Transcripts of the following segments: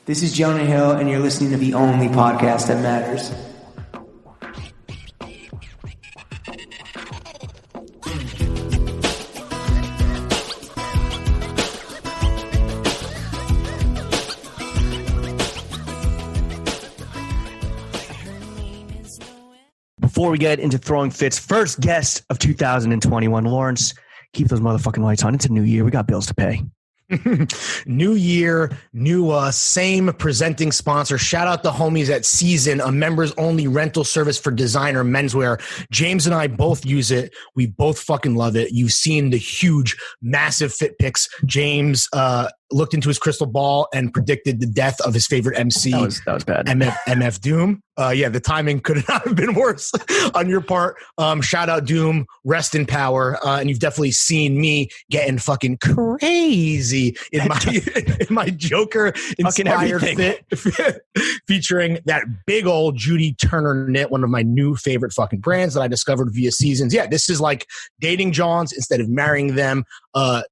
This is Jonah Hill, and you're listening to the only podcast that matters. Before we get into throwing fits, first guest of 2021, Lawrence, keep those motherfucking lights on. It's a new year. We got bills to pay. New year, new same presenting sponsor. Shout out the homies at Season, a members only rental service for designer menswear. James and I both use it. We both fucking love it. You've seen the huge, massive fit pics. James looked into his crystal ball and predicted the death of his favorite MC. That was bad. MF Doom. Yeah, the timing could not have been worse on your part. Shout out Doom, rest in power. And you've definitely seen me getting fucking crazy in my Joker inspired fit featuring that big old Judy Turner knit, one of my new favorite fucking brands that I discovered via Seasons. Yeah, this is like dating Johns instead of marrying them.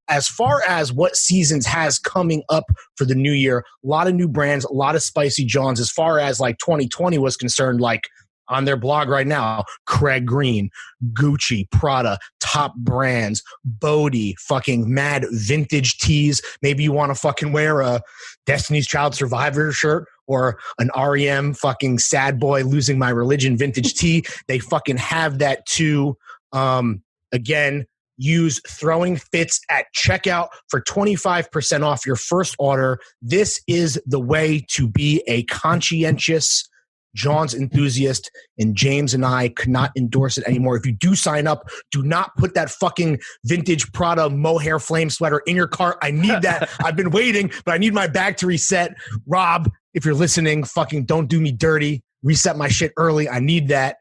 As far as what Seasons has coming up for the new year, a lot of new brands, a lot of spicy Johns. As far as like 2020 was concerned, like on their blog right now, Craig Green, Gucci, Prada, top brands, Bodie, fucking mad vintage tees. Maybe you want to fucking wear a Destiny's Child Survivor shirt or an REM fucking sad boy losing my religion vintage tee. They fucking have that too. Again, use Throwing Fits at checkout for 25% off your first order. This is the way to be a conscientious John's enthusiast, and James and I could not endorse it anymore. If you do sign up, do not put that fucking vintage Prada mohair flame sweater in your cart. I need that. I've been waiting, but I need my bag to reset. Rob, if you're listening, fucking don't do me dirty. Reset my shit early. I need that.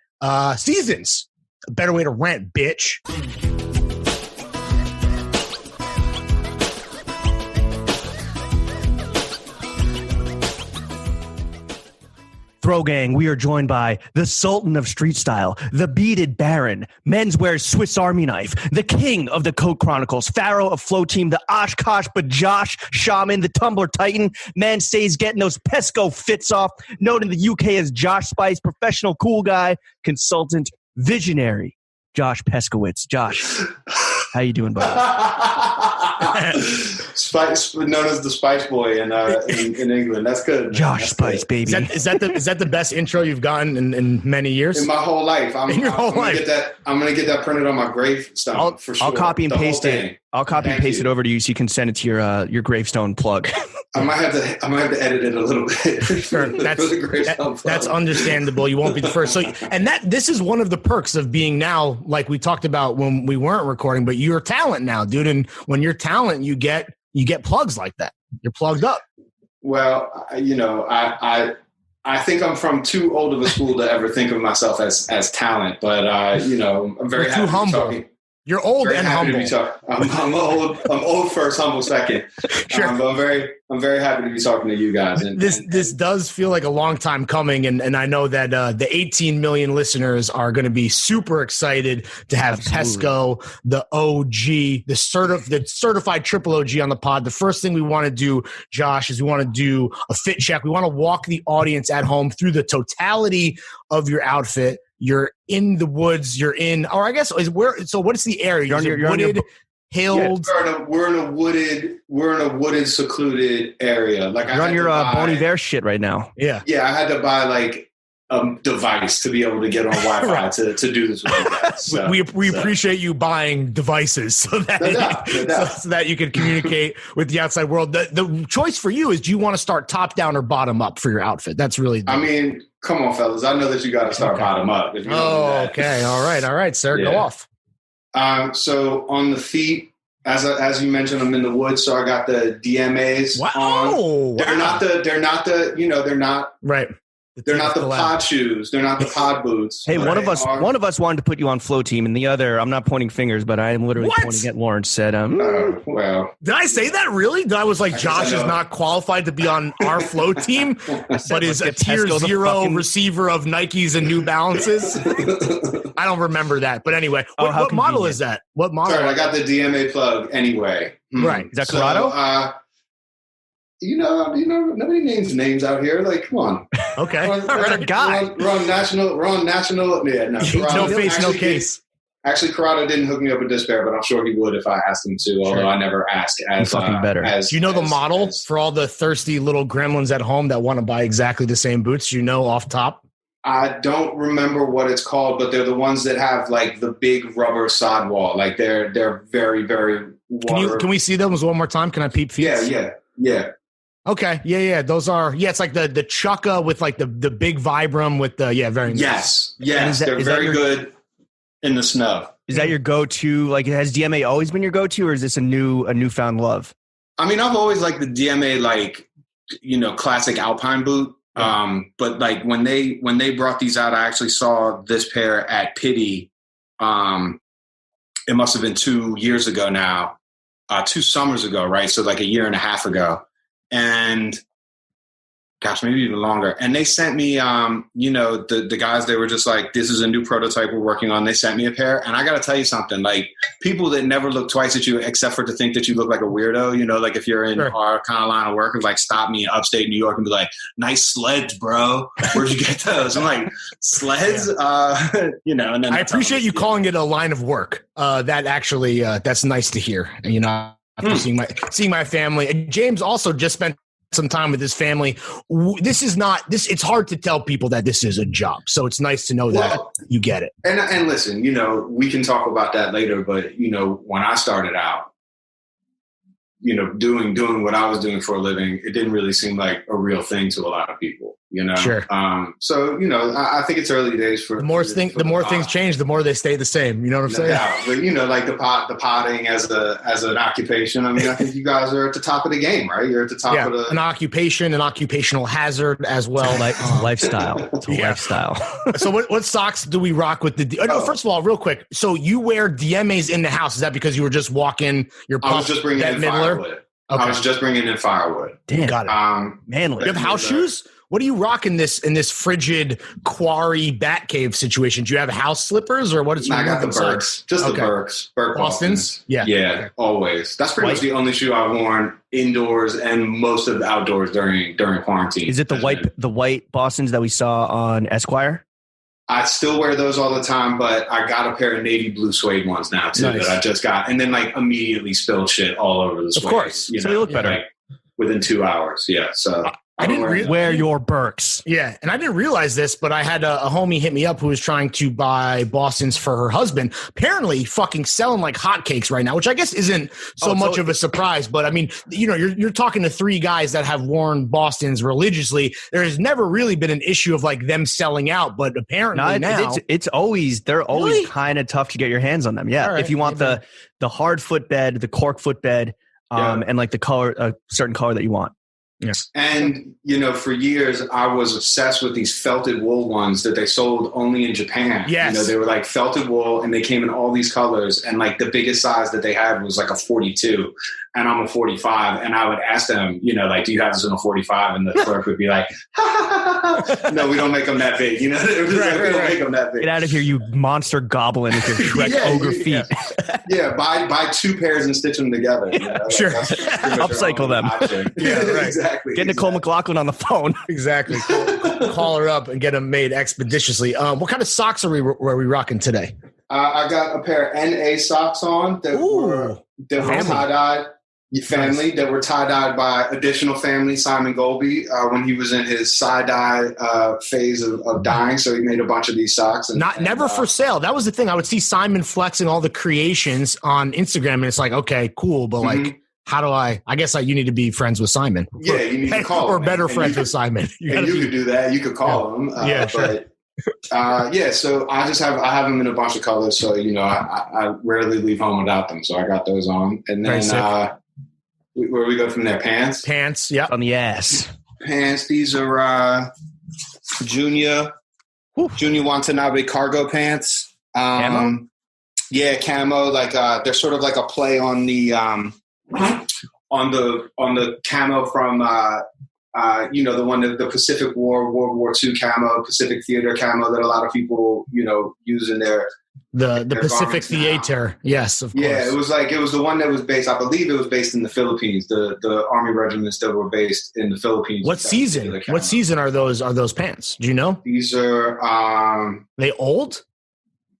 Seasons, a better way to rent, bitch. Throw Gang, we are joined by the Sultan of Street Style, the Beaded Baron, Menswear's Swiss Army Knife, the King of the Coke Chronicles, Pharaoh of Flow Team, the Oshkosh but Josh Shaman, the Tumblr Titan. Man stays getting those Pesco fits off, known in the UK as Josh Spice, professional cool guy, consultant, visionary, Josh Peskowitz. Josh, how you doing, buddy? Spice, known as the Spice Boy in England. That's good, man. Josh That's Spice, good. baby. Is that the best intro you've gotten in many years? In my whole life. I'm gonna get that printed on my gravestone for sure. I'll copy and paste it. I'll copy and paste it over to you so you can send it to your gravestone plug. I might have to edit it a little bit. Sure. That's understandable. You won't be the first. So, and this is one of the perks of being now, like we talked about when we weren't recording, but you're talent now, dude. And when you're talent, you get plugs like that. You're plugged up. Well, I think I'm from too old of a school to ever think of myself as talent, but I'm very happy too humble. Talking. You're old and humble. I'm old. I'm old first, humble second. Sure. But I'm very happy to be talking to you guys. And this does feel like a long time coming, and I know that the 18 million listeners are going to be super excited to have Pesco, the OG, the certified triple OG on the pod. The first thing we want to do, Josh, is we want to do a fit check. We want to walk the audience at home through the totality of your outfit. You're in the woods. You're in, or I guess so. What is the area? You're wooded, hilled. Yeah, we're in a wooded, secluded area. Like you're on your Bon Iver shit right now. Yeah. Yeah, I had to buy like a device to be able to get on Wi-Fi right. to do this with you guys. So, we appreciate you buying devices so that you can communicate with the outside world. The choice for you is: do you want to start top down or bottom up for your outfit? That's really. I mean, come on, fellas. I know that you got to start bottom up. If you okay. All right, sir. Yeah. Go off. So on the feet, as you mentioned, I'm in the woods, so I got the DMAs on. They're not right. They're not the pod shoes. They're not the pod boots. Hey, one of us wanted to put you on Flow Team, and the other, I'm not pointing fingers, but I am literally pointing at Lawrence. Said, well, did I say that really? I was like, Josh is not qualified to be on our Flow Team, but is a tier 0 receiver of Nikes and New Balances. I don't remember that, but anyway, what model is that? What model? Sorry, I got the DMA plug anyway. Right, is that Corrado? Nobody names names out here. Like, come on. Okay. We're on national. Yeah, no. No face, no case. Actually, Corrado didn't hook me up with Despair, but I'm sure he would if I asked him to, although I never ask. Fucking better. Do you know the model for all the thirsty little gremlins at home that want to buy exactly the same boots? Do you know off top? I don't remember what it's called, but they're the ones that have like the big rubber sidewall. Like they're very, very water. Can we see those one more time? Can I peep feet? Yeah. Okay. Yeah. Those are, it's like the Chukka with like the big Vibram with the, very nice. Yes. They're very good in the snow. Is that your go-to? Like, has DMA always been your go-to, or is this a newfound love? I mean, I've always liked the DMA, like, classic Alpine boot. But like when they brought these out, I actually saw this pair at Pity. It must have been 2 years ago now, 2 summers ago, right? So like a year and a half ago. And gosh, maybe even longer. And they sent me, the guys, they were just like, this is a new prototype we're working on. They sent me a pair. And I got to tell you something, like people that never look twice at you, except for to think that you look like a weirdo, like if you're in our kind of line of work, like stop me in upstate New York and be like, nice sleds, bro. Where'd you get those? I'm like, sleds? And then I appreciate you calling it a line of work. That actually, that's nice to hear. After seeing my family. And James also just spent some time with his family. It's hard to tell people that this is a job. So it's nice to know that you get it. And listen, we can talk about that later, but when I started out, doing what I was doing for a living, it didn't really seem like a real thing to a lot of people, Sure. So, I think it's early days for the more things change, the more they stay the same. You know what I'm saying? Yeah, but like the potting as an occupation. I mean, I think you guys are at the top of the game, right? You're at the top of an occupation, an occupational hazard as well. Lifestyle. It's a lifestyle. So what socks do we rock with first of all, real quick. So you wear DMAs in the house. Is that because you were just walking your I was just bringing in firewood. Okay. I was just bringing in firewood. Damn. Got it. Manly. You have house shoes? What do you rock in this frigid quarry bat cave situation? Do you have house slippers or what is your I got the Birks. Just the Birks. Birk Bostons. Yeah. Okay. Always. That's pretty much the only shoe I've worn indoors and most of the outdoors during quarantine. Is it the white Bostons that we saw on Esquire? I still wear those all the time, but I got a pair of navy blue suede ones now too that I just got, and then like immediately spilled shit all over the suede. Of course. So they look better. Like, within 2 hours. Yeah. So I didn't wear your Birks. Yeah. And I didn't realize this, but I had a homie hit me up who was trying to buy Bostons for her husband. Apparently fucking selling like hotcakes right now, which I guess isn't so much of a surprise. But I mean, you're talking to 3 guys that have worn Bostons religiously. There has never really been an issue of like them selling out, but apparently now they're always kind of tough to get your hands on them. Yeah. Right, if you want the hard footbed, the cork footbed, and like the color, a certain color that you want. Yes. And, for years I was obsessed with these felted wool ones that they sold only in Japan. Yes. They were like felted wool and they came in all these colors. And like the biggest size that they had was like a 42 and I'm a 45. And I would ask them, like, do you have this in a 45? And the clerk would be like, no, we don't make them that big. We don't make them that big. Get out of here, you monster goblin with your Shrek ogre feet. Yeah. Buy 2 pairs and stitch them together. Sure. Upcycle them. Yeah, right. Exactly. Get Nicole McLaughlin on the phone. Exactly. Call her up and get them made expeditiously. What kind of socks were we rocking today? I got a pair of NA socks on that were tie-dyed. Family that were tie-dyed by additional family, Simon Golby, when he was in his side-dye phase of dyeing. So he made a bunch of these socks. Never for sale. That was the thing. I would see Simon flexing all the creations on Instagram, and it's like, okay, cool, but like, how do I guess you need to be friends with Simon. Yeah, you need to call him. Or better friends with Simon. You could do that. You could call him. Sure. But, so I have them in a bunch of colors. So, I rarely leave home without them. So I got those on. And then where we go from there? Pants, yeah, on the ass. Pants. These are Junior Watanabe cargo pants. Camo? Yeah, camo. Like they're sort of like a play on the camo from The one that the Pacific War, World War II camo, Pacific Theater camo that a lot of people, use in their Pacific Theater. Now. Yes, of course. Yeah, it was the one that was based, I believe it was based in the Philippines, the army regiments that were based in the Philippines. What season? What season are those pants? Do you know? These are they old?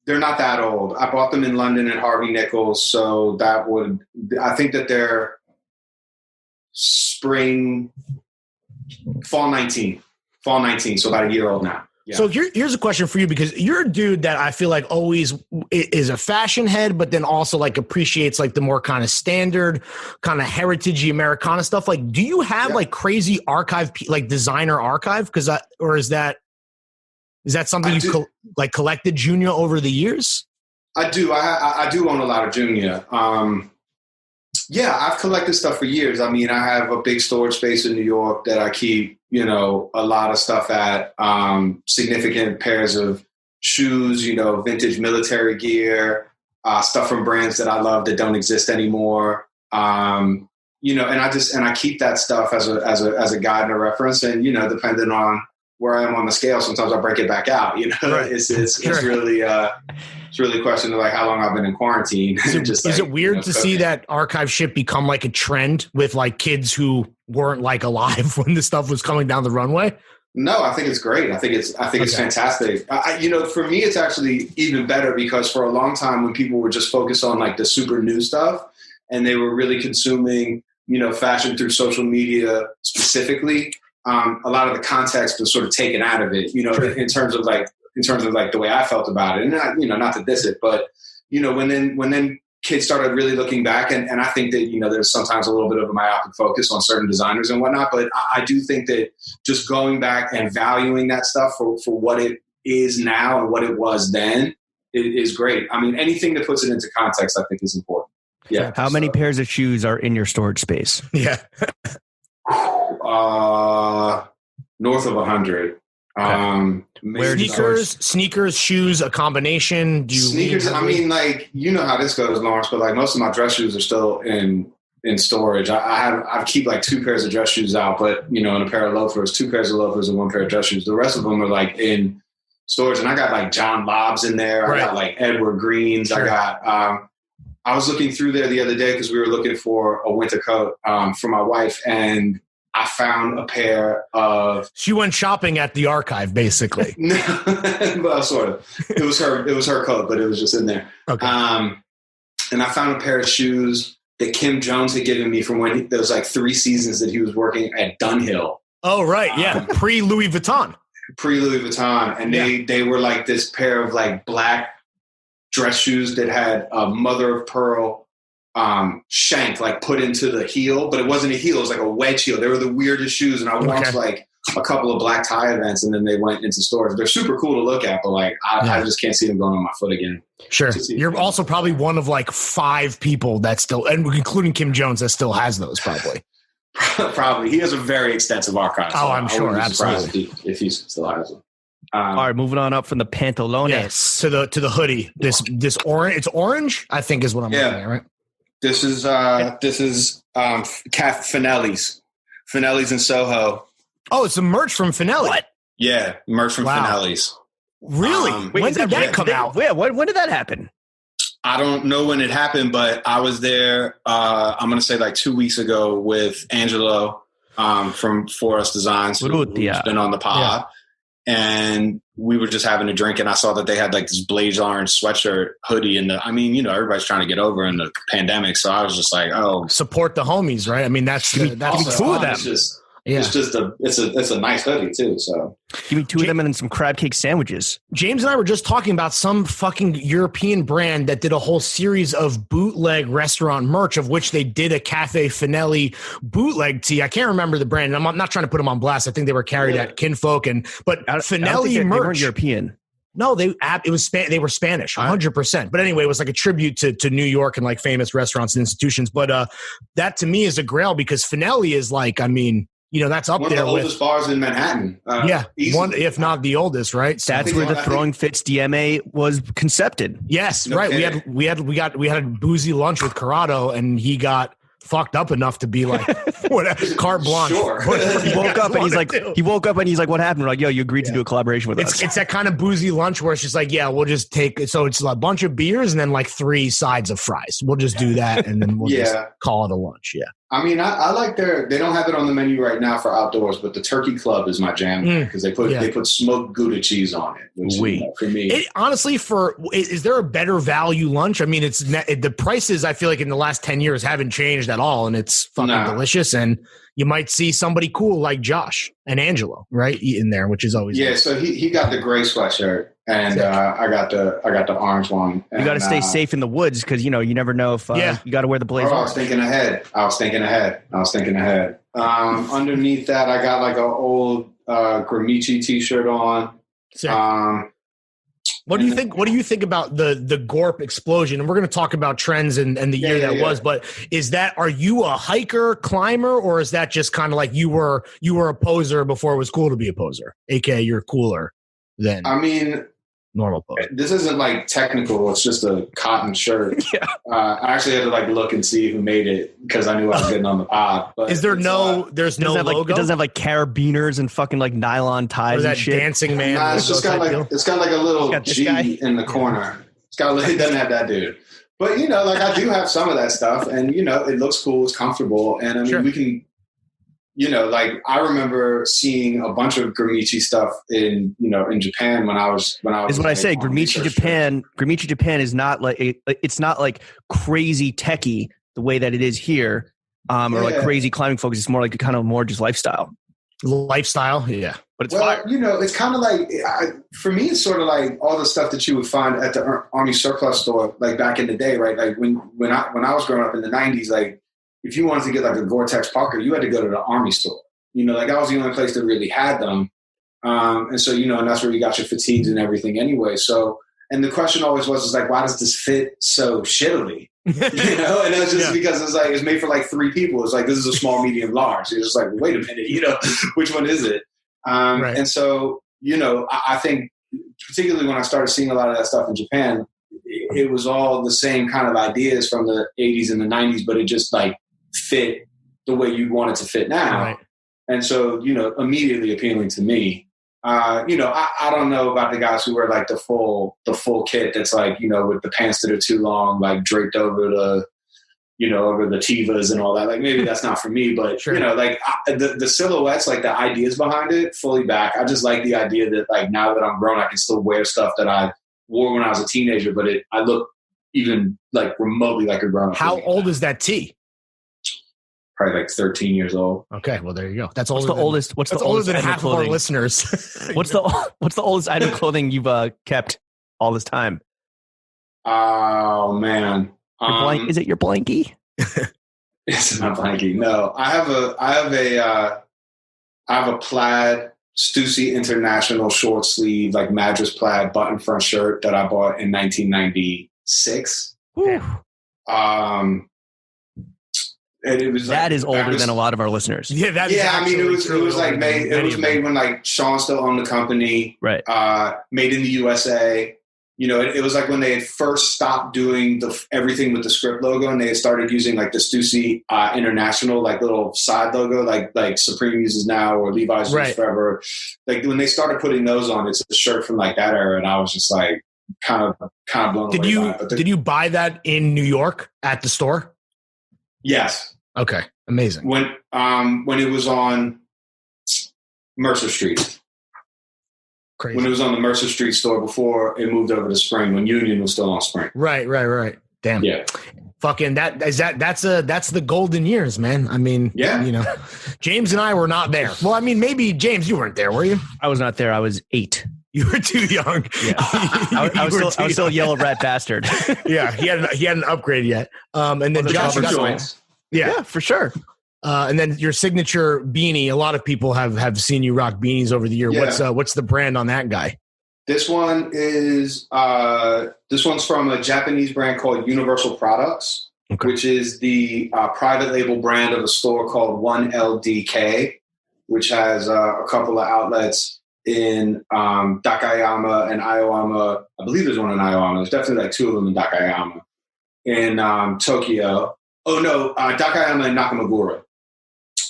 They're not that old. I bought them in London at Harvey Nichols, so I think that they're fall 19, so about a year old now. Yeah. So here's a question for you, because you're a dude that I feel like always is a fashion head, but then also like appreciates like the more kind of standard, kind of heritagey Americana stuff. Like, do you have like crazy archive, like designer archive? Or is that something you collected Junior over the years? I do. I do own a lot of Junior. Yeah, I've collected stuff for years. I mean, I have a big storage space in New York that I keep, a lot of stuff at, significant pairs of shoes, vintage military gear, stuff from brands that I love that don't exist anymore. And I keep that stuff as a guide and a reference. And, depending on where I am on the scale, sometimes I break it back out. Right. It's really it's really a question of like how long I've been in quarantine. Is it weird to see that archive shit become like a trend with like kids who weren't like alive when this stuff was coming down the runway? No, I think it's great. I think it's fantastic. For me, it's actually even better because for a long time when people were just focused on like the super new stuff and they were really consuming, fashion through social media specifically, a lot of the context was sort of taken out of it, in terms of the way I felt about it. And not to diss it, but when then kids started really looking back, and I think that there's sometimes a little bit of a myopic focus on certain designers and whatnot. But I do think that just going back and valuing that stuff for what it is now and what it was then is great. I mean, anything that puts it into context, I think, is important. Yeah. How many pairs of shoes are in your storage space? Yeah. North of 100. Sneakers, shoes, a combination. Do you sneakers? I mean, like, how this goes, Lawrence, but like most of my dress shoes are still in storage. I keep like 2 pairs of dress shoes out, but and a pair of loafers, 2 pairs of loafers and 1 pair of dress shoes. The rest of them are like in storage, and I got like John Lobs in there. Right. I got like Edward Greens. Sure. I got. I was looking through there the other day because we were looking for a winter coat for my wife, and I found a pair of. She went shopping at the archive, basically. Well, sort of. It was her coat, but it was just in there. Okay. And I found a pair of shoes that Kim Jones had given me from when there was like 3 seasons that he was working at Dunhill. Oh, right. Yeah. Pre Louis Vuitton. And they were like this pair of like black dress shoes that had a mother of pearl shank like put into the heel, but it wasn't a heel, it was like a wedge heel. They were the weirdest shoes, and I went to like a couple of black tie events, and then they went into stores. They're super cool to look at, but like I just can't see them going on my foot again. Sure. You're also probably one of like 5 people that still, and including Kim Jones, that still has those probably. Probably. He has a very extensive archive. Oh, I'm sure. Absolutely. If he still has them. All right, moving on up from the pantalones. Yes, to the hoodie. This orange. It's orange, I think, is what I'm looking at, right? This is Finelli's in Soho. Oh, it's a merch from Finelli. What? Yeah, merch from Finelli's. Really? When did that come out? When did that happen? I don't know when it happened, but I was there. I'm going to say like 2 weeks ago with Angelo from Forest Designs, who's been on the pod. Yeah. And we were just having a drink, and I saw that they had like this blaze orange sweatshirt hoodie. Everybody's trying to get over in the pandemic. So I was just like, oh, support the homies, right? I mean, that's cool with them. It's a nice hoodie too. So give me 2 of them and then some crab cake sandwiches. James and I were just talking about some fucking European brand that did a whole series of bootleg restaurant merch, of which they did a Cafe Finelli bootleg tee. I can't remember the brand. I'm not trying to put them on blast. I think they were carried at Kinfolk, but Finelli merch. They weren't European. No, they were Spanish, 100%. But anyway, it was like a tribute to New York and like famous restaurants and institutions. But that to me is a grail, because Finelli is like, I mean, that's up one there. One of the oldest bars in Manhattan. One, if not the oldest, right? So that's where the Throwing Fits DMA was concepted. Yes, right. We had a boozy lunch with Corrado, and he got fucked up enough to be like, whatever, carte blanche. Sure. He woke up and he's like, what happened? We're like, yo, you agreed to do a collaboration with us. It's that kind of boozy lunch where it's just like, yeah, we'll just take, so it's a bunch of beers and then like 3 sides of fries. We'll just do that and then we'll just call it a lunch. Yeah. I mean, I like they don't have it on the menu right now for outdoors, but the Turkey Club is my jam because they put smoked Gouda cheese on it. Which, for me, honestly, is there a better value lunch? I mean, the prices I feel like in the last 10 years haven't changed at all, and it's fucking delicious. And you might see somebody cool like Josh and Angelo, right, eating there, which is always nice. So he got the gray sweatshirt. And I got the orange one. You got to stay safe in the woods because you never know if you got to wear the blazer. I was thinking ahead. Underneath that, I got like an old Gramici T-shirt on. What do you think? What do you think about the Gorp explosion? And we're going to talk about trends and the year that was. But are you a hiker, climber, or is that just kind of like you were a poser before it was cool to be a poser? AKA, you're cooler than. I mean. Normal poser. This isn't like technical. It's just a cotton shirt. I actually had to like look and see who made it because I knew I was getting on the pod. But there's no logo? It doesn't have like carabiners and fucking like nylon ties and shit. Dancing man. Nah, it's got like a little G in the corner. It doesn't have that dude. But like I do have some of that stuff, and it looks cool, it's comfortable, and I mean we can. Like I remember seeing a bunch of Gramici stuff in Japan when I was. Is what I say. Gramici Japan is not like it's not like crazy techie the way that it is here, or like crazy climbing focus. It's more like kind of more just lifestyle. Yeah. But it's fire. It's kind of like for me, it's sort of like all the stuff that you would find at the Army surplus store, like back in the day, right? Like when I was growing up in the '90s, like. If you wanted to get like a Gore-Tex Parker, you had to go to the Army store. Like that was the only place that really had them. And so, and that's where you got your fatigues and everything anyway. So, and the question always was like, why does this fit so shittily? And it's just because it's like, it's made for like 3 people. It's like, this is a small, medium, large. It's just like, wait a minute, which one is it? Right. And so, I think particularly when I started seeing a lot of that stuff in Japan, it was all the same kind of ideas from the 80s and the 90s, but it just like, fit the way you'd want it to fit now. Right. And so, immediately appealing to me. I don't know about the guys who wear like the full kit that's like, with the pants that are too long, like draped over the, over the Tivas and all that. Like maybe that's not for me, but like the silhouettes, like the ideas behind it, fully back. I just like the idea that like now that I'm grown, I can still wear stuff that I wore when I was a teenager, but I look even like remotely like a grown-up. How old is that tee? Probably like 13 years old. Okay, well there you go. That's older What's the oldest than item half of clothing? Of our listeners. What's the oldest item of clothing you've kept all this time? Oh man, is it your blankie? It's not blankie. No, I have a plaid Stussy International short sleeve like Madras plaid button front shirt that I bought in 1996. And it was that is older than a lot of our listeners. Yeah, I mean, it was like made. It was made when like Sean still owned the company, right? Made in the USA. It was like when they had first stopped doing everything with the script logo, and they had started using like the Stussy International like little side logo, like Supreme uses now or Levi's uses forever. Like when they started putting those on, it's a shirt from like that era, and I was just like kind of blown away by it. Did you buy that in New York at the store? Yes. Okay. Amazing. When it was on Mercer Street. Crazy. When it was on the Mercer Street store before it moved over to Spring, when Union was still on Spring. Right. Damn. Yeah. Fucking that's the golden years, man. I mean, James and I were not there. Well, I mean, maybe James, you weren't there, were you? I was not there. I was 8. You were too young. Yeah. I was still a yellow rat bastard. Yeah, he hadn't upgraded yet. And then Josh got joints. Yeah, for sure. And then your signature beanie. A lot of people have seen you rock beanies over the year. Yeah. What's the brand on that guy? This one is this one's from a Japanese brand called Universal Products, which is the private label brand of a store called 1LDK, which has a couple of outlets in Takayama and Aoyama. I believe there's one in Aoyama. There's definitely like 2 of them in Takayama. In Tokyo. Oh no, Dakayama and Nakamagura.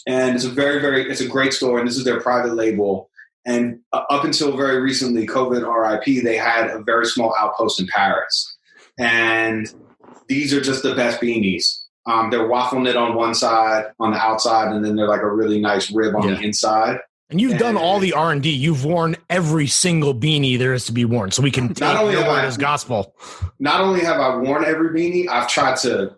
And it's it's a great store, and this is their private label. And up until very recently, COVID RIP, they had a very small outpost in Paris. And these are just the best beanies. They're waffle knit on one side, on the outside, and then they're like a really nice rib on the inside. And you've done all the R&D. You've worn every single beanie there is to be worn, so we can take your word as gospel. Not only have I worn every beanie, I've tried to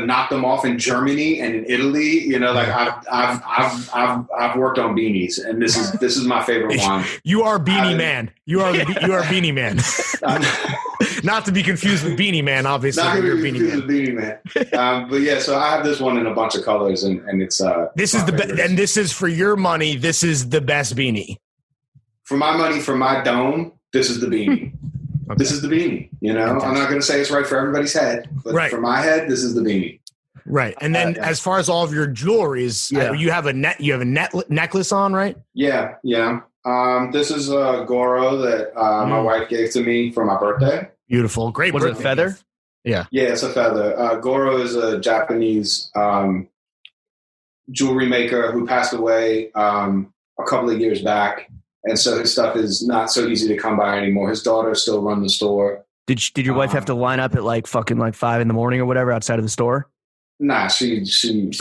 knock them off in Germany and in Italy. You know, like I've worked on beanies, and this is my favorite one. You are Beanie Man. You are Beanie Man. Not to be confused with Beanie Man, obviously. Not to be confused with Beanie Man. But yeah, so I have this one in a bunch of colors, and it's this is and this is for your money. This is the best beanie. For my money, for my dome, this is the beanie. Okay. This is the beanie. You know, fantastic. I'm not going to say it's right for everybody's head, but for my head, this is the beanie. Right, and then as far as all of your jewelries, you have a necklace on, right? Yeah. This is a Goro that my wife gave to me for my birthday. Beautiful, great. Was it a feather? Yeah, it's a feather. Goro is a Japanese jewelry maker who passed away a couple of years back. And so his stuff is not so easy to come by anymore. His daughter still runs the store. Did your wife have to line up at like 5 in the morning or whatever outside of the store? Nah, she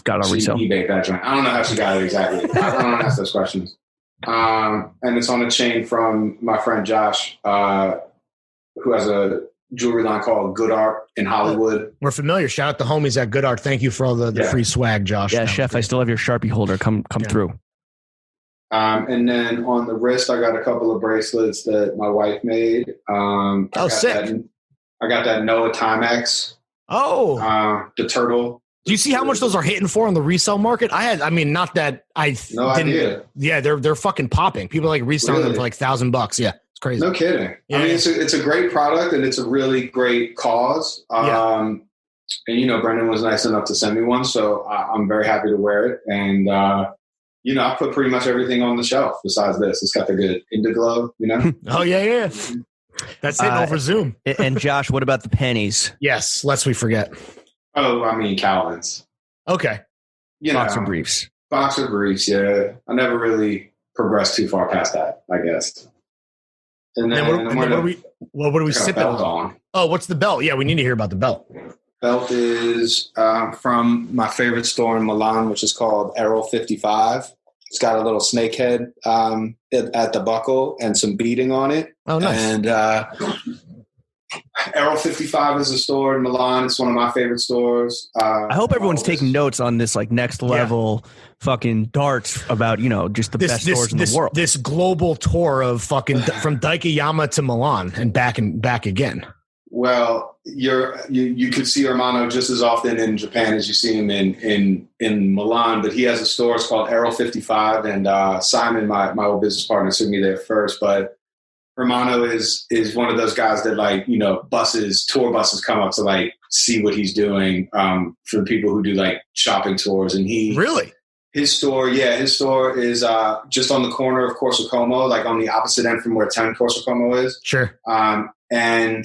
got it on resale. eBay that joint. I don't know how she got it exactly. I don't ask those questions. And it's on a chain from my friend Josh, who has a jewelry line called Good Art in Hollywood. We're familiar. Shout out the homies at Good Art. Thank you for all the free swag, Josh. Yeah, Chef, I still have your Sharpie holder. Come through. And then on the wrist, I got a couple of bracelets that my wife made. Sick. I got that Noah Timex. Oh. The turtle. Do you see how much those are hitting for on the resale market? Not that I no didn't. Idea. Yeah, they're fucking popping. People are like reselling them for like $1,000. Yeah, it's crazy. No kidding. Yeah. I mean, it's a great product and it's a really great cause. And Brendan was nice enough to send me one, so I'm very happy to wear it. And I put pretty much everything on the shelf besides this. It's got the good Indiglow, Oh yeah. That's it over Zoom. And Josh, what about the pennies? Yes, lest we forget. Oh, I mean Calvin's. Okay. Boxer briefs. Boxer briefs, yeah. I never really progressed too far past that, I guess. And then what are we sipping on? Oh, what's the belt? Yeah, we need to hear about the belt. Belt is from my favorite store in Milan, which is called Arrow 55. It's got a little snake head at the buckle and some beading on it. Oh, nice. And Arrow 55 is a store in Milan. It's one of my favorite stores. I hope everyone's taking notes on this like next level fucking darts about, just the best stores in the world. This global tour of fucking from Daikayama to Milan and back again. Well, you could see Armano just as often in Japan as you see him in Milan, but he has a store. It's called Arrow 55, and Simon, my old business partner, took me there first. But Romano is one of those guys that tour buses come up to like see what he's doing for people who do like shopping tours. And his store is just on the corner of Corso Como, like on the opposite end from where 10 Corso Como is. Sure. And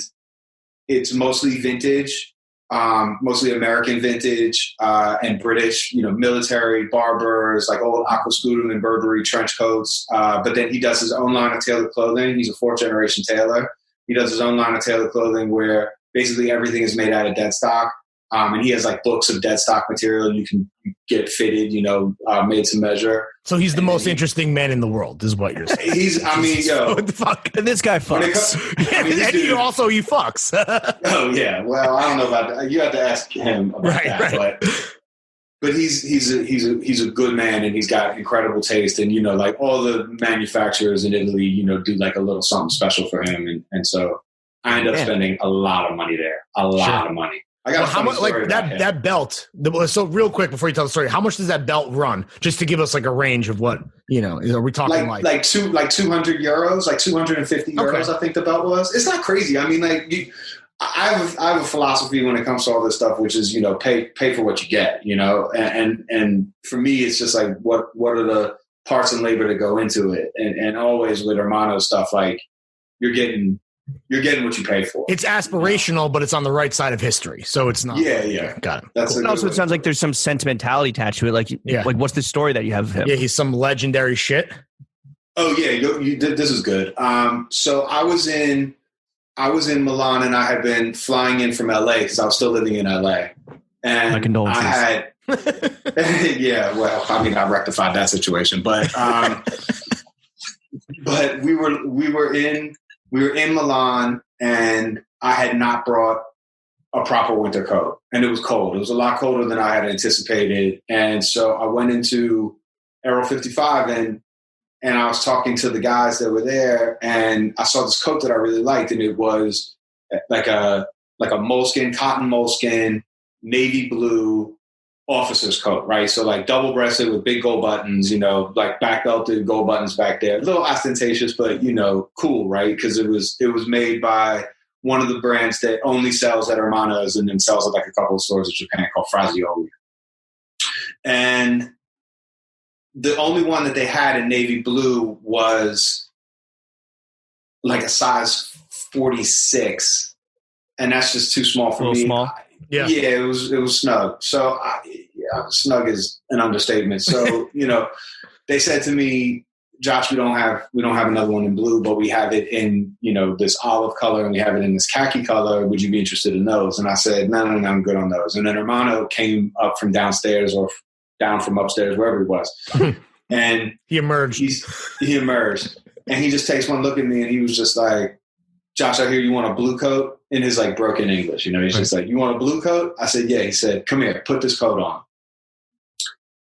it's mostly vintage, mostly American vintage and British, military barbers, like old Aquascutum and Burberry trench coats. But then he does his own line of tailored clothing. He's a 4th-generation tailor. He does his own line of tailored clothing where basically everything is made out of dead stock. And he has like books of dead stock material. You can get it fitted, made to measure. So he's the most interesting man in the world, is what you're saying. What the fuck? And this guy fucks. He fucks. Oh yeah. Well, I don't know about that. You have to ask him about that. Right. But he's a good man, and he's got incredible taste. And like all the manufacturers in Italy, do like a little something special for him. And so I end up spending a lot of money there. A lot of money. I got how much like that belt. So real quick before you tell the story, how much does that belt run? Just to give us like a range of what are we talking like 200 euros, like 250 euros? I think the belt was. It's not crazy. I mean, I have a philosophy when it comes to all this stuff, which is pay for what you get. And for me, it's just like what are the parts and labor that go into it, and always with Hermano stuff, like you're getting you're getting what you pay for. It's aspirational, but it's on the right side of history. So it's not. Yeah. Got it. That's And also, it sounds like there's some sentimentality attached to it. Like, like what's the story that you have of him? Yeah, he's some legendary shit. Oh yeah, this is good. So I was in Milan, and I had been flying in from LA because I was still living in LA. And my condolences. I had, yeah. Well, I mean, I rectified that situation, but we were in Milan, and I had not brought a proper winter coat, and it was cold. It was a lot colder than I had anticipated, and so I went into Aero 55 and I was talking to the guys that were there, and I saw this coat that I really liked, and it was like a cotton moleskin, navy blue officer's coat, right? So like double-breasted with big gold buttons, like back belted gold buttons back there. A little ostentatious, but cool, right? Because it was made by one of the brands that only sells at Hermanos and then sells at like a couple of stores in Japan called Frazioli. And the only one that they had in navy blue was like a size 46, and that's just too small for me. Small. Yeah, it was snug. So snug is an understatement. So they said to me, Josh, we don't have another one in blue, but we have it in this olive color, and we have it in this khaki color. Would you be interested in those? And I said, no, I'm good on those. And then Hermano came up from downstairs or down from upstairs, wherever he was. And he emerged. He emerged. And he just takes one look at me, and he was just like, Josh, I hear you want a blue coat, in his like broken English. He's just like, you want a blue coat? I said, yeah. He said, come here, put this coat on.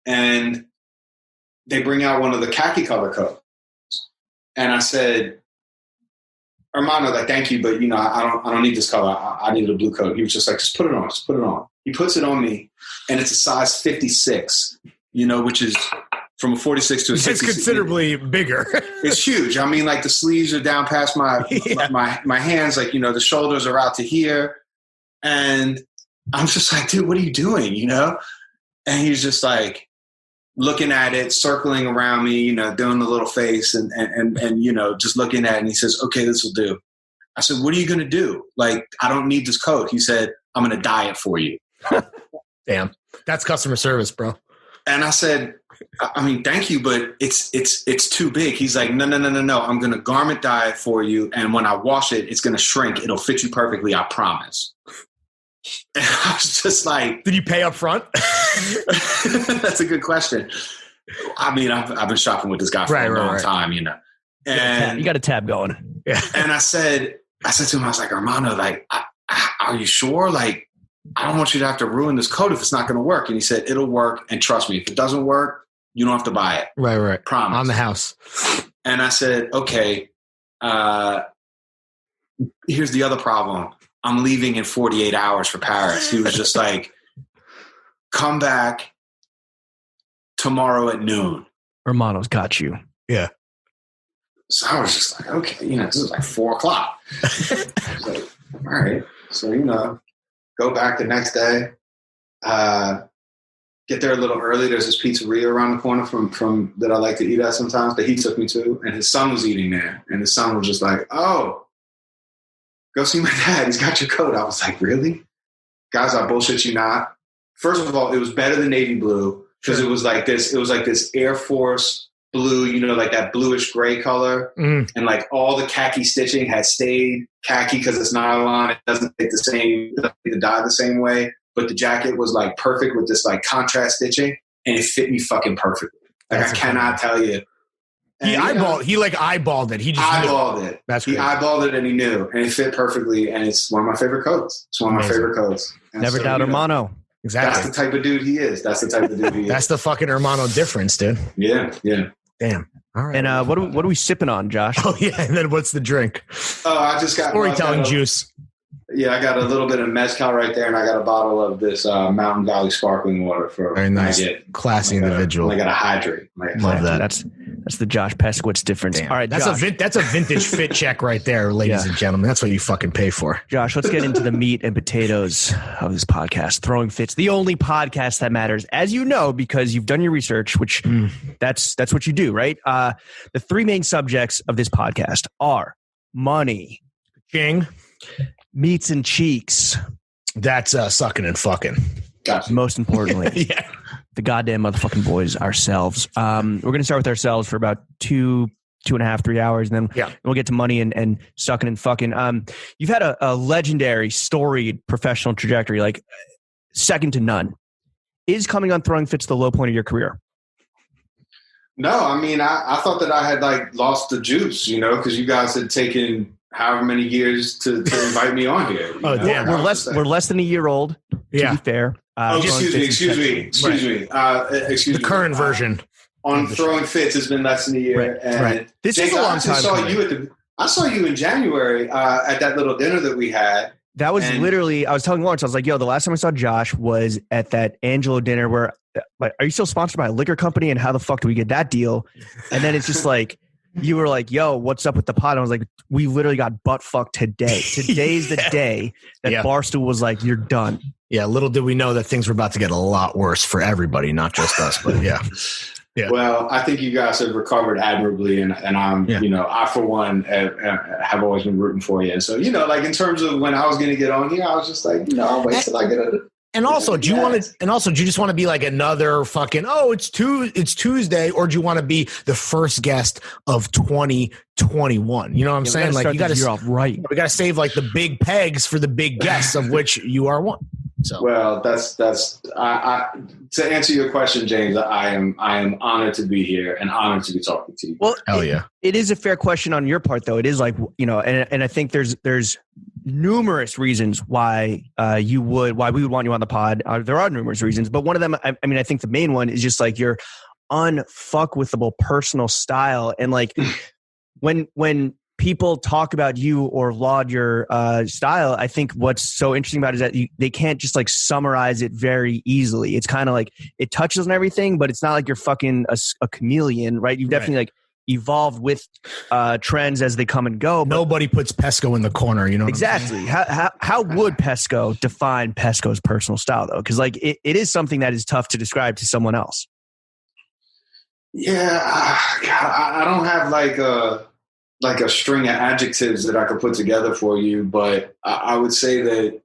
And they bring out one of the khaki color coats. And I said, Hermano, like, thank you, but I don't need this color. I need a blue coat. He was just like, just put it on. He puts it on me, and it's a size 56, which is from a 46 to a 60. It's considerably bigger. It's huge. I mean, like the sleeves are down past my hands, like, the shoulders are out to here. And I'm just like, dude, what are you doing? And he's just like looking at it, circling around me, doing the little face and just looking at it. And he says, okay, this will do. I said, what are you going to do? Like, I don't need this coat. He said, I'm going to dye it for you. Damn. That's customer service, bro. And I said, I mean, thank you, but it's too big. He's like, no. I'm going to garment dye it for you. And when I wash it, it's going to shrink. It'll fit you perfectly. I promise. And I was just like, did you pay up front? That's a good question. I mean, I've been shopping with this guy for a long time, And you got a tab going. Yeah. And I said to him, I was like, Hermano, like, are you sure? Like, I don't want you to have to ruin this coat if it's not going to work. And he said, it'll work. And trust me, if it doesn't work, you don't have to buy it. Right. Promise. On the house. And I said, okay, here's the other problem. I'm leaving in 48 hours for Paris. He was just like, come back tomorrow at noon. Hermano's got you. Yeah. So I was just like, okay, this is like 4:00. I was like, all right. So, go back the next day, get there a little early. There's this pizzeria around the corner from that I like to eat at sometimes that he took me to, and his son was eating there. And his son was just like, oh, go see my dad. He's got your coat. I was like, really? Guys, I bullshit you not. First of all, it was better than navy blue because it was like this Air Force blue, like that bluish gray color. And like all the khaki stitching had stayed khaki because it's nylon. It doesn't take the dye the same way. But the jacket was like perfect with this like contrast stitching, and it fit me fucking perfectly. Like I cannot tell you. And, he eyeballed it. He just eyeballed it. That's he eyeballed it, and he knew, and it fit perfectly. And it's one of my favorite coats. It's one of my favorite coats. And Never doubt Hermano. Exactly. That's the type of dude he is. That's the fucking Hermano difference, dude. Yeah. Damn. All right. And what are we sipping on, Josh? Oh yeah. And then what's the drink? Oh, I just got storytelling juice. Yeah, I got a little bit of mezcal right there, and I got a bottle of this Mountain Valley sparkling water for very nice, classy individual. I got to hydrate. Love that. That's the Josh Peskowitz difference. Damn. All right, that's Josh. that's a vintage fit check right there, ladies and gentlemen. That's what you fucking pay for. Josh, let's get into the meat and potatoes of this podcast. Throwing Fits, the only podcast that matters, as you know, because you've done your research, which that's what you do, right? The three main subjects of this podcast are money, Ching. Meats and cheeks. That's sucking and fucking. Gotcha. Most importantly, Yeah. the goddamn motherfucking boys ourselves. We're going to start with ourselves for about 2.5, 3 hours, and then we'll get to money and sucking and fucking. You've had a legendary, storied professional trajectory, like second to none. Is coming on Throwing Fits the low point of your career? No, I mean, I thought that I had like lost the juice, because you guys had taken however many years to invite me on here. Oh, damn. We're less than a year old. To be fair. Excuse me. The current version on Throwing Fits has been less than a year. And this is a long time. I saw you in January at that little dinner that we had. That was literally, I was telling Lawrence, I was like, yo, the last time I saw Josh was at that Angelo dinner where, like, are you still sponsored by a liquor company? And how the fuck do we get that deal? And then it's just like, you were like, yo, what's up with the pod? And I was like, we literally got butt fucked today. Today's the day that Barstool was like, you're done. Yeah, little did we know that things were about to get a lot worse for everybody, not just us, but yeah. Well, I think you guys have recovered admirably, and I'm, I for one have always been rooting for you. And so, like in terms of when I was going to get on here, I was just like, I'll wait till I get it. And also, do you just want to be like another fucking, it's Tuesday, or do you want to be the first guest of 2021? You know what I'm saying? Like, you got to off right. We got to save like the big pegs for the big guests, of which you are one. So, well, that's to answer your question, James. I am honored to be here and honored to be talking to you. Well, hell yeah, it is a fair question on your part, though. It is like, and I think there's numerous reasons why we would want you on the pod. There are numerous reasons, but one of them, I mean, I think the main one is just like your unfuckwithable personal style, and like when people talk about you or laud your style, I think what's so interesting about it is that they can't just like summarize it very easily. It's kind of like it touches on everything, but it's not like you're fucking a chameleon, right? You've definitely like evolved with trends as they come and go. Nobody puts Pesco in the corner, exactly. How would Pesco define Pesco's personal style, though? Because like it is something that is tough to describe to someone else. Yeah, I don't have like a string of adjectives that I could put together for you, but I would say that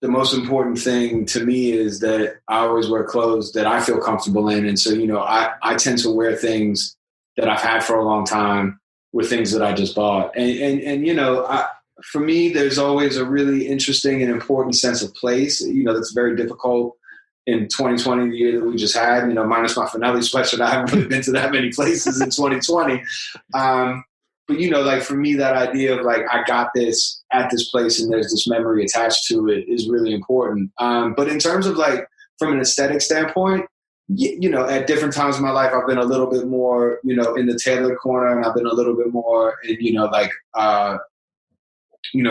the most important thing to me is that I always wear clothes that I feel comfortable in. And so, I tend to wear things that I've had for a long time with things that I just bought. And for me, there's always a really interesting and important sense of place, that's very difficult in 2020, the year that we just had, minus my Finelli sweatshirt. I haven't really been to that many places in 2020. But, like for me, that idea of like, I got this at this place and there's this memory attached to it is really important. But in terms of like, from an aesthetic standpoint, at different times in my life, I've been a little bit more, in the tailored corner, and I've been a little bit more in,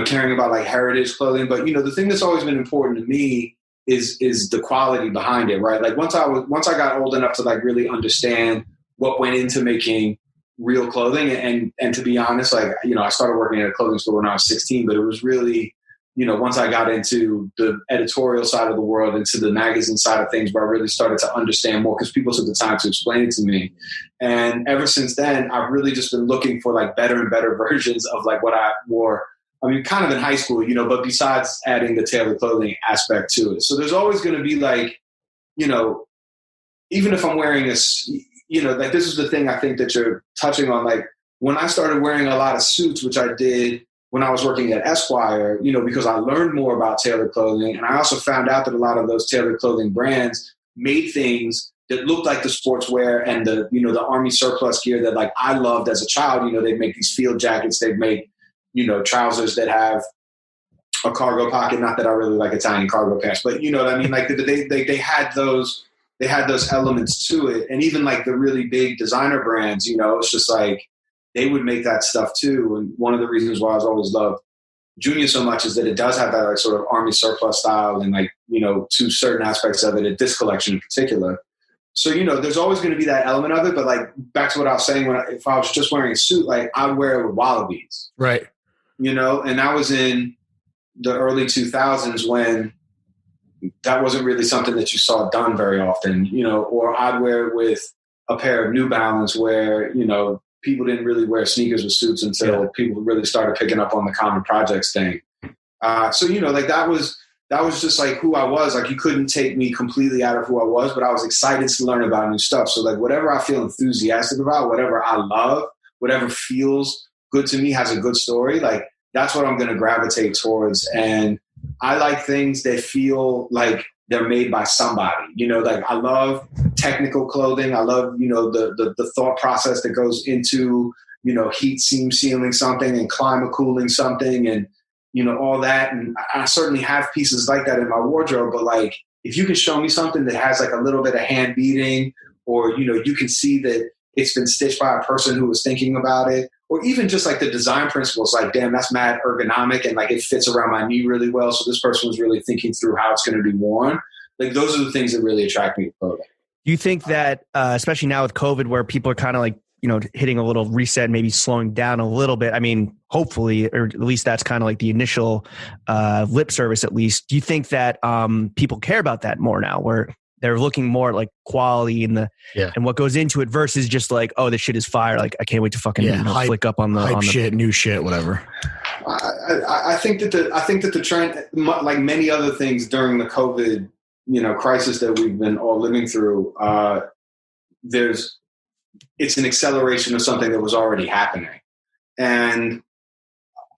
caring about like heritage clothing. But, the thing that's always been important to me is the quality behind it, right? Like once I got old enough to like really understand what went into making real clothing. And to be honest, like, I started working at a clothing store when I was 16, but it was really, once I got into the editorial side of the world, into the magazine side of things, where I really started to understand more because people took the time to explain it to me. And ever since then, I've really just been looking for like better and better versions of like what I wore. I mean, kind of in high school, but besides adding the tailored clothing aspect to it. So there's always going to be like, even if I'm wearing this, like this is the thing I think that you're touching on. Like when I started wearing a lot of suits, which I did when I was working at Esquire, because I learned more about tailored clothing. And I also found out that a lot of those tailored clothing brands made things that looked like the sportswear and the, the Army surplus gear that like I loved as a child. They'd make these field jackets, they'd make, trousers that have a cargo pocket. Not that I really like Italian cargo pants, but you know what I mean? Like they had those elements to it. And even like the really big designer brands, it's just like they would make that stuff too. And one of the reasons why I've always loved Junior so much is that it does have that like sort of Army surplus style and like, to certain aspects of it, at this collection in particular. So, there's always going to be that element of it. But like back to what I was saying, if I was just wearing a suit, like I'd wear it with wallabies. Right. And that was in the early 2000s when that wasn't really something that you saw done very often, or I'd wear it with a pair of New Balance where, people didn't really wear sneakers with suits until people really started picking up on the common projects thing. So, you know, like that was just like who I was. Like, you couldn't take me completely out of who I was, but I was excited to learn about new stuff. So like whatever I feel enthusiastic about, whatever I love, whatever feels good to me has a good story. Like, that's what I'm going to gravitate towards. And I like things that feel like they're made by somebody. You know, like I love technical clothing. I love, you know, the thought process that goes into, you know, heat seam sealing something and climate cooling something and, you know, all that. And I certainly have pieces like that in my wardrobe. But like, if you can show me something that has like a little bit of hand beating, or, you know, you can see that it's been stitched by a person who was thinking about it, or even just like the design principles, like, damn, that's mad ergonomic and like it fits around my knee really well. So this person was really thinking through how it's going to be worn. Like, those are the things that really attract me to clothing. Do you think that, especially now with COVID, where people are kind of like, you know, hitting a little reset, maybe slowing down a little bit? I mean, hopefully, or at least that's kind of like the initial lip service, at least. Do you think that people care about that more now, where they're looking more at like quality and and what goes into it versus just like, oh, this shit is fire. Like, I can't wait to fucking flick up on the hype on the shit, new shit, whatever. I think that the trend, like many other things during the COVID, you know, crisis that we've been all living through, it's an acceleration of something that was already happening. And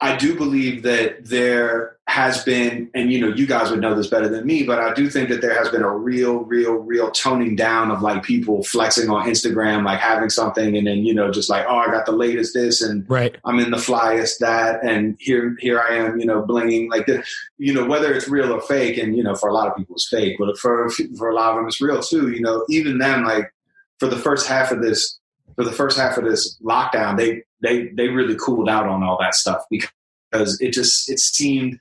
I do believe that there has been, and, you know, you guys would know this better than me, but I do think that there has been a real toning down of like people flexing on Instagram, like having something and then, you know, just like, oh, I got the latest this and I'm in the flyest that. And here I am, you know, blinging like this, you know, whether it's real or fake. And, you know, for a lot of people it's fake, but for a lot of them it's real too. You know, even then, like for the first half of this lockdown, they really cooled out on all that stuff because it seemed,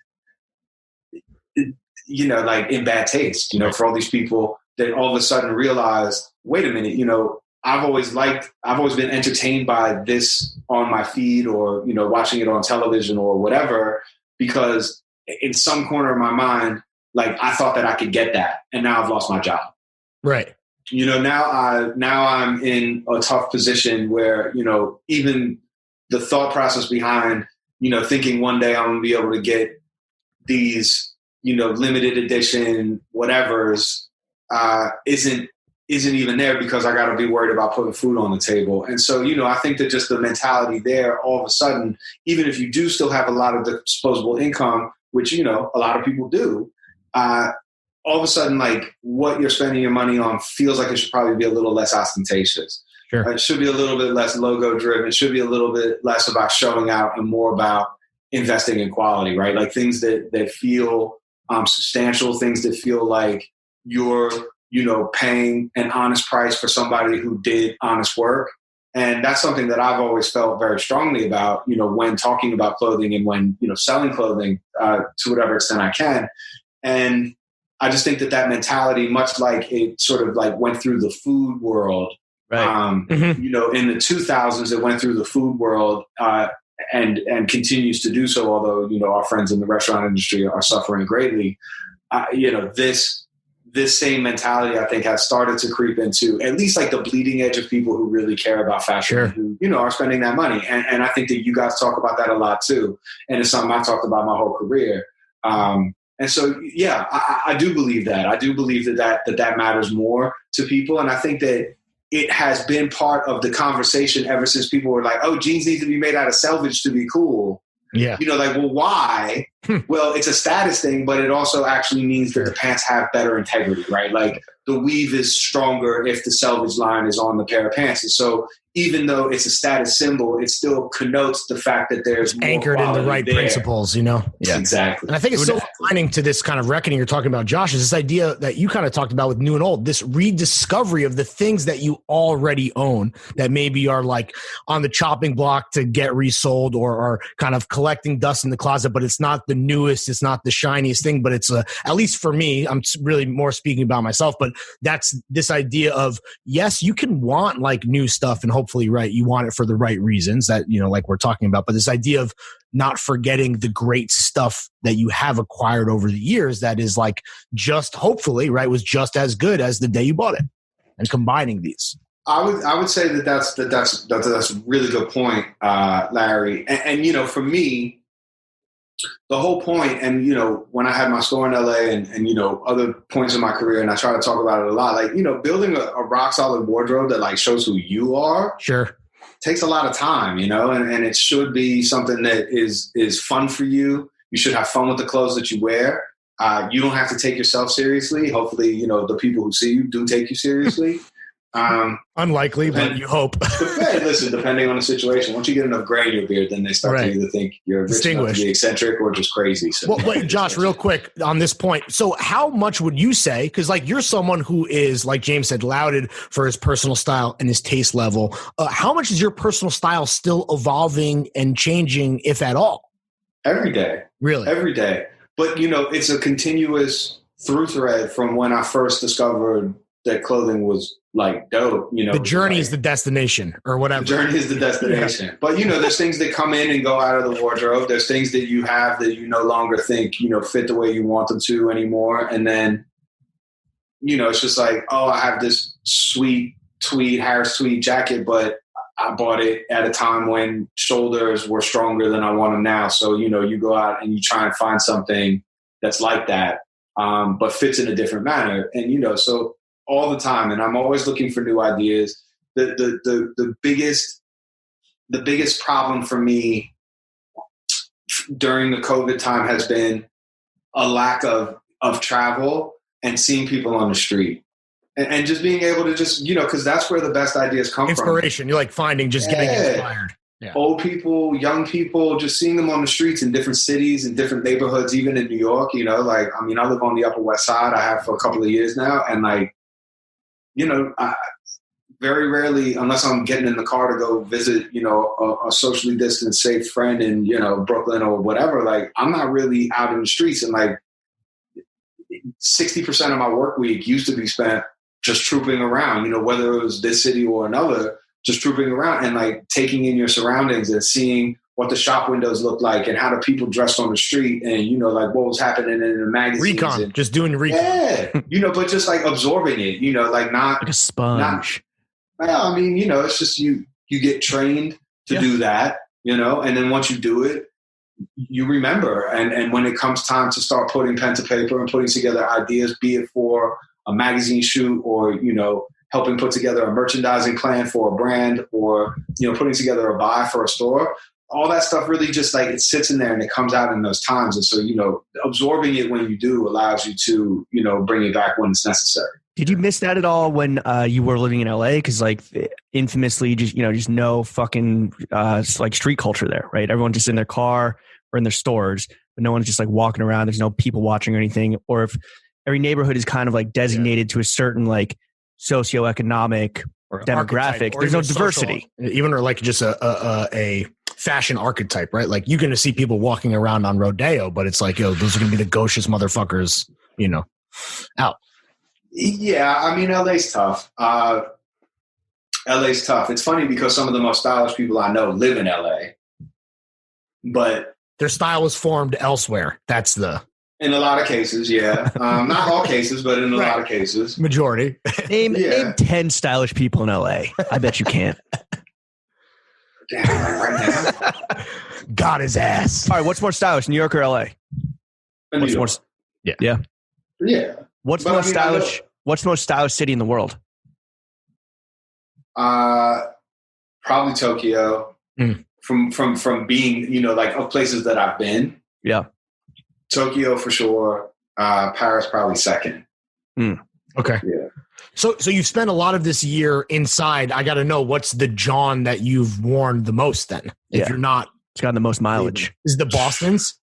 you know, like in bad taste, you know, for all these people that all of a sudden realized, wait a minute, you know, I've always been entertained by this on my feed or, you know, watching it on television or whatever, because in some corner of my mind, like I thought that I could get that. And now I've lost my job. Right. You know, now I'm in a tough position where, you know, even the thought process behind, you know, thinking one day I'm going to be able to get these, you know, limited edition whatevers isn't even there because I got to be worried about putting food on the table. And so, you know, I think that just the mentality there, all of a sudden, even if you do still have a lot of disposable income, which, you know, a lot of people do, all of a sudden, like what you're spending your money on feels like it should probably be a little less ostentatious. Sure. It should be a little bit less logo driven. It should be a little bit less about showing out and more about investing in quality, right? Like things that feel substantial, things that feel like you're, you know, paying an honest price for somebody who did honest work. And that's something that I've always felt very strongly about, you know, when talking about clothing and when, you know, selling clothing to whatever extent I can. And I just think that mentality, much like it sort of like went through the food world, right. You know, in the 2000s, it went through the food world and continues to do so. Although, you know, our friends in the restaurant industry are suffering greatly. You know, this same mentality, I think, has started to creep into at least like the bleeding edge of people who really care about fashion, who, you know, are spending that money. And I think that you guys talk about that a lot too. And it's something I've talked about my whole career. And so, yeah, I do believe that. I do believe that matters more to people. And I think that it has been part of the conversation ever since people were like, oh, jeans need to be made out of selvage to be cool. Yeah. You know, like, well, why? Well, it's a status thing, but it also actually means that the pants have better integrity, right? Like the weave is stronger if the selvage line is on the pair of pants. And so even though it's a status symbol, it still connotes the fact that there's more anchored in the right principles, you know? Yeah, exactly. And I think it's so aligning to this kind of reckoning you're talking about, Josh, is this idea that you kind of talked about with new and old, this rediscovery of the things that you already own that maybe are like on the chopping block to get resold or are kind of collecting dust in the closet, but it's not the newest, it's not the shiniest thing, but it's at least for me, I'm really more speaking about myself, but that's this idea of, yes, you can want like new stuff and hopefully, right, you want it for the right reasons that, you know, like we're talking about, but this idea of not forgetting the great stuff that you have acquired over the years that is like just hopefully, right, was just as good as the day you bought it, and combining these. I would say that's a really good point, Larry. And for me, the whole point, and when I had my store in LA and other points in my career, and I try to talk about it a lot, like building a rock solid wardrobe that like shows who you are. Sure. Takes a lot of time, and it should be something that is fun for you. You should have fun with the clothes that you wear. You don't have to take yourself seriously. Hopefully, the people who see you do take you seriously. Unlikely, but you hope. Listen, depending on the situation, once you get enough gray in your beard, then they start to either think you're rich enough to be eccentric or just crazy. So well, wait, Josh, real quick on this point. So how much would you say, because like you're someone who is, like James said, lauded for his personal style and his taste level. How much is your personal style still evolving and changing, if at all? Every day. Really? Every day. But, it's a continuous through thread from when I first discovered that clothing was like dope. The journey is the destination or whatever. The journey is the destination. Yeah. But, there's things that come in and go out of the wardrobe. There's things that you have that you no longer think, fit the way you want them to anymore. And then, it's just like, oh, I have this sweet tweed, Harris tweed jacket, but I bought it at a time when shoulders were stronger than I want them now. So, you go out and you try and find something that's like that, but fits in a different manner. And, so all the time. And I'm always looking for new ideas. The biggest problem for me during the COVID time has been a lack of travel and seeing people on the street. And just being able to just, because that's where the best ideas come from. Inspiration. You're like finding, just getting inspired. Yeah. Old people, young people, just seeing them on the streets in different cities and different neighborhoods, even in New York, I live on the Upper West Side. I have for a couple of years now. And like, I very rarely, unless I'm getting in the car to go visit, a socially distanced, safe friend in, Brooklyn or whatever, like I'm not really out in the streets. And like 60% of my work week used to be spent just trooping around, whether it was this city or another, just trooping around and like taking in your surroundings and seeing what the shop windows look like and how the people dressed on the street and, like what was happening in the magazines. Recon, just doing recon. Yeah, but just like absorbing it, like not like a sponge. It's just you get trained to do that, and then once you do it, you remember. And when it comes time to start putting pen to paper and putting together ideas, be it for a magazine shoot or, helping put together a merchandising plan for a brand or, putting together a buy for a store, all that stuff really just like it sits in there and it comes out in those times. And so, absorbing it when you do allows you to, bring it back when it's necessary. Did you miss that at all when you were living in LA? Because like infamously, just no fucking like street culture there, right? Everyone's just in their car or in their stores, but no one's just like walking around. There's no people watching or anything. Or if every neighborhood is kind of like designated to a certain like socioeconomic or demographic, or there's no diversity. Even or like just a fashion archetype, right? Like you're going to see people walking around on Rodeo, but it's like, those are going to be the gauchest motherfuckers, out. Yeah, LA's tough. LA's tough. It's funny because some of the most stylish people I know live in LA, but their style is formed elsewhere. In a lot of cases, yeah. Not all cases, but in a lot of cases. Majority. Name 10 stylish people in LA. I bet you can't. Damn, right now. Got his ass. All right, what's more stylish, New York or LA? What's more? Yeah. What's the most stylish? What's the most stylish city in the world? Probably Tokyo. From being, like of places that I've been. Yeah. Tokyo for sure. Paris probably second. Okay. Yeah. So you've spent a lot of this year inside. I got to know what's the John that you've worn the most then? If you're not. It's got the most mileage. Is the Bostons?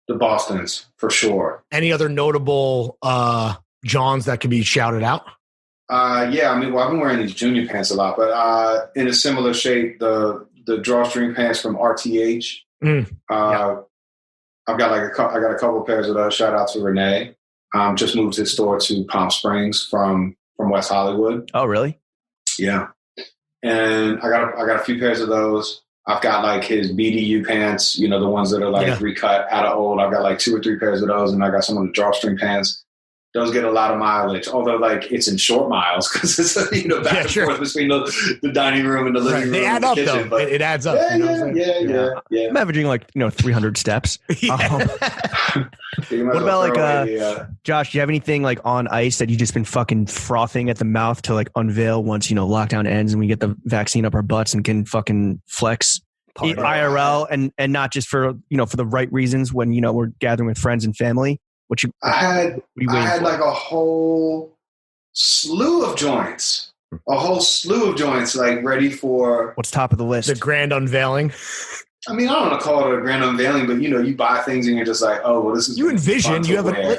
The Bostons for sure. Any other notable Johns that could be shouted out? I've been wearing these junior pants a lot, but in a similar shape, the drawstring pants from RTH. I've got I got a couple of pairs of those. Shout out to Renee. Just moved his store to Palm Springs from West Hollywood. Oh, really? Yeah. And I got a few pairs of those. I've got like his BDU pants, the ones that are like recut out of old. I've got like 2 or 3 pairs of those, and I got some of the drawstring pants. those get a lot of mileage. Although like it's in short miles because it's back and forth between the dining room and the living room. They add up kitchen, though. But it adds up. Yeah. I'm averaging like 300 steps. What about like Josh? Do you have anything like on ice that you just been fucking frothing at the mouth to like unveil once lockdown ends and we get the vaccine up our butts and can fucking flex IRL and not just for for the right reasons when we're gathering with friends and family? I had like a whole slew of joints, like ready for what's top of the list. The grand unveiling. I mean, I don't want to call it a grand unveiling, but you buy things and you're just like, oh, well, this is. You envision. You have I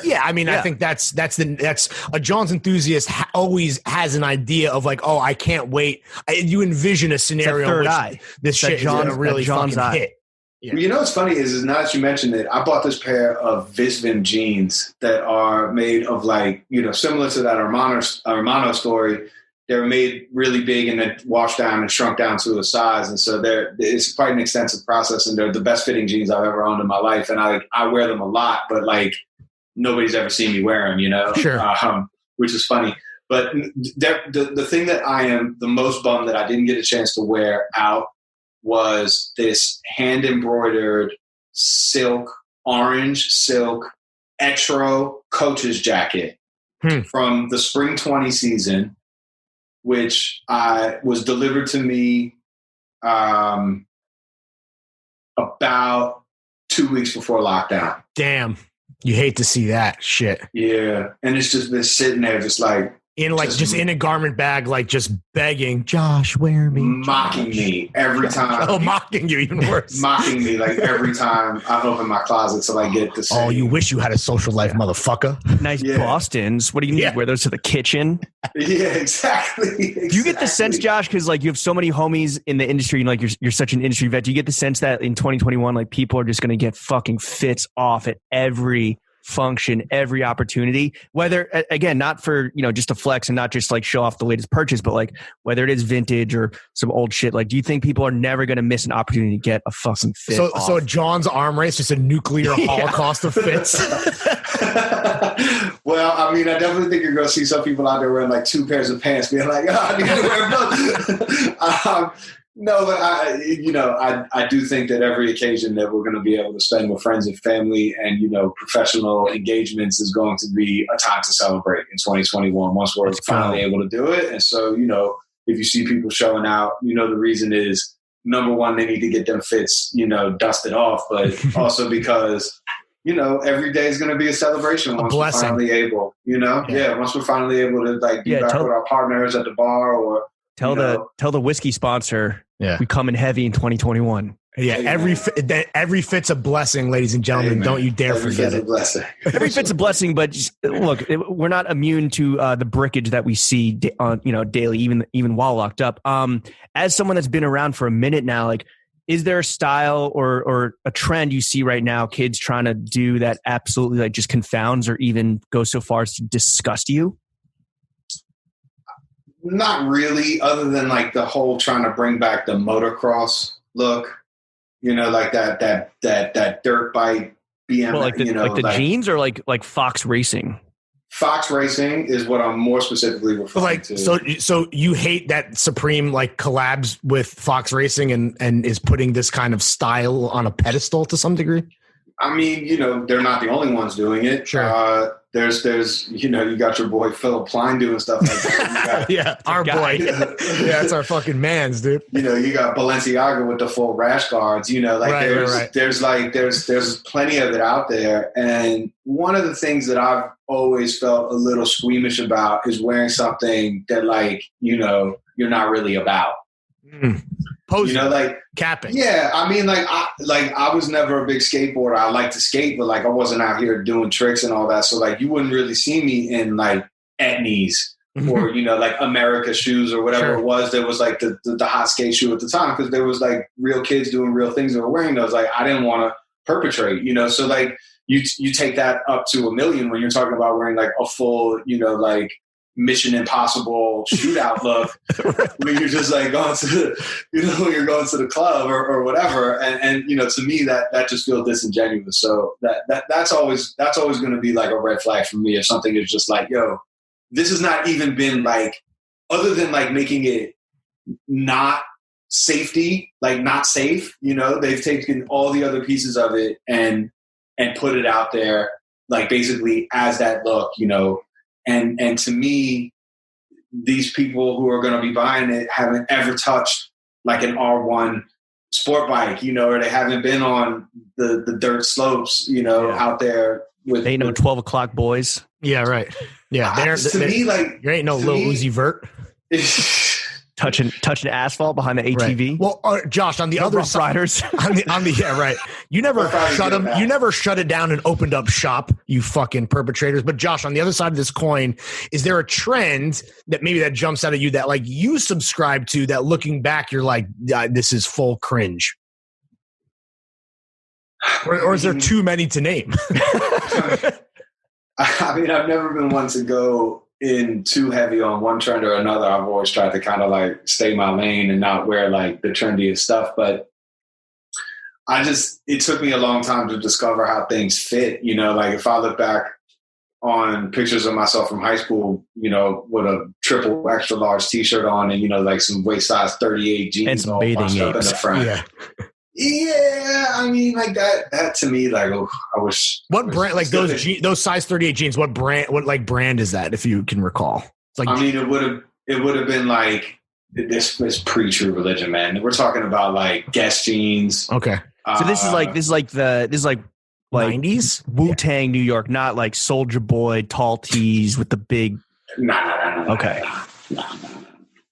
think that's a John's enthusiast always has an idea of like, oh, I can't wait. You envision a scenario. Third in which eye. This shit is going to really fucking hit. Yeah. What's funny is now that you mentioned it, I bought this pair of Visvim jeans that are made of like, similar to that Armano story. They were made really big and then washed down and shrunk down to a size. And so it's quite an extensive process, and they're the best fitting jeans I've ever owned in my life. And I wear them a lot, but like nobody's ever seen me wear them, Sure. Which is funny. But the thing that I am the most bummed that I didn't get a chance to wear out was this hand embroidered orange silk Etro coach's jacket from the spring 20 season, which was delivered to me about 2 weeks before lockdown. Damn. You hate to see that shit. Yeah. And it's just been sitting there just like, just in a garment bag, like just begging, Josh, wear me. Mocking me every time. Oh, mocking you even worse. Mocking me like every time I open my closet till I get the same. Oh, you wish you had a social life, motherfucker. Nice Bostons. What do you need? Wear those to the kitchen? Yeah, exactly. Do you get the sense, Josh, because like you have so many homies in the industry and like you're such an industry vet, do you get the sense that in 2021, like people are just going to get fucking fits off at every function, every opportunity, whether again not for just to flex and not just like show off the latest purchase, but like whether it is vintage or some old shit? Like, do you think people are never going to miss an opportunity to get a fucking fit so John's arm race, just a nuclear holocaust of fits? Well, I mean, I definitely think you're going to see some people out there wearing like 2 pairs of pants being like, I need to wear both. No, but I do think that every occasion that we're going to be able to spend with friends and family and, professional engagements is going to be a time to celebrate in 2021 once we're finally able to do it. And so, if you see people showing out, the reason is, number one, they need to get them fits, dusted off, but also because, every day is going to be a celebration once we're finally able, once we're finally able to like be back with our partners at the bar or tell the whiskey sponsor we come in heavy in 2021. Yeah, every fit's a blessing, ladies and gentlemen. Amen. Don't you dare forget it. Every fit's a blessing, but look, we're not immune to the brickage that we see daily, even while locked up. As someone that's been around for a minute now, like, is there a style or a trend you see right now, kids trying to do that absolutely like just confounds or even goes so far as to disgust you? Not really, other than like the whole trying to bring back the motocross look, like that dirt bike BM. Well, like the jeans or like Fox Racing. Fox Racing is what I'm more specifically referring to. So you hate that Supreme like collabs with Fox Racing and is putting this kind of style on a pedestal to some degree? I mean, they're not the only ones doing it. Sure. There's you got your boy Philip Klein doing stuff like that. Our boy. Yeah, it's our fucking mans, dude. You got Balenciaga with the full rash guards. There's plenty of it out there. And one of the things that I've always felt a little squeamish about is wearing something that you're not really about. Posing, capping. Yeah, I mean, I was never a big skateboarder. I like to skate, but I wasn't out here doing tricks and all that. So you wouldn't really see me in Etnies or America shoes or whatever it was. There was the hot skate shoe at the time because there was real kids doing real things that were wearing those. I didn't want to perpetrate, So you take that up to a million when you're talking about wearing a full Mission Impossible shootout look when you're just like going to when you're going to the club or whatever. And to me that just feels disingenuous. So that's always going to be like a red flag for me if something is just like, yo, this has not even been like, other than like making it not safety, like not safe, they've taken all the other pieces of it and put it out there like basically as that look, and to me, these people who are going to be buying it haven't ever touched like an R1 sport bike, or they haven't been on the dirt slopes, out there with. They know 12 o'clock boys. Yeah, right. Yeah, to me, like there ain't no Lil Uzi Vert. Touching asphalt behind the ATV. Right. Well, Josh, on the other side, riders. on the yeah, right. You never shut them. You never shut it down and opened up shop. You fucking perpetrators. But Josh, on the other side of this coin, is there a trend that maybe that jumps out at you that like you subscribe to that looking back you're like, this is full cringe? Or is there too many to name? I mean, I've never been one to go in too heavy on one trend or another. I've always tried to kind of like stay my lane and not wear like the trendiest stuff. But it took me a long time to discover how things fit. Like if I look back on pictures of myself from high school, with a triple extra large t-shirt on and, like some waist size 38 jeans and some all bathing bunched up in the front. Yeah. Yeah, I mean, like that to me, like, oh, I wish. What brand, like those size 38 jeans? What brand is that? If you can recall, it's like. I mean, it would have been like this was pre-True Religion, man. We're talking about like Guess jeans. Okay, so this is like 90s Wu-Tang New York, not like Soulja Boy tall tees with the big. Nah. Okay. Nah.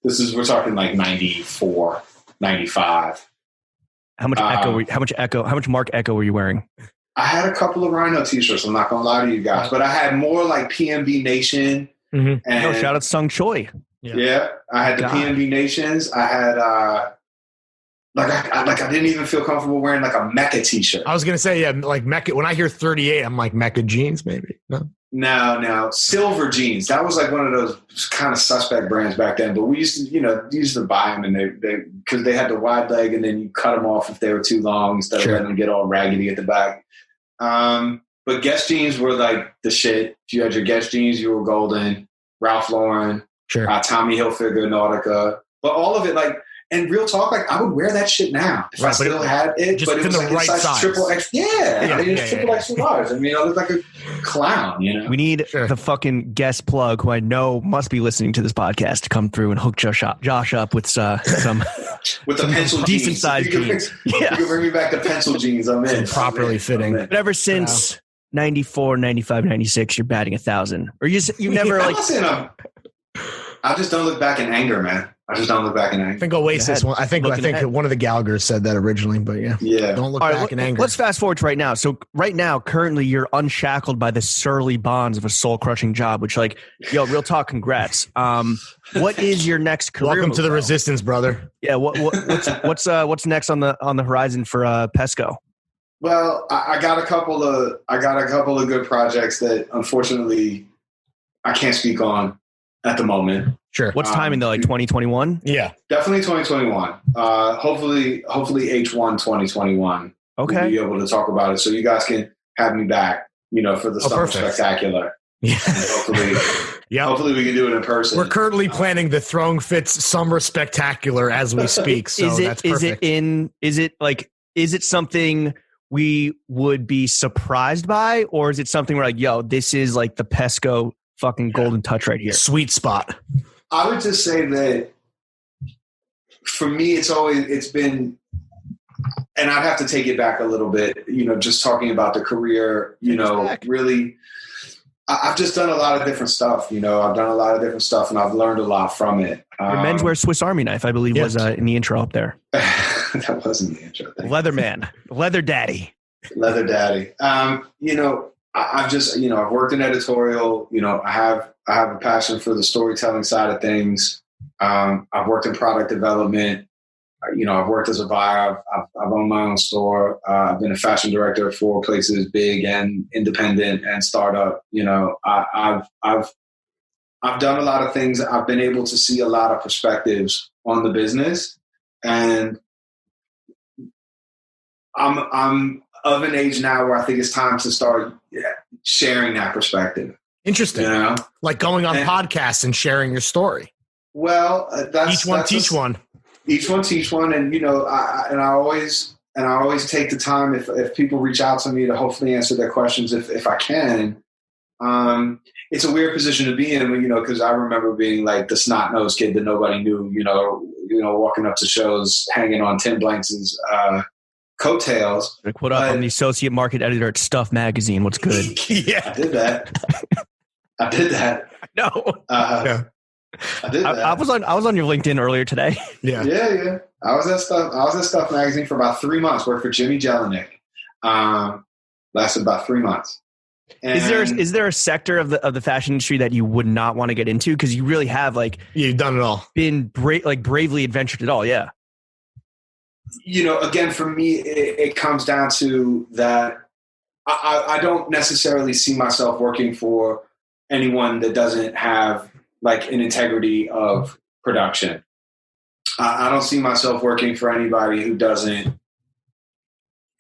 We're talking like 94, 95. How much Mark Echo were you wearing? I had a couple of Rhino t-shirts. I'm not gonna lie to you guys, but I had more like PNB Nation. Mm-hmm. And shout out Sung Choi. Yeah, I had the PNB Nations. I had I didn't even feel comfortable wearing like a Mecca t-shirt. I was gonna say like Mecca. When I hear 38, I'm like Mecca jeans, maybe. No, Silver Jeans. That was like one of those kind of suspect brands back then. But we used to buy them, and they because they had the wide leg, and then you cut them off if they were too long instead of letting them get all raggedy at the back. But Guess jeans were like the shit. If you had your Guess jeans, you were golden. Ralph Lauren, Tommy Hilfiger, Nautica, but all of it like. And real talk, like I would wear that shit now if I still had it, but it was like a size triple X. Triple X large. I mean, I look like a clown. We need the fucking guest plug, who I know must be listening to this podcast, to come through and hook Josh up with some with the pencil decent jeans. Sized jeans. You can bring me back the pencil jeans. I'm in. Properly fitting. But ever since 94, 95, 96, you're batting 1,000, or you never like. I just don't look back in anger, man. I just don't look back in anger. I think Oasis. I think one of the Gallaghers said that originally, but yeah. Don't look back in anger. Let's fast forward to right now. So right now, currently, you're unshackled by the surly bonds of a soul crushing job. Which, like, real talk, congrats. What is your next career? Welcome to the resistance, brother. Yeah. What's next on the horizon for Pesco? Well, I got a couple of good projects that unfortunately I can't speak on at the moment. Sure. What's timing though? Like 2021? Yeah, definitely 2021. Hopefully H1 2021. Okay. We'll be able to talk about it, so you guys can have me back. For the Summer Spectacular. Yeah. Hopefully we can do it in person. We're currently planning the Throwing Fits Summer Spectacular as we speak. So that's perfect. Is it something we would be surprised by, or is it something we're like, this is like the Pesco fucking golden touch right here? Sweet spot. I would just say that for me, it's been, and I'd have to take it back a little bit, just talking about the career, really, I've just done a lot of different stuff, I've done a lot of different stuff and I've learned a lot from it. Your menswear Swiss Army knife, I believe, was in the intro up there. That wasn't the intro. Leatherman, Leather Daddy. Leather Daddy. I've just, I've worked in editorial, I have a passion for the storytelling side of things. I've worked in product development. I've worked as a buyer. I've owned my own store. I've been a fashion director for places big and independent and startup. I've I've done a lot of things. I've been able to see a lot of perspectives on the business, and I'm of an age now where I think it's time to start sharing that perspective. Interesting. You know? Like going on podcasts and sharing your story. Well, Each one teach one. Each one teach one, and I always take the time if people reach out to me to hopefully answer their questions if I can. It's a weird position to be in, because I remember being like the snot-nosed kid that nobody knew, walking up to shows, hanging on Tim Blanks' coattails. Like, what up? I'm the associate market editor at Stuff Magazine. What's good? Yeah, I did that. No. Yeah. I did that. I was on your LinkedIn earlier today. Yeah. Yeah. I was at Stuff Magazine for about 3 months. Worked for Jimmy Jelinek. Lasted about 3 months. And Is there a sector of the fashion industry that you would not want to get into, because you really have you've done it all, been bravely adventured it all? Yeah. Again, for me, it comes down to that. I don't necessarily see myself working for anyone that doesn't have an integrity of production. I don't see myself working for anybody who doesn't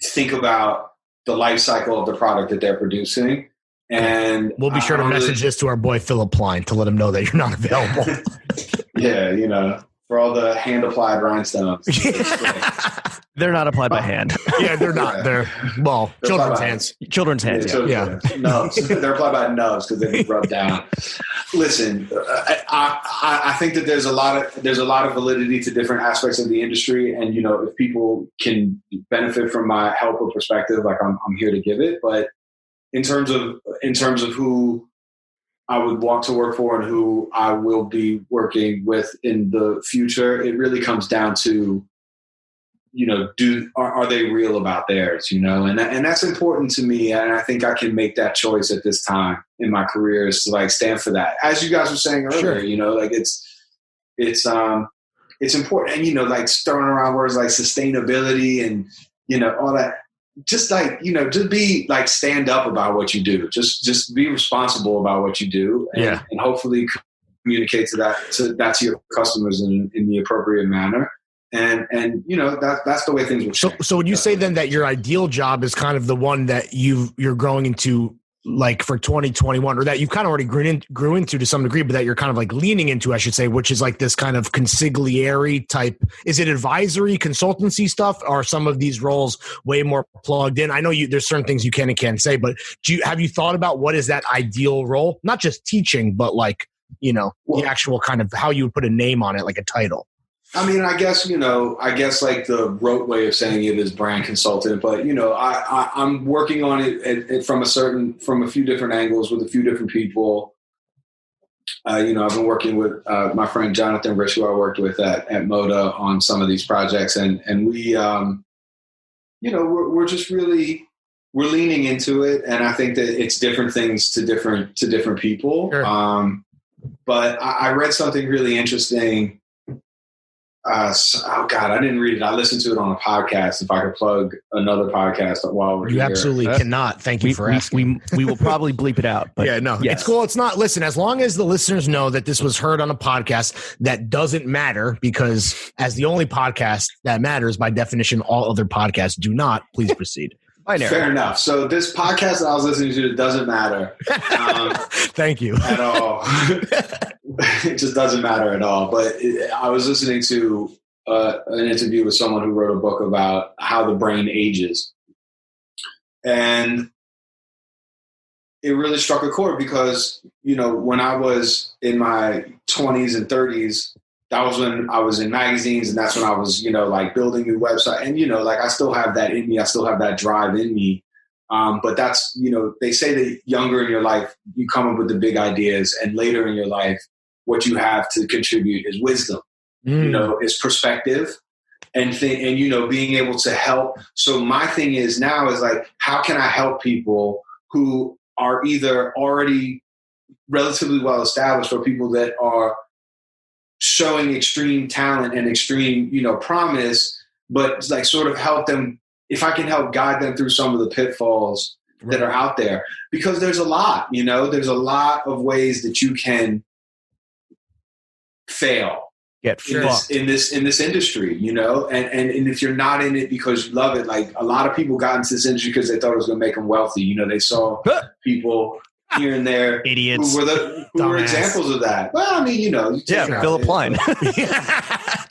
think about the life cycle of the product that they're producing. And we'll be sure to message this to our boy Philip Pline to let him know that you're not available. Yeah, for all the hand-applied rhinestones. They're not applied by hand. Yeah, they're not. They're children's hands. Children's hands. Yeah. Nubs. They're applied by nubs because they get rubbed down. Listen, I think that there's a lot of validity to different aspects of the industry, and if people can benefit from my help or perspective, I'm here to give it. But in terms of who I would want to work for and who I will be working with in the future, it really comes down to, are they real about theirs, and that's important to me. And I think I can make that choice at this time in my career, is to stand for that. As you guys were saying earlier, sure. it's important. And, throwing around words like sustainability and, all that, just just be stand up about what you do. Just be responsible about what you do, and, and hopefully communicate to your customers in the appropriate manner. And that's the way things will change. So would you say then that your ideal job is kind of the one that you're growing into for 2021, or that you've kind of already grew into to some degree, but that you're kind of leaning into, I should say, which is this kind of consigliere type? Is it advisory, consultancy stuff? Or are some of these roles way more plugged in? I know there's certain things you can and can't say, but have you thought about what is that ideal role? Not just teaching, but the actual kind of how you would put a name on it, like a title. I mean, I guess the rote way of saying it is brand consultant, but I'm working on it from a few different angles with a few different people. I've been working with my friend Jonathan Rich, who I worked with at Moda on some of these projects, and we, we're just really, we're leaning into it, and I think that it's different things to different people. Sure. But I read something really interesting. I didn't read it. I listened to it on a podcast. If I could plug another podcast while we're here. You absolutely cannot. Thank you for asking. We will probably bleep it out. But It's cool. It's not. Listen, as long as the listeners know that this was heard on a podcast, that doesn't matter, because as the only podcast that matters, by definition, all other podcasts do not. Please proceed. Fair enough. So this podcast that I was listening to, it doesn't matter. Thank you. At all. It just doesn't matter at all. But I was listening to an interview with someone who wrote a book about how the brain ages. And it really struck a chord because, when I was in my 20s and 30s, that was when I was in magazines, and that's when I was, building new website. And, I still have that in me. I still have that drive in me. But that's, they say that younger in your life, you come up with the big ideas, and later in your life, what you have to contribute is wisdom, is perspective and being able to help. So my thing is now is how can I help people who are either already relatively well established, or people that are showing extreme talent and extreme, promise, but sort of help them, if I can help guide them through some of the pitfalls that are out there, because there's a lot, there's a lot of ways that you can fail Get in fucked. this industry, you know, and if you're not in it because you love it, like a lot of people got into this industry because they thought it was going to make them wealthy. You know, they saw people here and there, Idiots, who were examples of that. Well, I mean, you know, Philip Line.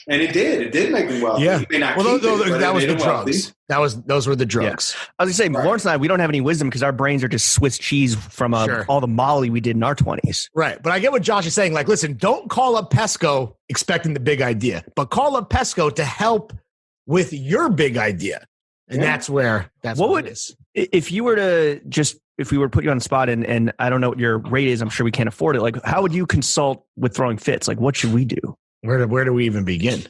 And it did make them wealthy. Yeah. You may not Well, keep it, but that it was made the them drugs. wealthy. Those were the drugs. I was gonna say, Lawrence and I, we don't have any wisdom because our brains are just Swiss cheese from all the Molly we did in our 20s. Right. But I get what Josh is saying. Like, listen, don't call up Pesco expecting the big idea, but call up Pesco to help with your big idea. And that's what it is. If we were to put you on the spot and I don't know what your rate is, I'm sure we can't afford it. Like, how would you consult with throwing fits? Like, what should we do? Where do we even begin?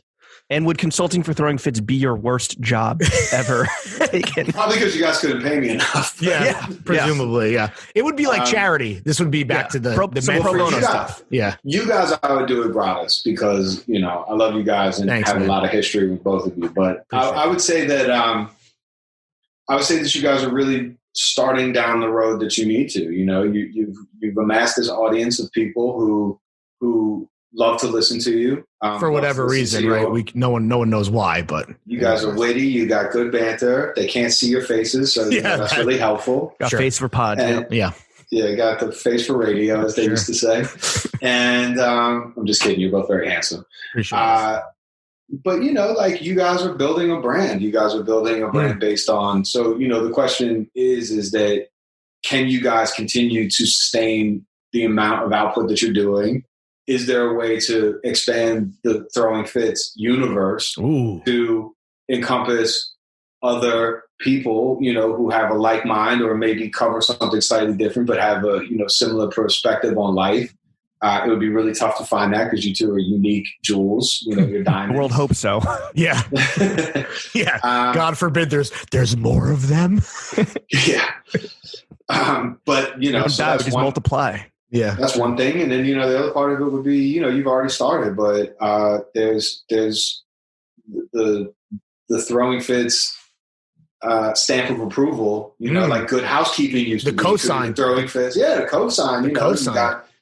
And would consulting for throwing fits be your worst job ever taken? Probably because you guys couldn't pay me enough. Yeah, presumably, yeah. It would be like charity. This would be back to the pro bono stuff. Yeah. You guys, I would do it gratis because, you know, I love you guys and have a lot of history with both of you. But I would say that you guys are really starting down the road that you need to. You know, you've amassed this audience of people who love to listen to you for whatever reason, right? No one knows why, but you guys are witty. You got good banter. They can't see your faces, so that's really helpful. Got face for pod. Yeah, got the face for radio, as they used to say. And I'm just kidding. You're both very handsome. But you know, like you guys are building a brand. You guys are building a brand based on. So you know, the question is that can you guys continue to sustain the amount of output that you're doing? Is there a way to expand the Throwing Fits universe to encompass other people, you know, who have a like mind or maybe cover something slightly different, but have a, you know, similar perspective on life? It would be really tough to find that because you two are unique jewels. You know, you're diamonds. The world hopes so. Yeah. God forbid there's more of them. Yeah. But, you know, so that's just multiply. Yeah, that's one thing, and then you know the other part of it would be you know you've already started, but there's the Throwing Fits stamp of approval. You know, like Good Housekeeping used to be. The cosign. Throwing Fits, yeah, the cosign. You know,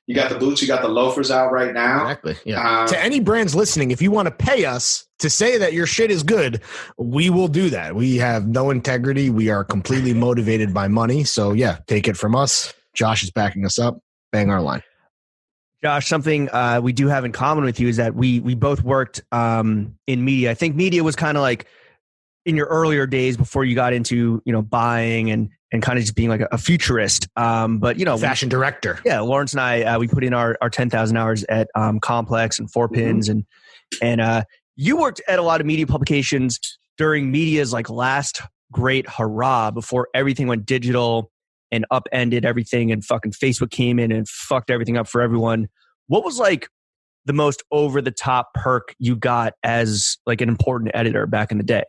you got the boots, you got the loafers out right now. Exactly. Yeah. To any brands listening, if you want to pay us to say that your shit is good, we will do that. We have no integrity. We are completely motivated by money. So yeah, take it from us. Josh is backing us up. Bang our line. Josh, something we do have in common with you is that we both worked in media. I think media was kind of like in your earlier days before you got into, you know, buying and kind of just being like a futurist. But, you know, fashion director. Yeah. Lawrence and I, we put in our 10,000 hours at Complex and Four Pins. And you worked at a lot of media publications during media's like last great hurrah before everything went digital and upended everything and fucking Facebook came in and fucked everything up for everyone. What was like the most over the top perk you got as like an important editor back in the day?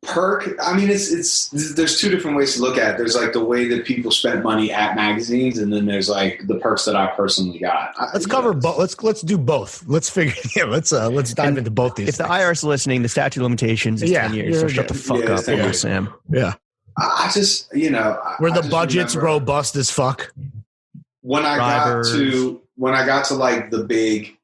Perk. I mean, it's there's two different ways to look at it. There's like the way that people spent money at magazines, and then there's like the perks that I personally got. Let's cover both. Let's do both. Let's figure. Yeah, let's dive into both these. If the IRS is listening, the statute of limitations is 10 years. So shut the fuck up, Sam. Yeah. I just, you know, were the budgets robust as fuck? When I got to like the big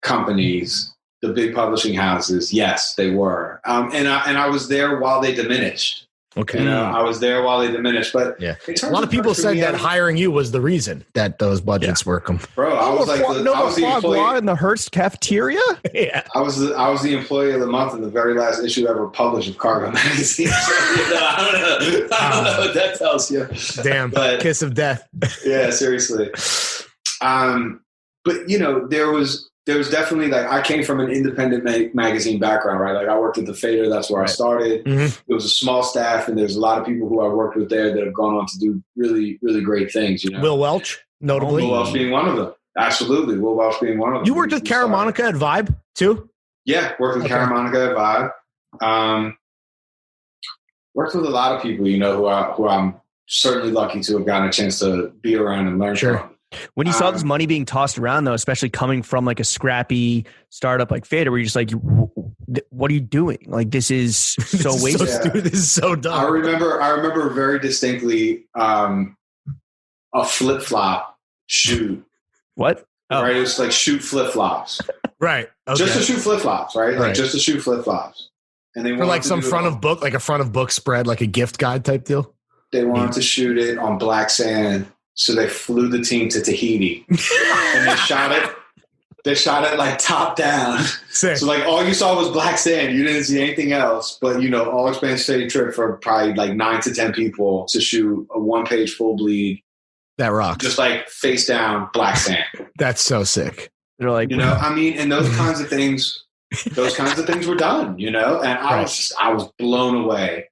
companies, the big publishing houses, yes, they were. And I was there while they diminished. Okay. You know, I was there while they diminished. But yeah, a lot of people said that hiring you was the reason that those budgets were. Bro, I was like the employee in the Hearst cafeteria. Yeah, I was the employee of the month in the very last issue ever published of Cargo magazine. So, you know, I don't know what that tells you. Damn, but, kiss of death. Yeah, seriously. But you know, there was definitely like I came from an independent magazine background, right? Like I worked at the Fader, that's where I started. Mm-hmm. It was a small staff, and there's a lot of people who I worked with there that have gone on to do really, really great things. You know, Will Welch, notably. Will Welch being one of them. Absolutely, Will Welch being one of them. You worked with Kara Monica at Vibe too? Yeah, worked with Kara Monica at Vibe. Worked with a lot of people, you know, who I'm certainly lucky to have gotten a chance to be around and learn from. When you saw this money being tossed around, though, especially coming from like a scrappy startup like Fader, where you're just like, what are you doing? Like, this is so wasted. This is so dumb. I remember very distinctly a flip-flop shoot. What? Oh. Right? It was like shoot flip-flops. Right. Okay. Just to shoot flip-flops, right? Like Right. just to shoot flip-flops. And they For like some front of book spread, like a gift guide type deal. They wanted to shoot it on black sand, so they flew the team to Tahiti. And they shot it like top down. Sick. So like all you saw was black sand. You didn't see anything else. But all expense paid trip for probably like 9 to 10 people to shoot a 1-page full bleed. That rocks. Just like face down black sand. That's so sick. They're like, and those kinds of things were done, and I was blown away.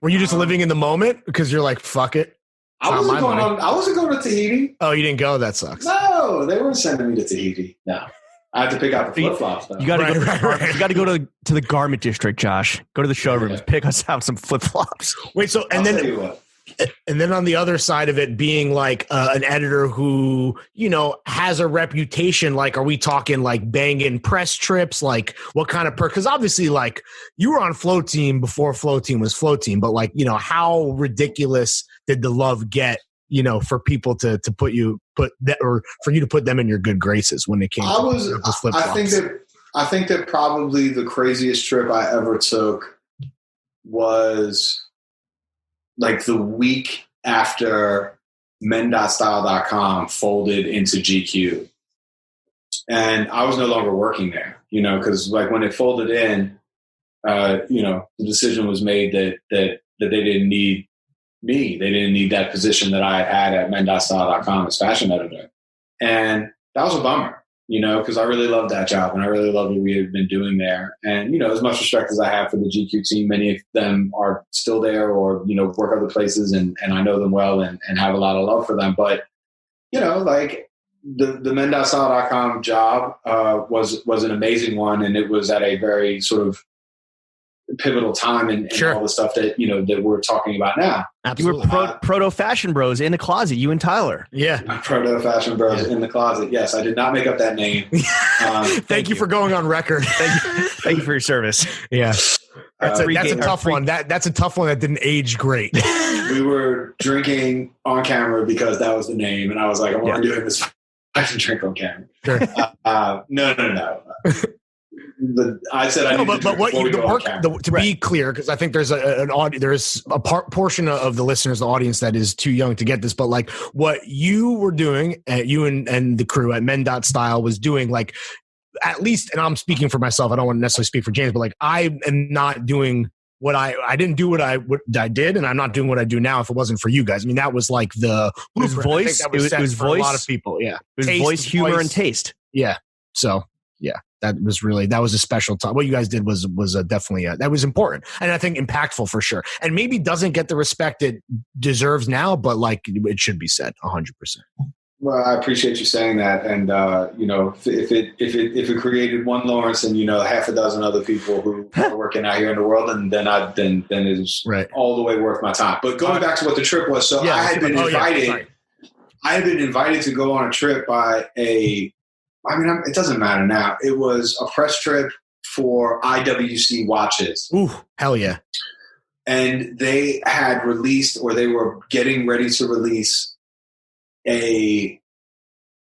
Were you just living in the moment because you're like, fuck it? I wasn't going to Tahiti. Oh, you didn't go? That sucks. No, they weren't sending me to Tahiti. No. I had to pick out the flip-flops, though. You got to go to the garment district, Josh. Go to the showrooms. Pick us out some flip-flops. Wait, so and then on the other side of it, being like an editor who has a reputation, like, are we talking like banging press trips? Like, what kind of because obviously, like, you were on Flow Team before Flow Team was Flow Team, but like, how ridiculous did the love get? For people to put you to put them in your good graces when it came. I think that probably the craziest trip I ever took was like the week after men.style.com folded into GQ. And I was no longer working there, because like when it folded in, the decision was made that they didn't need me. They didn't need that position that I had at men.style.com as fashion editor. And that was a bummer, because I really loved that job and I really loved what we had been doing there. And, as much respect as I have for the GQ team, many of them are still there or, work other places and I know them well and have a lot of love for them. But, like the men.style.com job was an amazing one. And it was at a very sort of pivotal time in all the stuff that that we're talking about now. Absolutely. You were proto fashion bros in the closet, you and Tyler. Yeah. Proto fashion bros in the closet. Yes, I did not make up that name. Thank you for going on record. Thank you for your service. Yeah. That's a tough one. That's a tough one that didn't age great. We were drinking on camera because that was the name. And I was like, I want to do this fashion drink on camera. Sure. No. I said I need to what you the work to be clear, because I think there's a portion of the listeners, the audience that is too young to get this, but like what you were doing, you and the crew at Men.Style was doing, like, at least, and I'm speaking for myself, I don't want to necessarily speak for James, but like I am not doing what I didn't do what I did, and I'm not doing what I do now if it wasn't for you guys. I mean, that was like the voice. It was voice. A lot of people. Yeah, it was voice, humor, and taste. Yeah. So yeah, that was a special time. What you guys did was definitely that was important, and I think impactful for sure. And maybe doesn't get the respect it deserves now, but like it should be said 100%. Well, I appreciate you saying that, and if it created one Lawrence and half a dozen other people who are working out here in the world, and then it's right. All the way worth my time. But going back to what the trip was, so I had been invited. I had been invited to go on a trip by it doesn't matter now. It was a press trip for IWC watches. Ooh, hell yeah! And they had released, or they were getting ready to release, a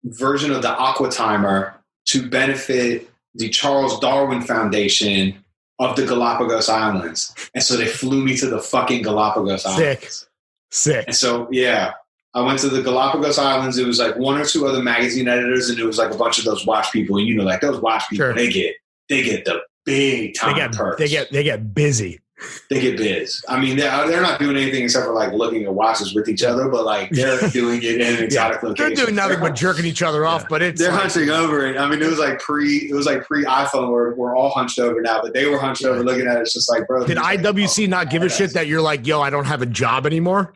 version of the Aqua Timer to benefit the Charles Darwin Foundation of the Galapagos Islands. And so they flew me to the fucking Galapagos Islands. Sick. And so, yeah, I went to the Galapagos Islands. It was like one or two other magazine editors, and it was like a bunch of those watch people. And like those watch people, sure. they get the big time perks. They get busy. They get biz. I mean, they're not doing anything except for like looking at watches with each other, but like they're doing it in an exotic location. They're doing nothing but jerking each other off, but they're hunching over it. I mean, it was like pre iPhone where we're all hunched over now, but they were hunched over looking at it. It's just like, bro. Did IWC not give a shit that you're like, yo, I don't have a job anymore?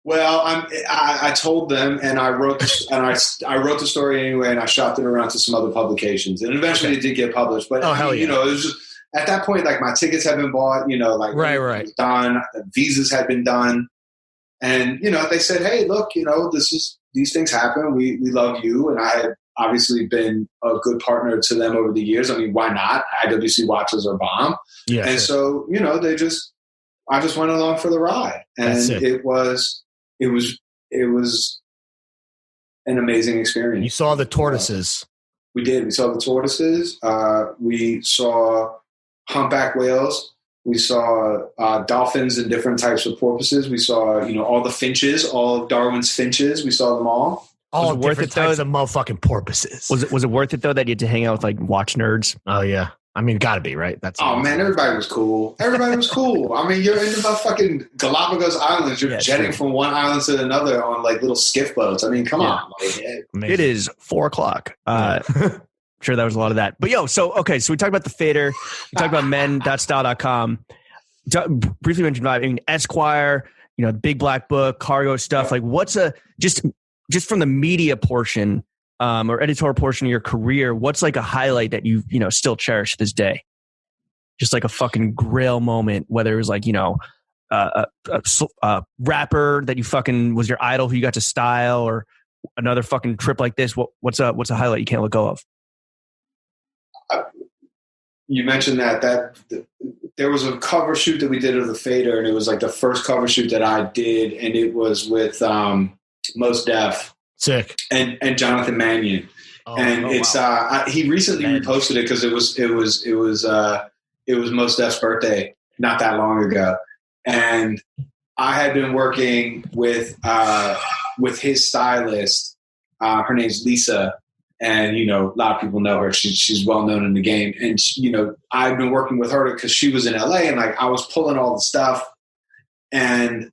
Well, I told them, and I wrote I wrote the story anyway, and I shopped it around to some other publications, and eventually it did get published. But it was just. At that point, like my tickets had been bought, right. It was done. Visas had been done. And, they said, hey, look, these things happen. We love you. And I had obviously been a good partner to them over the years. I mean, why not? IWC watches are bomb. Yeah. And so, I just went along for the ride. And it was an amazing experience. You saw the tortoises. We did. We saw the tortoises. We saw humpback whales. We saw dolphins and different types of porpoises. We saw, all the finches, all of Darwin's finches. We saw them all. All worth different it, though? types of motherfucking porpoises. Was it worth it though that you had to hang out with like watch nerds? Oh yeah. I mean, gotta be, right? Man, everybody was cool. Everybody was cool. I mean, you're in the fucking Galapagos Islands. You're jetting from one island to another on like little skiff boats. I mean, come on. Like, it is 4:00. Sure, that was a lot of that. But so we talked about the fader. We talked about men.style.com. Briefly mentioned Esquire, Big Black Book, cargo stuff. Like what's just from the media portion or editorial portion of your career, what's like a highlight that you still cherish to this day? Just like a fucking grail moment, whether it was like, a rapper that you fucking was your idol who you got to style, or another fucking trip like this. What's a highlight you can't let go of? You mentioned that there was a cover shoot that we did of the Fader, and it was like the first cover shoot that I did, and it was with Mos Def, sick, and Jonathan Mannion, he recently reposted it because it was Mos Def's birthday not that long ago, and I had been working with his stylist. Her name's Lisa. And, a lot of people know her. She's well known in the game. And, I've been working with her because she was in LA and like I was pulling all the stuff. And,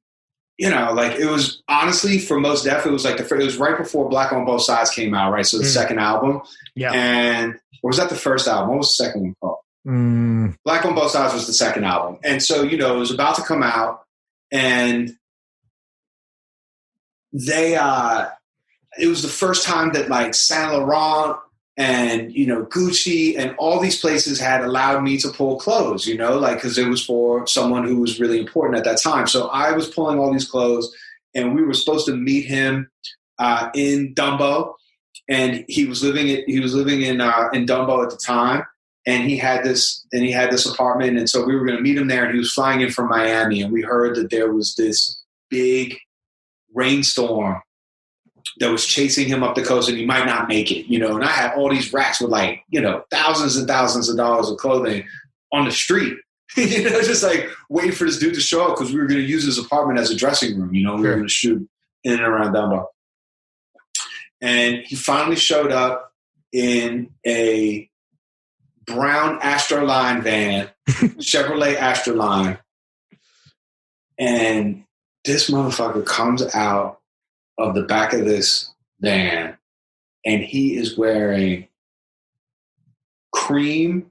it was honestly for Mos Def, it was like it was right before Black on Both Sides came out, right? So the second album. Yeah. And or was that the first album? What was the second one called? Black on Both Sides was the second album. And so, it was about to come out, and it was the first time that like Saint Laurent and, Gucci and all these places had allowed me to pull clothes, because it was for someone who was really important at that time. So I was pulling all these clothes, and we were supposed to meet him in Dumbo, and he was living in Dumbo at the time. And he had this apartment. And so we were going to meet him there, and he was flying in from Miami, and we heard that there was this big rainstorm that was chasing him up the coast, and he might not make it, and I had all these racks with like, thousands and thousands of dollars of clothing on the street, just like waiting for this dude to show up because we were going to use his apartment as a dressing room, we were going to shoot in and around Dumbo. And he finally showed up in a brown Astroline van, Chevrolet Astroline. And this motherfucker comes out of the back of this van, and he is wearing cream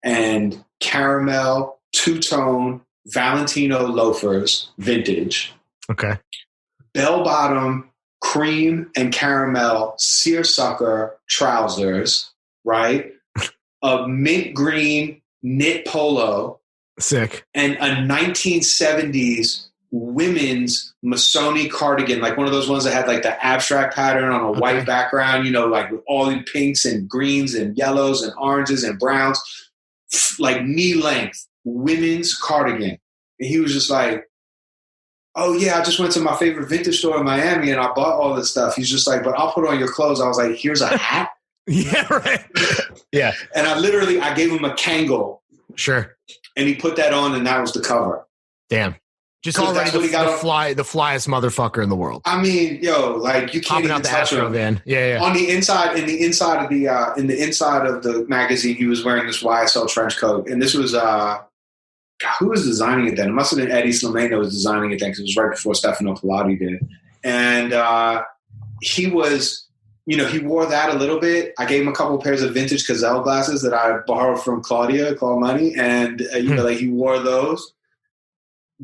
and caramel two-tone Valentino loafers, vintage. Okay. Bell-bottom cream and caramel seersucker trousers, right? A mint green knit polo. Sick. And a 1970s women's Missoni cardigan, like one of those ones that had like the abstract pattern on a white background, like with all the pinks and greens and yellows and oranges and browns, like knee length women's cardigan. And he was just like, oh yeah, I just went to my favorite vintage store in Miami and I bought all this stuff. He's just like, but I'll put on your clothes. I was like, here's a hat. Yeah, right. Yeah. And I gave him a Kangol. Sure. And he put that on, and that was the cover. Damn. Just already the flyest motherfucker in the world. I mean, like you can't even touch him. Van. Yeah. On the inside, in the inside of the magazine, he was wearing this YSL trench coat, and this was who was designing it then? It must have been Eddie Slimane that was designing it then, because it was right before Stefano Pilati did. And he was, he wore that a little bit. I gave him a couple of pairs of vintage Cazelle glasses that I borrowed from Claudia Money, and like he wore those.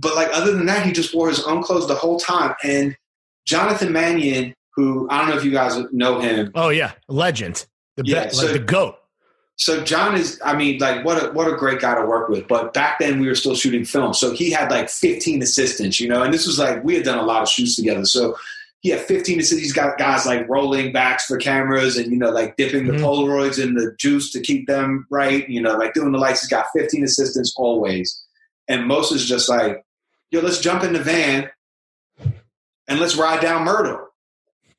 But like other than that, he just wore his own clothes the whole time. And Jonathan Mannion, who I don't know if you guys know him. Oh yeah, legend, the GOAT. So John is, I mean, like what a great guy to work with. But back then we were still shooting film, so he had like 15 assistants, and this was like we had done a lot of shoots together. So he had 15 assistants. He's got guys like rolling backs for cameras and like dipping the Polaroids in the juice to keep them right. Like doing the lights. He's got 15 assistants always, and most is just like, yo, let's jump in the van and let's ride down Myrtle.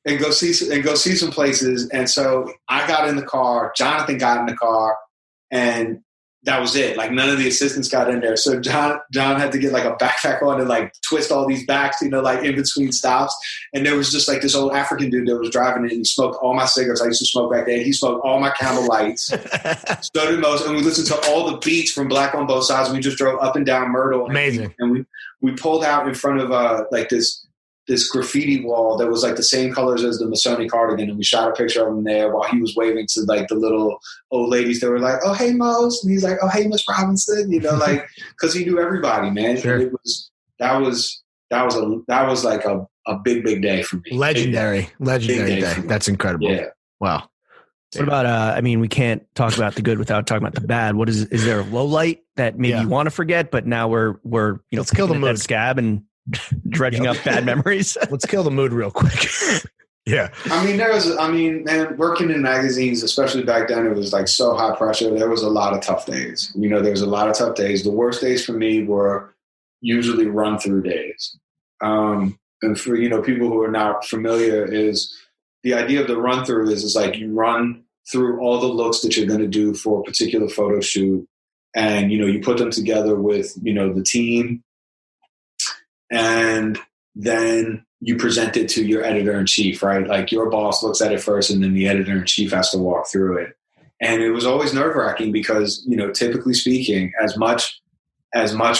and go see some places. And so I got in the car, Jonathan got in the car, and that was it. Like none of the assistants got in there. So John had to get like a backpack on and like twist all these backs, like in between stops. And there was just like this old African dude that was driving it, and he smoked all my cigarettes I used to smoke back then. He smoked all my Camel Lights. So did most. And we listened to all the beats from Black on Both Sides. We just drove up and down Myrtle. Amazing. And we pulled out in front of like this graffiti wall that was like the same colors as the Masonic cardigan, and we shot a picture of him there while he was waving to like the little old ladies that were like, "Oh hey Mose," and he's like, "Oh hey Miss Robinson," like because he knew everybody, man. Sure. And that was like a big day for me. Legendary day. That's incredible. Yeah. Wow. What about, we can't talk about the good without talking about the bad. What is there a low light that maybe you want to forget, but now we're let's kill the mood scab and dredging up bad memories? Let's kill the mood real quick. Yeah. Man, working in magazines, especially back then, it was like so high pressure. There was a lot of tough days. There was a lot of tough days. The worst days for me were usually run through days. And for, people who are not familiar, is the idea of the run through is like you run through all the looks that you're going to do for a particular photo shoot. And, you put them together with, the team, and then you present it to your editor-in-chief, right? Like your boss looks at it first, and then the editor-in-chief has to walk through it. And it was always nerve-wracking because, typically speaking, as much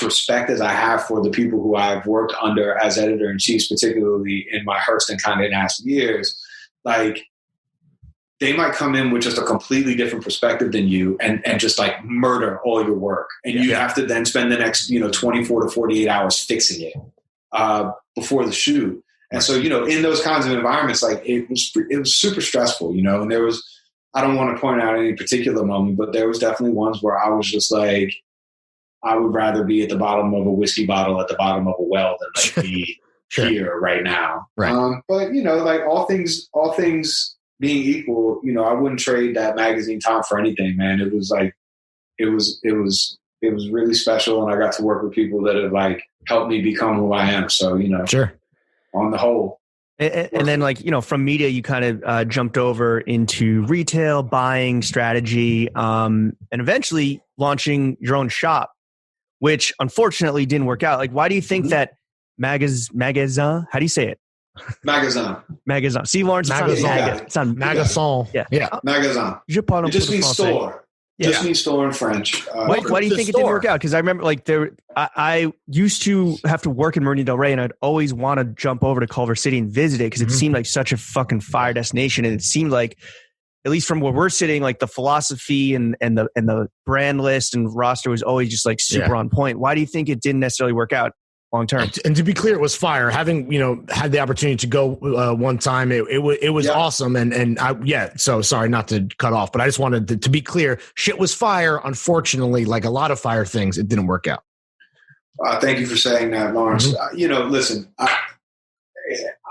respect as I have for the people who I've worked under as editor-in-chiefs, particularly in my Hearst and Condé Nast years, like they might come in with just a completely different perspective than you and just like murder all your work. And you have to then spend the next, 24 to 48 hours fixing it before the shoot. And so, in those kinds of environments, like it was super stressful, and there was, I don't want to point out any particular moment, but there was definitely ones where I was just like, I would rather be at the bottom of a whiskey bottle at the bottom of a well than like be here right now. Right. But like all things being equal, I wouldn't trade that magazine time for anything, man. It was like, it was really special. And I got to work with people that have like helped me become who I am. So, sure. On the whole. And then like, from media, you kind of jumped over into retail, buying strategy, and eventually launching your own shop, which unfortunately didn't work out. Like, why do you think that magazine? How do you say it? Magazine. See, Lawrence, it's on Magazine. Yeah. Magazine. It just means store. Just means store in French. Why do you think it didn't work out? Because I remember like I used to have to work in Marina Del Rey, and I'd always want to jump over to Culver City and visit it because it seemed like such a fucking fire destination. And it seemed like, at least from where we're sitting, like the philosophy and the brand list and roster was always just like super on point. Why do you think it didn't necessarily work out long term? And to be clear, it was fire. Having had the opportunity to go one time, it was awesome. And so sorry not to cut off, but I just wanted to be clear. Shit was fire. Unfortunately, like a lot of fire things, it didn't work out. Thank you for saying that, Lawrence. Listen,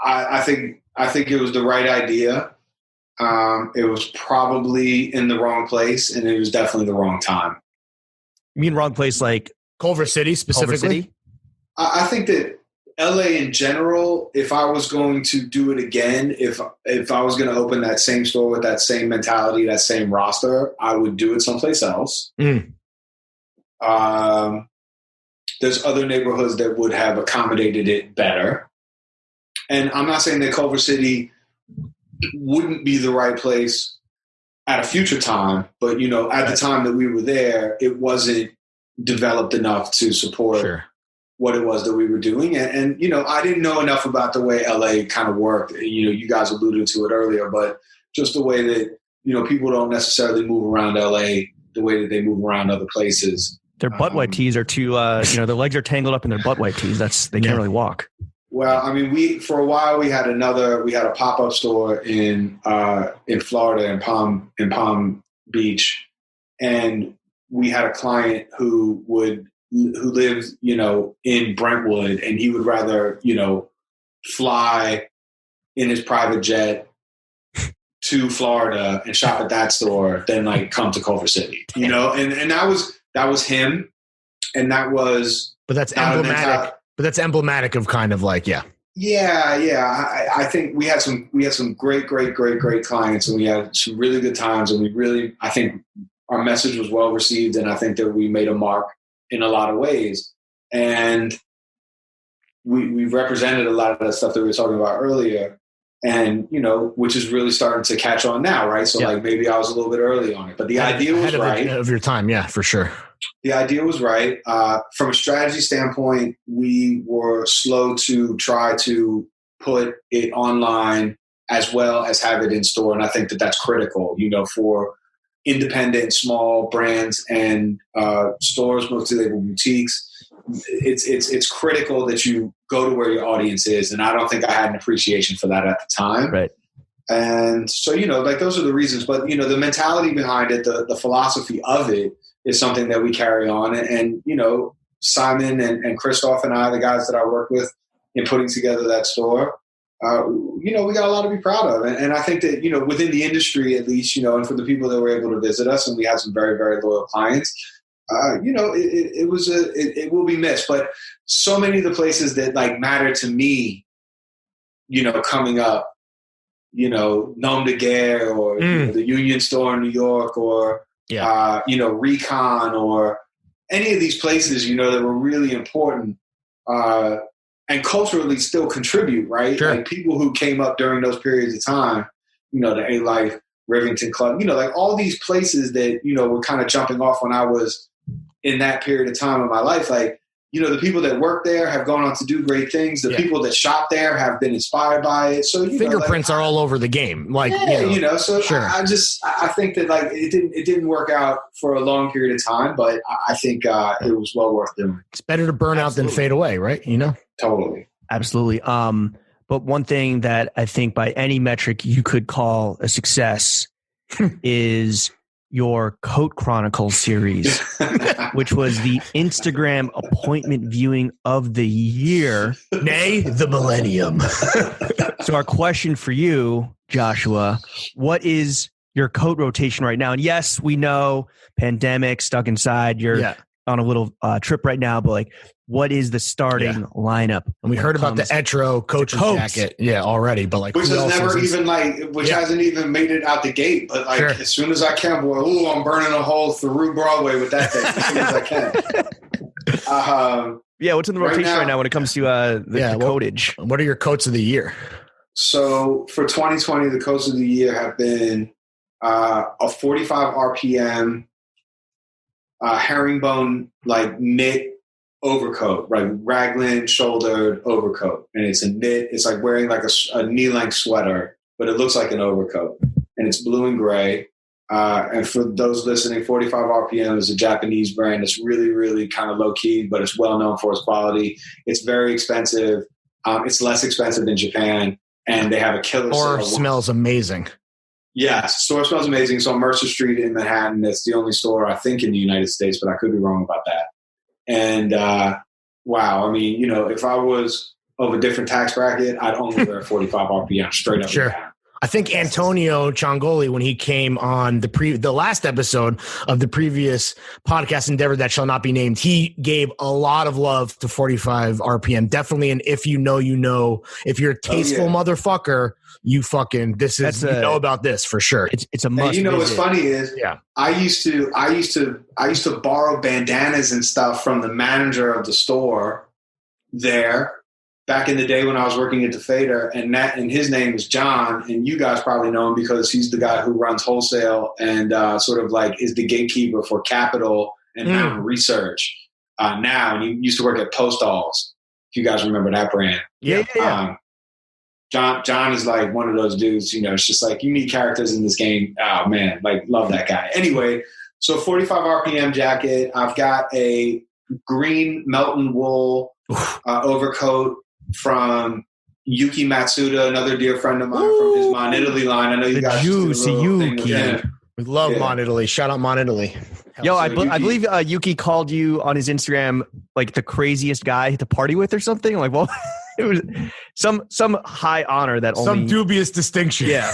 I think it was the right idea. It was probably in the wrong place, and it was definitely the wrong time. You mean wrong place, like Culver City specifically? Culver City? I think that LA in general, if I was going to do it again, if I was going to open that same store with that same mentality, that same roster, I would do it someplace else. There's other neighborhoods that would have accommodated it better. And I'm not saying that Culver City wouldn't be the right place at a future time, but at the time that we were there, it wasn't developed enough to support what it was that we were doing. And I didn't know enough about the way LA kind of worked. You guys alluded to it earlier, but just the way that, people don't necessarily move around LA the way that they move around other places. Their butt white tees are too, their legs are tangled up in their butt white tees. They can't really walk. Well, I mean, for a while we had a pop-up store in Florida in Palm Beach, and we had a client who lived, in Brentwood, and he would rather, fly in his private jet to Florida and shop at that store than like come to Culver City, and that was him. And that was, but that's emblematic. But that's emblematic of kind of like, Yeah. I think we had some great clients, and we had some really good times, and I think our message was well received, and I think that we made a mark in a lot of ways. And we represented a lot of that stuff that we were talking about earlier, and, which is really starting to catch on now, right? So like maybe I was a little bit early on it, but the idea was right. Of your time, yeah, for sure. The idea was right. From a strategy standpoint, we were slow to try to put it online as well as have it in store. And I think that that's critical, for independent, small brands and stores, multi-label boutiques. It's critical that you go to where your audience is. And I don't think I had an appreciation for that at the time. Right. And so, those are the reasons. But, the mentality behind it, the philosophy of it, is something that we carry on. And Simon and Christoph and I, the guys that I work with in putting together that store, we got a lot to be proud of. And I think that, within the industry, at least, and for the people that were able to visit us, and we had some very, very loyal clients, it will be missed. But so many of the places that like matter to me, coming up, Nom de Guerre or the Union Store in New York, or Recon, or any of these places, that were really important and culturally still contribute, right? Sure. Like people who came up during those periods of time, the A-Life, Rivington Club, like all these places that, were kind of jumping off when I was in that period of time of my life. Like, the people that work there have gone on to do great things. The people that shop there have been inspired by it. So fingerprints are all over the game. Like, so sure. I think that like it didn't work out for a long period of time, but I think it was well worth doing. It's better to burn out than fade away, right? Totally. Absolutely. But one thing that I think by any metric you could call a success is your Coat Chronicles series, which was the Instagram appointment viewing of the year, nay, the millennium. So our question for you, Joshua, what is your coat rotation right now? And yes, we know pandemic, stuck inside, you're on a little trip right now, but like, what is the starting lineup? And we heard about the Etro coach's jacket, already, but like, which has never even hasn't even made it out the gate. But like, as soon as I can, I'm burning a hole through Broadway with that thing as soon as I can. What's in the rotation right now when it comes to the coatage? What are your coats of the year? So for 2020, the coats of the year have been a 45 RPM herringbone like knit overcoat, right? Raglan shouldered overcoat. And it's a knit. It's like wearing like a knee-length sweater, but it looks like an overcoat. And it's blue and gray. And for those listening, 45 RPM is a Japanese brand. It's really, really kind of low-key, but it's well-known for its quality. It's very expensive. It's less expensive than Japan. And they have a killer store. Smells amazing. Yes, store smells amazing. So on Mercer Street in Manhattan, it's the only store, I think, in the United States, but I could be wrong about that. And wow, I mean, if I was of a different tax bracket, I'd only wear 45 RPM straight up. Sure. I think Antonio Ciongoli, when he came on the last episode of the previous podcast endeavor that shall not be named, he gave a lot of love to 45 RPM. Definitely. And if you know, if you're a tasteful motherfucker, you fucking, know about this for sure. It's a must. And what's funny is I used to borrow bandanas and stuff from the manager of the store there back in the day when I was working at the Fader, and his name is John, and you guys probably know him because he's the guy who runs wholesale and sort of like is the gatekeeper for Capital and Mountain Research now. And he used to work at Post Alls, if you guys remember that brand. Yeah. John is like one of those dudes, it's just like you meet characters in this game. Oh man, like love that guy. Anyway, so 45 RPM jacket. I've got a green Melton wool overcoat from Yuki Matsuda, another dear friend of mine from his Mon Italy line. I know you guys juicy Yuki. We love Mon Italy. Shout out Mon Italy. Yo, I believe Yuki called you on his Instagram like the craziest guy to party with or something. Like, well, it was some high honor that some dubious distinction. Yeah.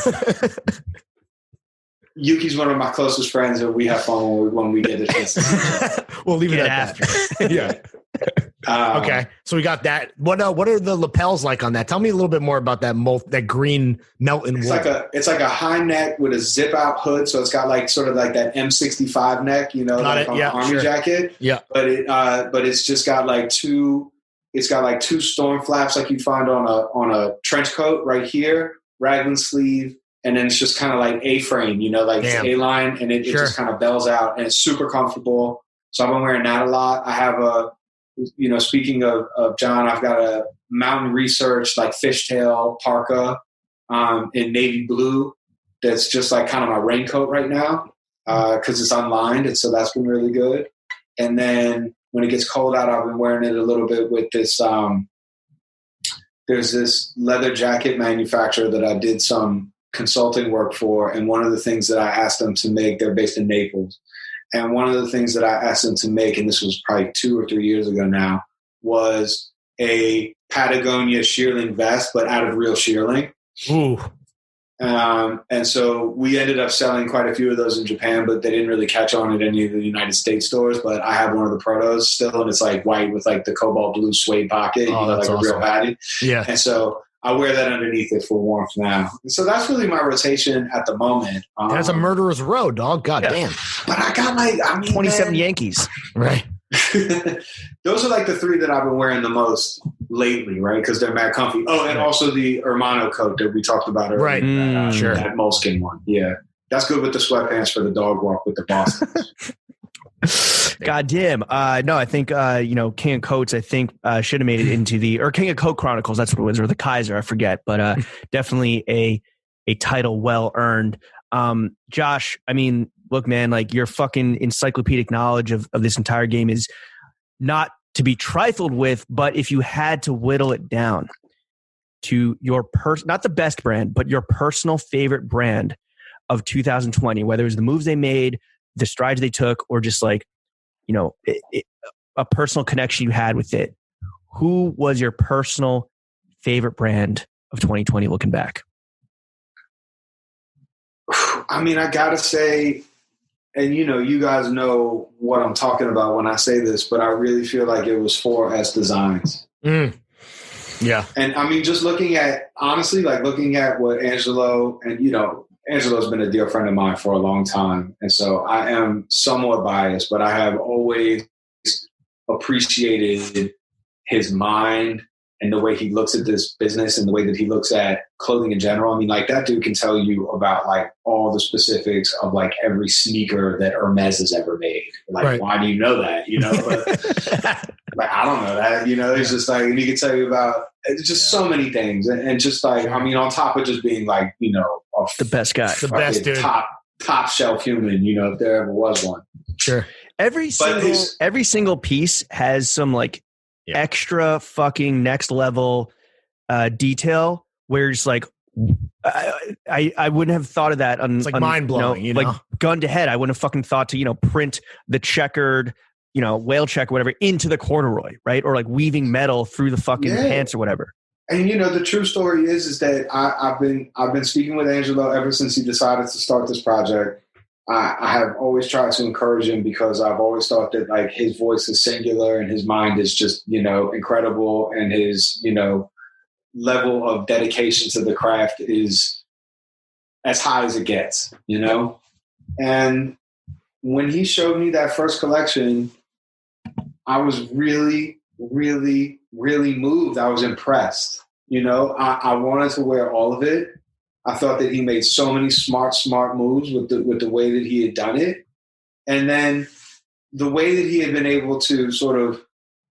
Yuki's one of my closest friends, and we have fun when we get a chance. We'll leave it at that. Yeah. Okay. So we got that. What are the lapels like on that? Tell me a little bit more about that green melt and wool. It's like a high neck with a zip out hood. So it's got like sort of like that M65 neck, like on an army jacket. Yeah. But it's just got like two storm flaps like you find on a trench coat right here, raglan sleeve, and then it's just kind of like A-frame, like it's A-line, and it just kind of bells out, and it's super comfortable. So I've been wearing that a lot. I have speaking of John, I've got a Mountain Research like fishtail parka in navy blue that's just like kind of my raincoat right now because it's unlined, and so that's been really good. And then when it gets cold out, I've been wearing it a little bit with this. There's this leather jacket manufacturer that I did some consulting work for, and one of the things that I asked them to make, they're based in Naples, and one of the things that I asked them to make, and this was probably 2 or 3 years ago now, was a Patagonia shearling vest, but out of real shearling. Ooh. And so we ended up selling quite a few of those in Japan, but they didn't really catch on at any of the United States stores. But I have one of the protos still, and it's like white with like the cobalt blue suede pocket, that's like awesome. a real baddie. Yeah. And so I wear that underneath it for warmth now. And so that's really my rotation at the moment. That's a murderer's row, dog. God damn. But I got 27 Yankees. Right. Those are like the 3 that I've been wearing the most lately, right? Because they're mad comfy. Oh, and also the Hermano coat that we talked about earlier. Right. Sure. That moleskin one. Yeah. That's good with the sweatpants for the dog walk with the Boston. God damn. No, I think, King of Coats, I think, should have made it into or King of Coat Chronicles. That's what it was, or the Kaiser, I forget. But definitely a title well earned. Josh, I mean, look, man, like your fucking encyclopedic knowledge of this entire game is not to be trifled with, but if you had to whittle it down to your not the best brand, but your personal favorite brand of 2020, whether it was the moves they made, the strides they took, or just like, a personal connection you had with it, who was your personal favorite brand of 2020 looking back? I mean, I gotta say, and you guys know what I'm talking about when I say this, but I really feel like it was 4S Designs. Yeah. And I mean, just looking at what Angelo, and Angelo's been a dear friend of mine for a long time. And so I am somewhat biased, but I have always appreciated his mind and the way he looks at this business and the way that he looks at clothing in general. I mean, like that dude can tell you about like all the specifics of like every sneaker that Hermes has ever made. Like, right. Why do you know that? But, like, I don't know that, it's just like, and he can tell you about just so many things. And just like, I mean, on top of just being like, the best guy, the best dude, top shelf human, if there ever was one. Sure. Every single piece has some like extra fucking next level detail where it's like I wouldn't have thought of that. It's like mind blowing, like gun to head. I wouldn't have fucking thought to print the checkered whale check or whatever into the corduroy, right? Or like weaving metal through the fucking pants or whatever. And the true story is that I've been speaking with Angelo ever since he decided to start this project. I have always tried to encourage him because I've always thought that like his voice is singular and his mind is just, incredible, and his, level of dedication to the craft is as high as it gets, And when he showed me that first collection, I was really, really, really moved. I was impressed. I wanted to wear all of it. I thought that he made so many smart moves with the way that he had done it. And then the way that he had been able to sort of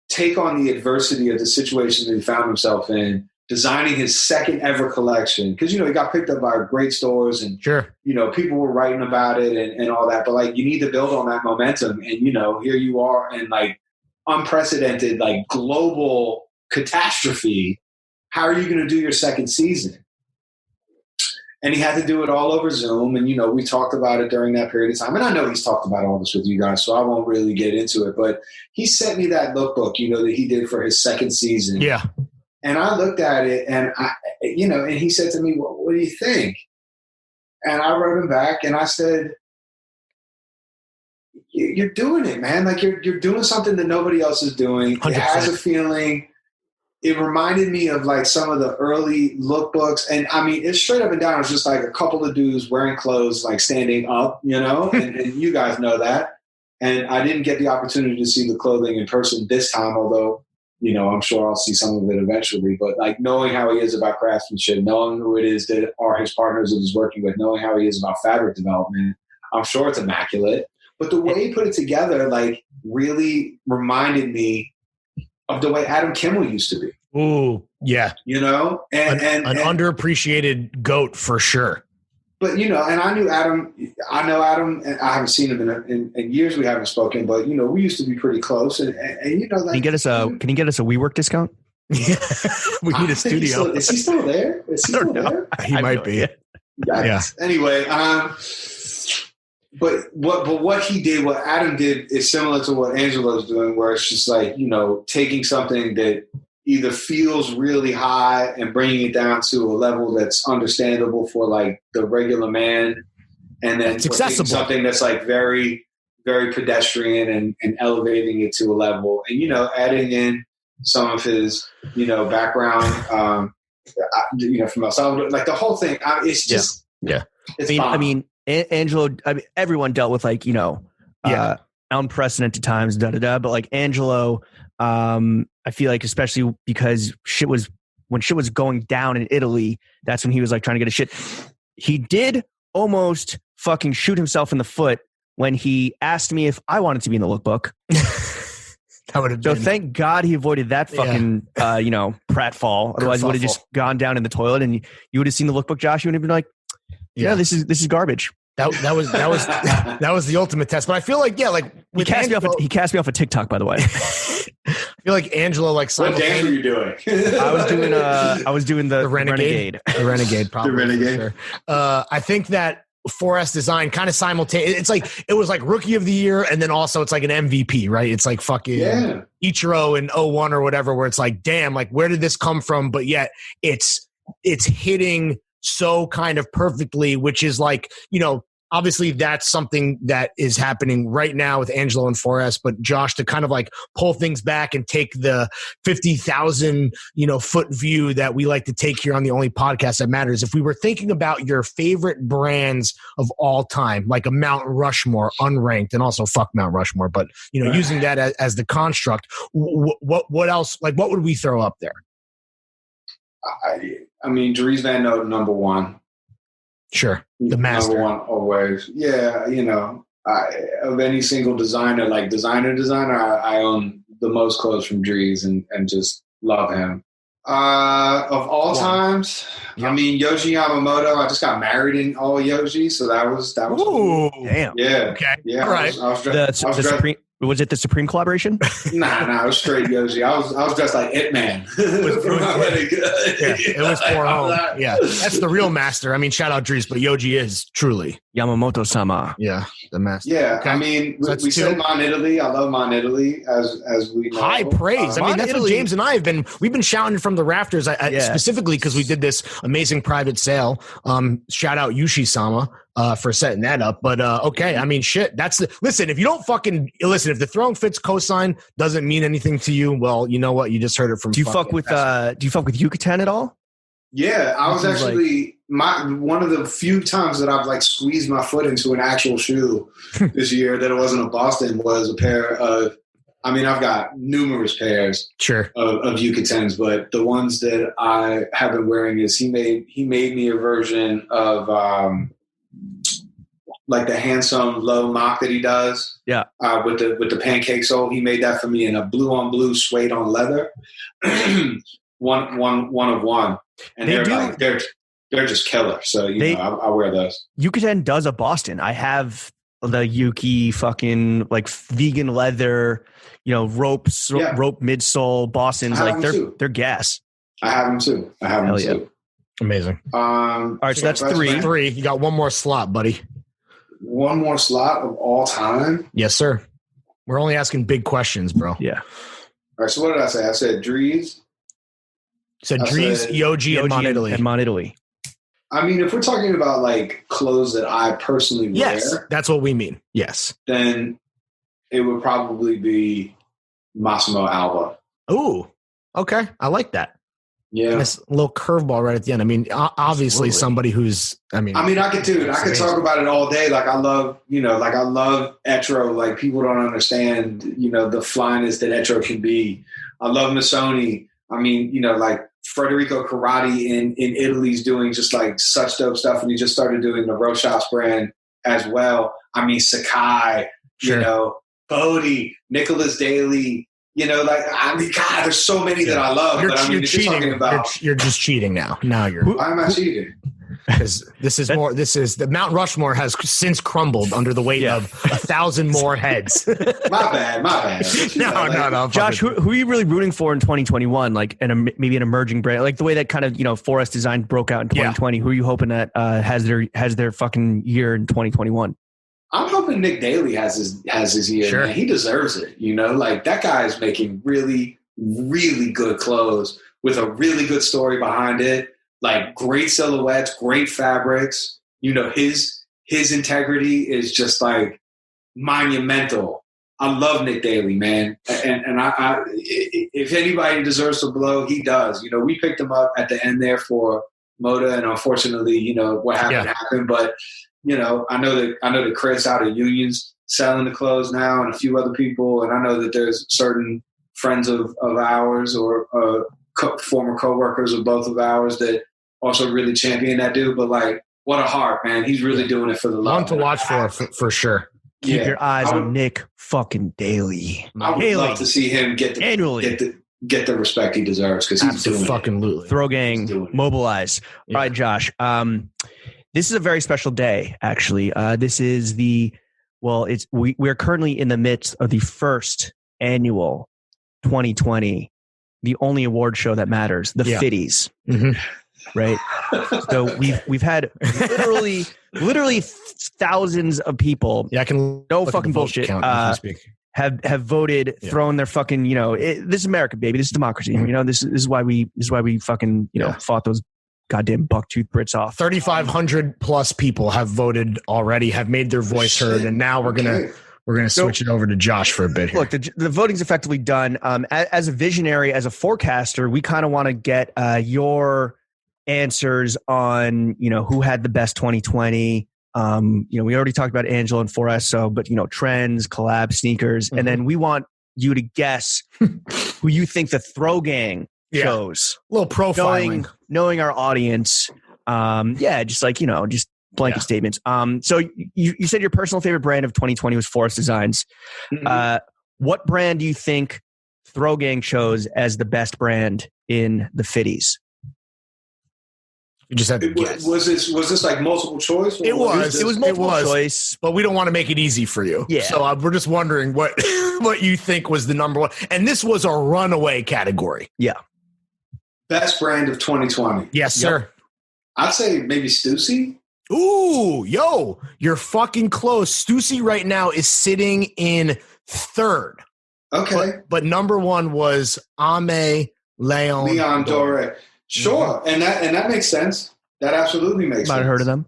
take on the adversity of the situation that he found himself in, designing his second ever collection. Because, he got picked up by great stores and, sure, people were writing about it and all that. But, like, you need to build on that momentum. And, here you are in, like, unprecedented, like, global catastrophe. How are you going to do your second season? And he had to do it all over Zoom. And, we talked about it during that period of time. And I know he's talked about all this with you guys, so I won't really get into it. But he sent me that lookbook, that he did for his second season. Yeah. And I looked at it and and he said to me, what do you think? And I wrote him back and I said, you're doing it, man. Like you're doing something that nobody else is doing. 100%. It has a feeling it reminded me of like some of the early lookbooks. And I mean, it's straight up and down. It's just like a couple of dudes wearing clothes, like standing up, and you guys know that. And I didn't get the opportunity to see the clothing in person this time, although, I'm sure I'll see some of it eventually. But like knowing how he is about craftsmanship, knowing who it is that are his partners that he's working with, knowing how he is about fabric development, I'm sure it's immaculate. But the way he put it together, like, really reminded me of the way Adam Kimmel used to be. Ooh, yeah. And an underappreciated GOAT for sure. But, and I know Adam, and I haven't seen him in years. We haven't spoken, but, we used to be pretty close. And like, can you get us a WeWork discount? We need a studio. Is he still there? There? He might be. Yeah. Anyway, But what he did, what Adam did, is similar to what Angelo's doing, where it's just like, taking something that either feels really high and bringing it down to a level that's understandable for like the regular man, and then it's accessible. Something that's like very, very pedestrian and elevating it to a level, and adding in some of his background, from El Salvador, like the whole thing. It's just I mean, Angelo, everyone dealt with like, unprecedented times, but like Angelo, I feel like, especially because when shit was going down in Italy, that's when he was like trying to get a shit. He did almost fucking shoot himself in the foot when he asked me if I wanted to be in the lookbook. That would have been. So thank God he avoided that fucking, pratfall. Otherwise, he would have just gone down in the toilet and you would have seen the lookbook, Josh. You would have been like, yeah, this is garbage. That was the ultimate test. But I feel like, he cast me off a TikTok, by the way. I feel like Angelo, like, what dance were you doing? I was doing the Renegade. The Renegade, probably. The Renegade. Sure. I think that 4S design kind of simultaneous. It's like, it was like rookie of the year, and then also it's like an MVP, right? It's like fucking Ichiro in 01 or whatever, where it's like, damn, like, where did this come from? But yet it's hitting so kind of perfectly, which is like, obviously that's something that is happening right now with Angelo and 4S, but Josh, to kind of like pull things back and take the 50,000, foot view that we like to take here on the only podcast that matters. If we were thinking about your favorite brands of all time, like a Mount Rushmore, unranked, and also fuck Mount Rushmore, but using that as the construct, what else, like what would we throw up there? I mean, Dries Van Noten, number one. Sure. The master. Number one always. Yeah, of any single designer, like designer, I own the most clothes from Dries and just love him. Of all times, I mean, Yoji Yamamoto, I just got married in all Yoji, so that was Ooh, damn. Yeah. Okay. Yeah. All right. Was it the Supreme collaboration? Nah, it was straight Yoji. I was dressed like It Man. It was poor home. Yeah, that's the real master. I mean, shout out Dries, but Yoji is truly Yamamoto-sama. Yeah, the master. Yeah, okay. I mean, so we said Mon Italy. I love Mon Italy, as we know. High praise. I mean, that's Italy. What James and I have been. We've been shouting from the rafters. Specifically because we did this amazing private sale. Shout out Yushi-sama. For setting that up. But okay, I mean, shit. Listen, if you don't fucking listen, if the Throwing Fits cosign doesn't mean anything to you, well, you know what? You just heard it from. Do you fuck with Yucatan at all? Yeah, I was actually one of the few times that I've like squeezed my foot into an actual shoe this year that it wasn't a Boston, was a pair of. I mean, I've got numerous pairs of Yucatans, but the ones that I have been wearing is he made me a version of. Like the handsome low mock that he does, with the pancake sole. He made that for me in a blue on blue suede on leather, one of one, and they're just killer. So I wear those. Yucatan does a Boston. I have the Yuki fucking like vegan leather, rope midsole Bostons. Like they're gas. I have them too. Too. Amazing. All right, so that's three. You got one more slot, buddy. One more slot of all time? Yes, sir. We're only asking big questions, bro. Yeah. All right, so what did I say? I said Dries. Dries, Yoji, and Mon Italy. I mean, if we're talking about like clothes that I personally wear. That's what we mean. Yes. Then it would probably be Massimo Alba. Ooh. Okay, I like that. Yeah. Nice little curveball right at the end. I mean, obviously somebody who's. I could talk about it all day. Like I love Etro. Like people don't understand, the flyness that Etro can be. I love Missoni. I mean, like Federico Carati in Italy's doing just like such dope stuff, and he just started doing the Rochas brand as well. I mean, Sakai, Bodie, Nicholas Daly. God, there's so many that I love. You're cheating. You're just cheating now. Why am I cheating? Because this is the Mount Rushmore has since crumbled under the weight of 1,000 more heads. My bad. No. Josh, who are you really rooting for in 2021? Like, maybe an emerging brand, like the way that kind of Forest Design broke out in 2020. Who are you hoping that has their fucking year in 2021? I'm hoping Nick Daly has his year. Sure. Man. He deserves it. Like that guy is making really, really good clothes with a really good story behind it. Like great silhouettes, great fabrics. His integrity is just like monumental. I love Nick Daly, man. And I if anybody deserves to blow, he does. We picked him up at the end there for Moda, and unfortunately, what happened. But I know that Chris out of Unions selling the clothes now, and a few other people, and I know that there's certain friends of ours or former coworkers of both of ours that also really champion that dude. But like, what a heart, man! He's really doing it for the love. One to watch for sure. Keep your eyes on Nick fucking Daly. I would love to see him get the respect he deserves because he's doing fucking Throw Gang, mobilize. Yeah. All right, Josh. This is a very special day, actually. This is we're currently in the midst of the first annual 2020, the only award show that matters, the Fitties. Mm-hmm. Right. So we've had literally thousands of people. Yeah, I can no fucking bullshit. Have voted, thrown their fucking, this is America, baby. This is democracy. Mm-hmm. This is why we fucking, fought those goddamn bucktooth Brits off. 3,500 plus people have voted already, have made their voice heard, and now we're gonna switch it over to Josh for a bit here. Look, the voting's effectively done. As a visionary, as a forecaster, we kind of want to get your answers on who had the best 2020. We already talked about Angela and 4S, but trends, collab, sneakers, and then we want you to guess who you think the Throw Gang chose. A little profiling, knowing our audience. Just blanket statements. So you said your personal favorite brand of 2020 was Forest Designs. Mm-hmm. What brand do you think Throw Gang chose as the best brand in the Fitties? You just had to guess. Was this like multiple choice? It was multiple choice, but we don't want to make it easy for you. Yeah. So we're just wondering what you think was the number one. And this was a runaway category. Yeah. Best brand of 2020. Yes, sir. I'd say maybe Stussy. Ooh, you're fucking close. Stussy right now is sitting in third. Okay. But number one was Leon Dore. Sure, and that makes sense. That absolutely makes sense. Might have heard of them.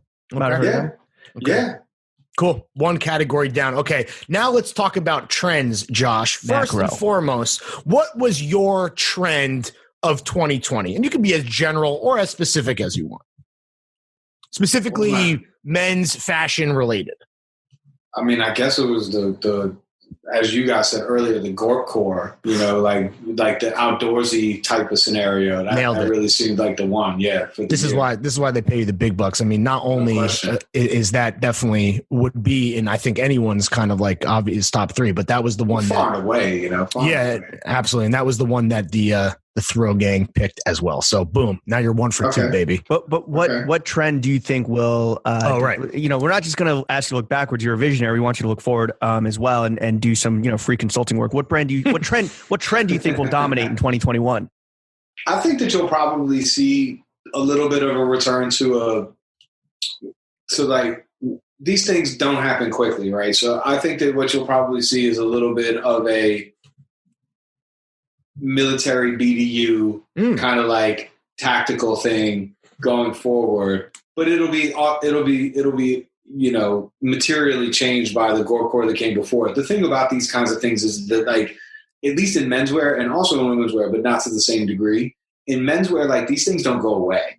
Yeah. Cool. One category down. Okay, now let's talk about trends, Josh. First and foremost, what was your trend of 2020? And you can be as general or as specific as you want. Specifically, men's fashion related. I mean, I guess it was the as you guys said earlier, the Gork core, like the outdoorsy type of scenario. That really seemed like the one. Yeah. This is why they pay you the big bucks. I mean, not only is that definitely would be in, I think, anyone's kind of like obvious top three, but that was the one far away, absolutely. And that was the one that the Throw Gang picked as well. So boom, now you're 1 for 2, baby. But what trend do you think will? Right. We're not just going to ask you to look backwards. You're a visionary. We want you to look forward as well and do some free consulting work. What trend do you think will dominate in 2021? I think that you'll probably see a little bit of a return to like these things don't happen quickly, right? So I think that what you'll probably see is a little bit of a military BDU kind of like tactical thing going forward, but it'll be materially changed by the Gore core that came before it. The thing about these kinds of things is that like at least in menswear and also in women's wear, but not to the same degree. In menswear, like these things don't go away.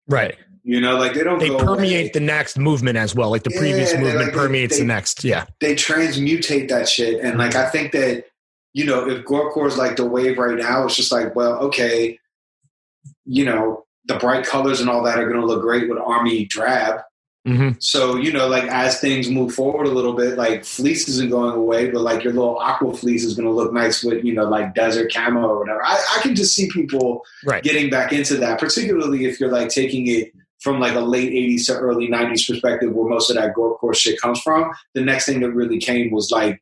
Right. You know, like they permeate the next movement as well. Like the previous movement permeates the next. Yeah. They transmutate that shit. And like, I think that, you know, if Gorecore is like the wave right now, it's just like, well, okay, you know, the bright colors and all that are going to look great with army drab. Mm-hmm. So, you know, like as things move forward a little bit, like fleece isn't going away, but like your little aqua fleece is going to look nice with, you know, like desert camo or whatever. I can just see people getting back into that, particularly if you're like taking it from like a late 80s to early 90s perspective where most of that Gorecore shit comes from. The next thing that really came was like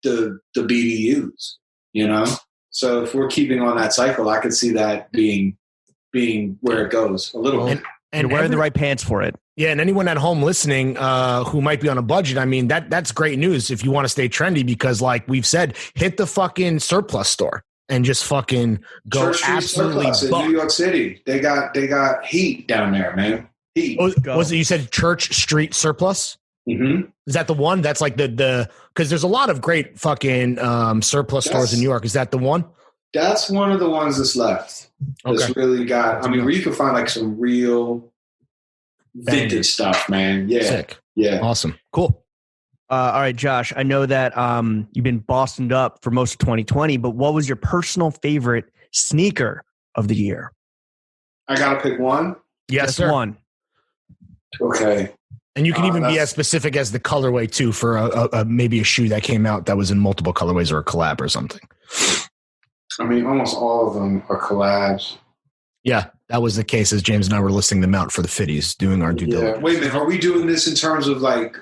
the BDUs, you know? So if we're keeping on that cycle, I could see that being where it goes a little bit. And wearing the right pants for it. Yeah, and anyone at home listening who might be on a budget, I mean, that's great news if you want to stay trendy because, like we've said, hit the fucking surplus store and just fucking go absolutely buck. In New York City. They got heat down there, man. Heat. Was it you said Church Street Surplus? Mm-hmm. Is that the one? That's like the because there's a lot of great fucking surplus stores in New York. Is that the one? That's one of the ones that's left. That's really got. I mean, where you can find like some real vintage stuff, man. Yeah. Sick. Yeah. Awesome. Cool. All right, Josh, I know that you've been bossed up for most of 2020, but what was your personal favorite sneaker of the year? I got to pick one? Yes, Just sir. one. Okay. And you can even be as specific as the colorway, too, for a maybe a shoe that came out that was in multiple colorways or a collab or something. I mean, almost all of them are collabs. Yeah, that was the case as James and I were listing them out for the Fitties, doing our due diligence. Wait a minute. Are we doing this in terms of like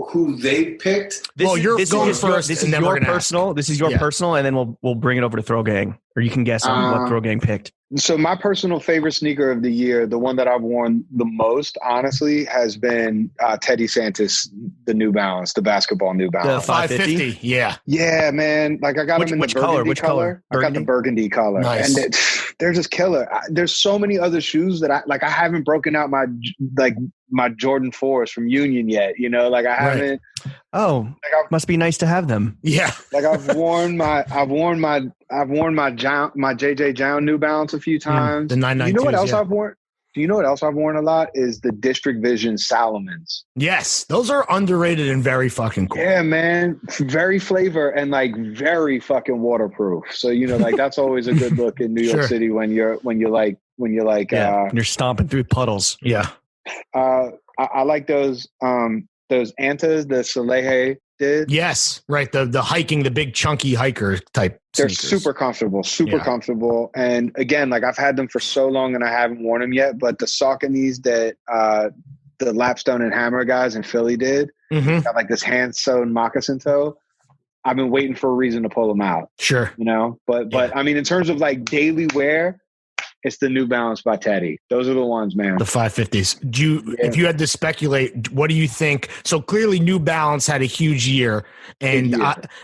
who they picked? You're going first. This is your personal. This is your personal, and then we'll bring it over to Throw Gang, or you can guess on what Throw Gang picked. So my personal favorite sneaker of the year, the one that I've worn the most, honestly, has been Teddy Santis, the New Balance, the basketball New Balance. The 550? Yeah. Yeah, man. Like I got them in the burgundy color. I got the burgundy color. Nice. And they're just killer. There's so many other shoes that I haven't broken out my Jordan 4s from Union yet, you know, like I haven't. Oh, must be nice to have them. Yeah. Like I've worn my JJ Jown New Balance a few times. The 992s. You know what else I've worn? Do you know what else I've worn a lot is the District Vision Salomons. Yes, those are underrated and very fucking cool. Yeah, man, very flavor and like very fucking waterproof. So you know, like that's always a good look in New York City when you're you're stomping through puddles. Yeah, I like those Antas, the Soleil did. Yes, right. The hiking, the big chunky hiker type. They're sneakers. super comfortable. And again, like I've had them for so long and I haven't worn them yet, but the Sauconys that the Lapstone and Hammer guys in Philly did, got like this hand sewn moccasin toe. I've been waiting for a reason to pull them out. Sure. You know, but I mean, in terms of like daily wear, it's the New Balance by Teddy. Those are the ones, man. The 550s. If you had to speculate, what do you think? So clearly, New Balance had a huge year, and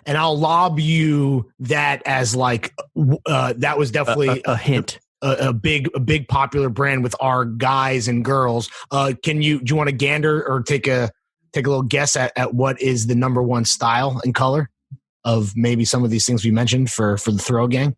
I'll lob you that as like that was definitely a hint. A big popular brand with our guys and girls. Do you want to gander or take a little guess at what is the number one style and color of maybe some of these things we mentioned for the Throw Gang?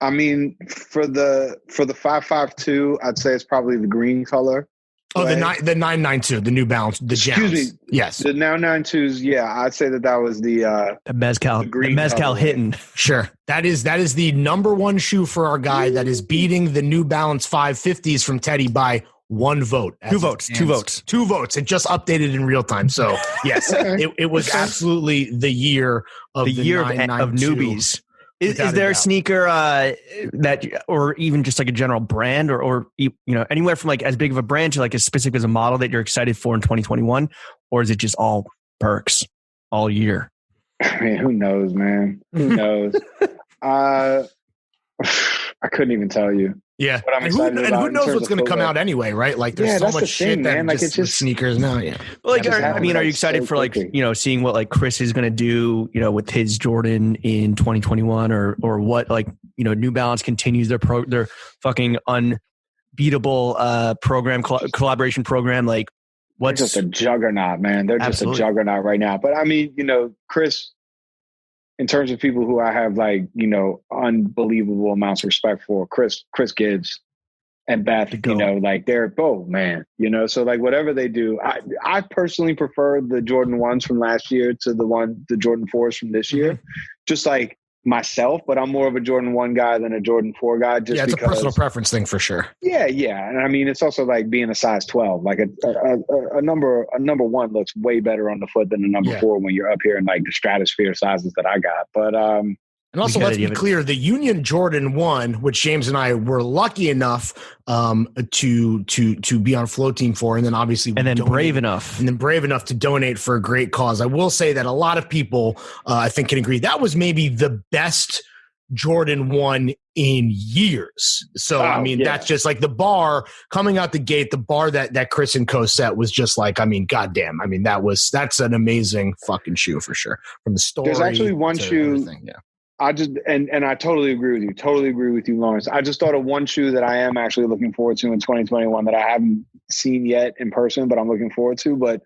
I mean, for the 552, I'd say it's probably the green color. Oh, the 992, the New Balance, the Excuse Jowns. me. Yes. The now 92s, yeah, I'd say that was the mezcal hitting. Sure. That is the number one shoe for our guy that is beating the New Balance 550s from Teddy by one vote. Two votes. It just updated in real time. So, yes, it was absolutely the year of the year of newbies. Is there a sneaker that, or even just like a general brand, or you know, anywhere from like as big of a brand to like as specific as a model that you're excited for in 2021, or is it just all perks all year? I mean, who knows, man? Who knows? I couldn't even tell you. Yeah, but I'm excited and who knows what's going to come out anyway, right? Like, there's so much shit that like it's just sneakers now. Yeah, well, like, are you excited for like seeing what like Chris is going to do, with his Jordan in 2021, or what New Balance continues their fucking unbeatable collaboration program? Like, what's they're just a juggernaut, man? They're just a juggernaut right now. But I mean, Chris in terms of people who I have like, unbelievable amounts of respect for, Chris Gibbs and Beth, like they're both, man, so like whatever they do, I personally prefer the Jordan 1s from last year to the Jordan 4s from this year, just like myself, but I'm more of a Jordan 1 guy than a Jordan 4 guy. Just it's because, a personal preference thing for sure. Yeah. And I mean, it's also like being a size 12, like a number 1 looks way better on the foot than a number 4 when you're up here in like the stratosphere sizes that I got. But, and also, let's be clear, the Union Jordan 1, which James and I were lucky enough to be on flow team for, and then obviously brave enough to donate for a great cause. I will say that a lot of people, I think, can agree that was maybe the best Jordan 1 in years. So, that's just like the bar coming out the gate, the bar that Chris and Co set was just like, goddamn. That's an amazing fucking shoe for sure. From the story. There's actually one shoe. I just, and I totally agree with you, Lawrence. I just thought of one shoe that I am actually looking forward to in 2021 that I haven't seen yet in person, but I'm looking forward to. But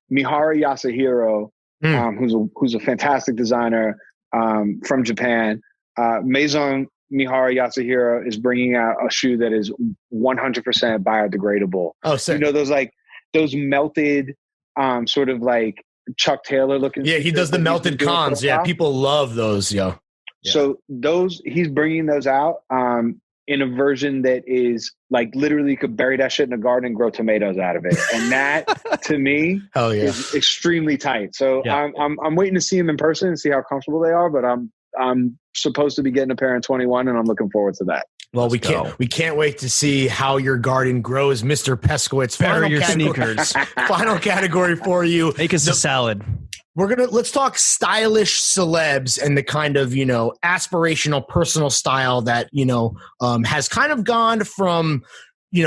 Mihara Yasuhiro, who's a fantastic designer from Japan, Maison Mihara Yasuhiro is bringing out a shoe that is 100% biodegradable. Oh, sick. Those melted sort of like Chuck Taylor looking. Yeah, he does the melted cons. Yeah, people love those, yo. Yeah. So he's bringing those out in a version that is like literally could bury that shit in a garden and grow tomatoes out of it. And that to me is extremely tight. So I'm waiting to see them in person and see how comfortable they are, but I'm supposed to be getting a pair in 21 and I'm looking forward to that. Well, we can't wait to see how your garden grows, Mr. Peskowitz. Bury your sneakers. Final category for you. Make us a salad. Let's talk stylish celebs and the kind of, aspirational personal style that, has kind of gone from,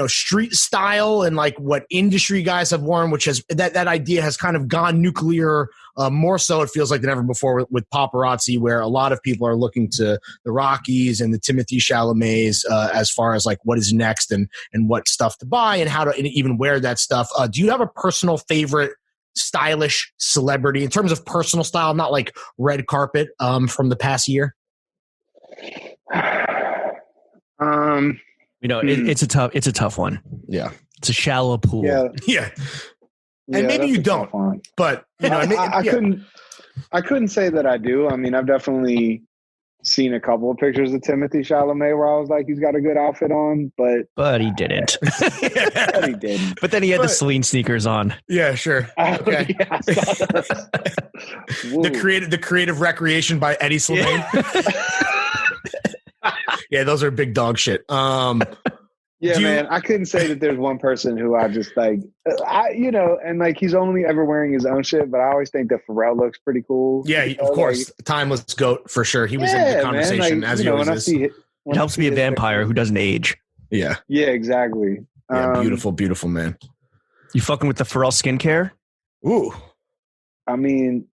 street style and like what industry guys have worn, which has that idea has kind of gone nuclear more so it feels like than ever before with paparazzi, where a lot of people are looking to the Rockies and the Timothy Chalamets as far as like what is next and what stuff to buy and how to even wear that stuff. Do you have a personal favorite stylish celebrity in terms of personal style, not like red carpet from the past year? It's a tough one. Yeah. It's a shallow pool. Yeah. And maybe you don't, but I couldn't say that I do. I mean, I've definitely seen a couple of pictures of Timothy Chalamet where I was like, he's got a good outfit on, but he didn't. But he didn't. But then he had the Celine sneakers on. Yeah, sure. Okay. The creative recreation by Eddie Slimane. Yeah, those are big dog shit. Man, I couldn't say that there's one person who I just like, and like he's only ever wearing his own shit, but I always think that Pharrell looks pretty cool. Yeah, of course. Like, timeless GOAT for sure. He was in the conversation as he always is. It helps be a vampire who doesn't age. Yeah. Yeah, exactly. Yeah, beautiful, beautiful man. You fucking with the Pharrell skincare? Ooh. I mean,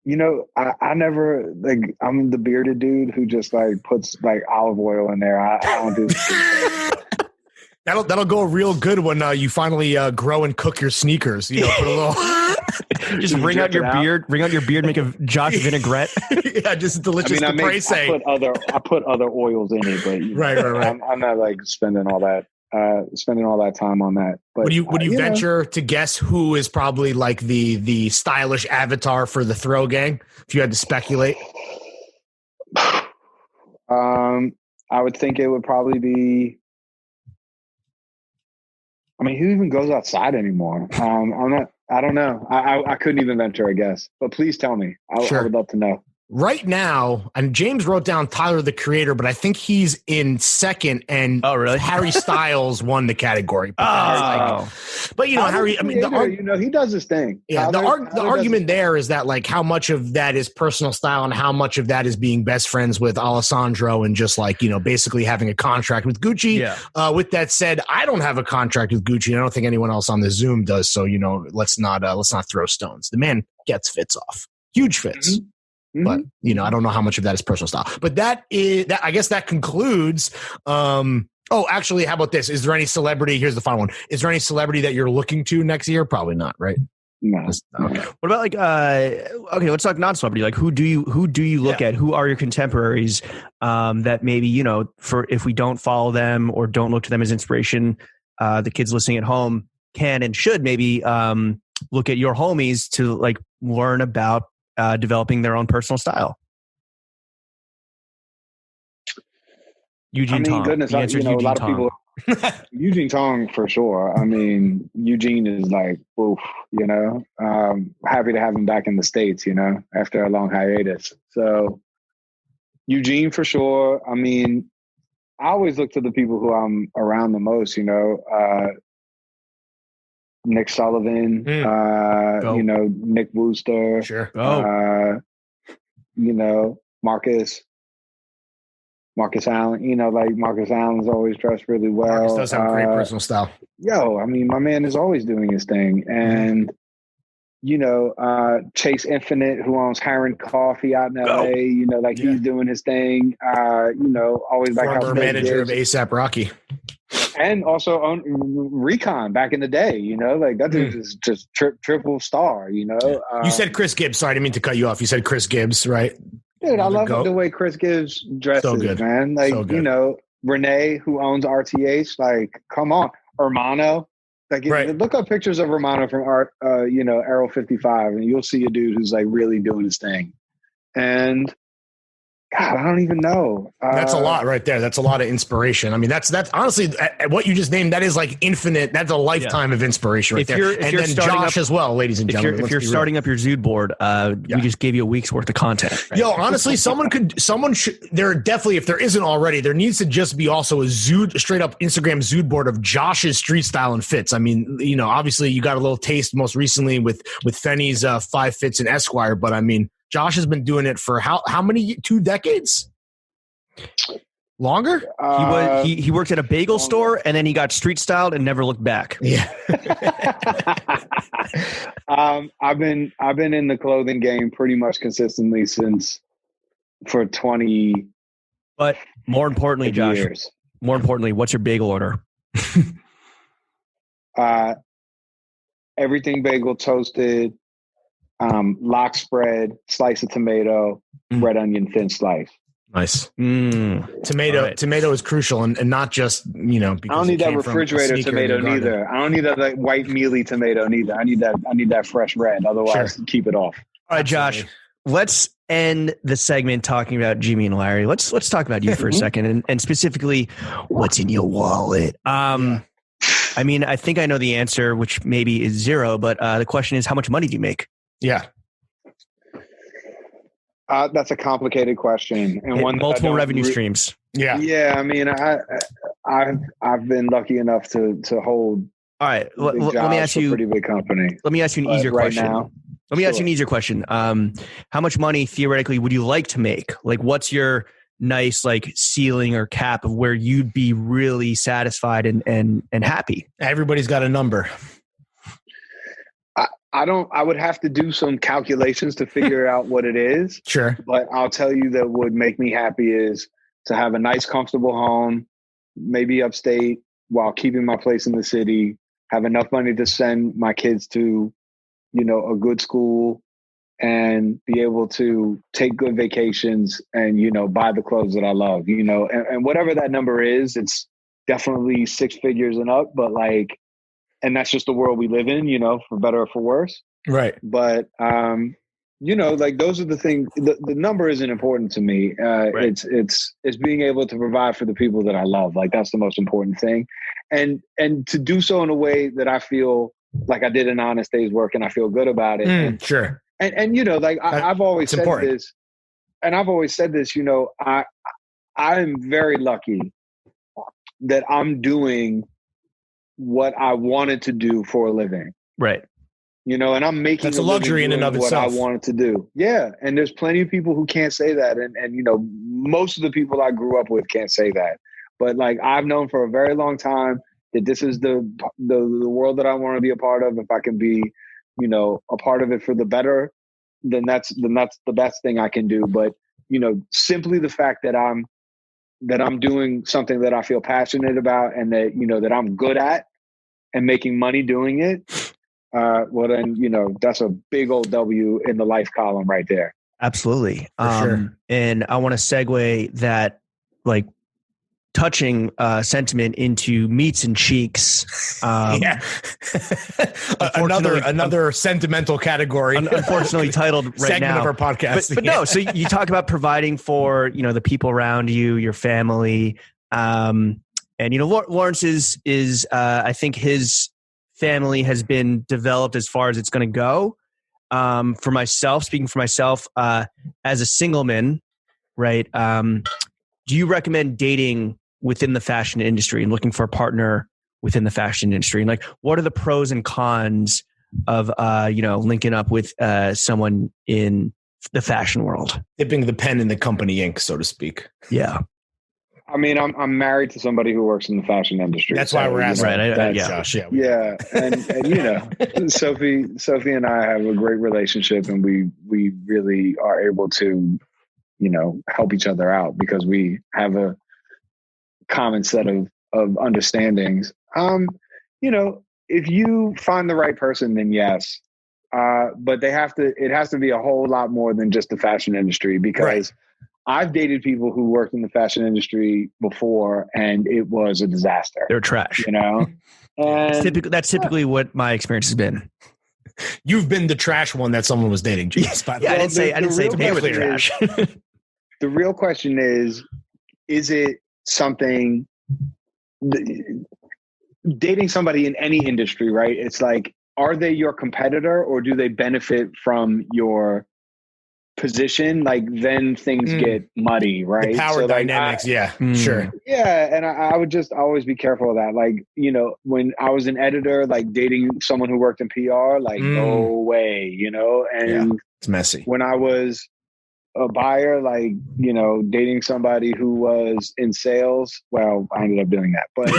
I never like. I'm the bearded dude who just like puts like olive oil in there. I don't do. That'll go real good when you finally grow and cook your sneakers. Put a little. Just wring out your beard. Wring out your beard. Make a Josh vinaigrette. Yeah, just delicious. I put other oils in it, but right. I'm not like spending all that time on that. But would you venture to guess who is probably like the stylish avatar for the throw gang? If you had to speculate, I would think it would probably be. I mean, who even goes outside anymore? I don't know. I couldn't even venture, I guess. But please tell me. I would love to know. Right now, and James wrote down Tyler, the Creator, but I think he's in second, and really? Harry Styles won the category. But Harry, I mean, he does his thing. Yeah, the argument there is that like how much of that is personal style and how much of that is being best friends with Alessandro and just like, basically having a contract with Gucci. Yeah. With that said, I don't have a contract with Gucci. I don't think anyone else on the Zoom does. So, let's not throw stones. The man gets fits off. Huge fits. Mm-hmm. But, I don't know how much of that is personal style. But I guess that concludes. Actually, how about this? Is there any celebrity? Here's the final one. Is there any celebrity that you're looking to next year? Probably not, right? No. Okay. What about like okay, let's talk non-celebrity. Like who do you look at? Who are your contemporaries that maybe, you know, for if we don't follow them or don't look to them as inspiration, the kids listening at home can and should maybe look at your homies to like learn about developing their own personal style. Eugene Tong. Goodness, The answer is a Eugene lot Tong. of people. Eugene Tong for sure. I mean, Eugene is like, oof, happy to have him back in the States, after a long hiatus. So Eugene for sure. I mean, I always look to the people who I'm around the most, Nick Sullivan, Nick Wooster, Sure. Marcus Allen, Marcus Allen's always dressed really well. Marcus does have great personal style. My man is always doing his thing. And, Chase Infinite, who owns Heron Coffee out in LA, he's doing his thing. Always like how former manager of ASAP Rocky. And also on Recon back in the day, that dude is just triple star, You said Chris Gibbs. Sorry, I didn't mean to cut you off. You said Chris Gibbs, right? Dude, I love the way Chris Gibbs dresses, so good. man. Like, Renee, who owns RTH, like, come on. Hermano. Like, look up pictures of Hermano from Arrow 55, and you'll see a dude who's, like, really doing his thing. And, God, I don't even know. That's a lot right there. That's a lot of inspiration. I mean, that's honestly what you just named. That is like infinite. That's a lifetime of inspiration right there. And then Josh as well, ladies and gentlemen. If you're starting up your Zood board, we just gave you a week's worth of content. Right? Yo, honestly, there definitely, if there isn't already, there needs to just be also a straight up Instagram Zood board of Josh's street style and fits. I mean, obviously you got a little taste most recently with Fenny's 5 fits in Esquire, but I mean, Josh has been doing it for how many? 2 decades? Longer? He worked at a bagel store and then he got street styled and never looked back. Yeah. I've been in the clothing game pretty much consistently for 20. But more importantly, Josh, years. What's your bagel order? Everything bagel toasted. Lock spread, slice of tomato, red onion, thin slice. Nice. Tomato is crucial, and not just because I don't need that refrigerator tomato neither. I don't need that like white mealy tomato neither. I need that fresh red. Otherwise, keep it off. All right, Josh. Let's end the segment talking about Jimmy and Larry. Let's talk about you for a second, and specifically, what's in your wallet? I mean, I think I know the answer, which maybe is 0. But the question is, how much money do you make? Yeah. That's a complicated question, and one multiple revenue streams. Yeah. Yeah. I mean, I've been lucky enough to hold. All right. Let me ask you. Pretty big company. Let me ask you an easier question. Now, let me ask you an easier question. How much money theoretically would you like to make? Like, what's your nice like ceiling or cap of where you'd be really satisfied and happy? Everybody's got a number. I would have to do some calculations to figure out what it is. Sure. But I'll tell you that would make me happy is to have a nice, comfortable home, maybe upstate, while keeping my place in the city, have enough money to send my kids to, a good school, and be able to take good vacations and, buy the clothes that I love, and whatever that number is, it's definitely 6 figures and up, but like, and that's just the world we live in, for better or for worse. Right. But, like those are the things, the number isn't important to me. Right. It's being able to provide for the people that I love. Like that's the most important thing. And to do so in a way that I feel like I did an honest day's work and I feel good about it. Sure. And like I've always said this, and I've always said this, I'm very lucky that I'm doing what I wanted to do for a living. Right. And I'm making that's a luxury in and of itself. What I wanted to do. Yeah. And there's plenty of people who can't say that. And most of the people I grew up with can't say that. But like I've known for a very long time that this is the world that I want to be a part of. If I can be, a part of it for the better, then that's the best thing I can do. But, simply the fact that I'm doing something that I feel passionate about and that, that I'm good at and making money doing it, well then, that's a big old W in the life column right there. Absolutely. Sure. And I want to segue that like touching sentiment into meats and cheeks. Yeah. another sentimental category. Unfortunately titled right segment now of our podcast. But no, so you talk about providing for, the people around you, your family. And, Lawrence is I think his family has been developed as far as it's going to go. For myself, speaking for myself, as a single man, right? Do you recommend dating within the fashion industry and looking for a partner within the fashion industry? And like, what are the pros and cons of, linking up with someone in the fashion world? Dipping the pen in the company ink, so to speak. Yeah. I mean, I'm married to somebody who works in the fashion industry. That's why we're asking. Right. Josh. Yeah. And Sophie and I have a great relationship, and we really are able to, help each other out because we have a common set of understandings. If you find the right person, then yes. But it has to be a whole lot more than just the fashion industry, because right. I've dated people who worked in the fashion industry before, and it was a disaster. They're trash. And that's typically what my experience has been. You've been the trash one that someone was dating, James. I didn't say they were the trash. The real question is it something dating somebody in any industry, right? It's like, are they your competitor or do they benefit from your position? Like, then things get muddy, right? The power dynamics. Sure. Yeah. And I would just always be careful of that. Like, when I was an editor, like dating someone who worked in PR, like no way, and it's messy. When I was a buyer, like, dating somebody who was in sales, well, I ended up doing that, but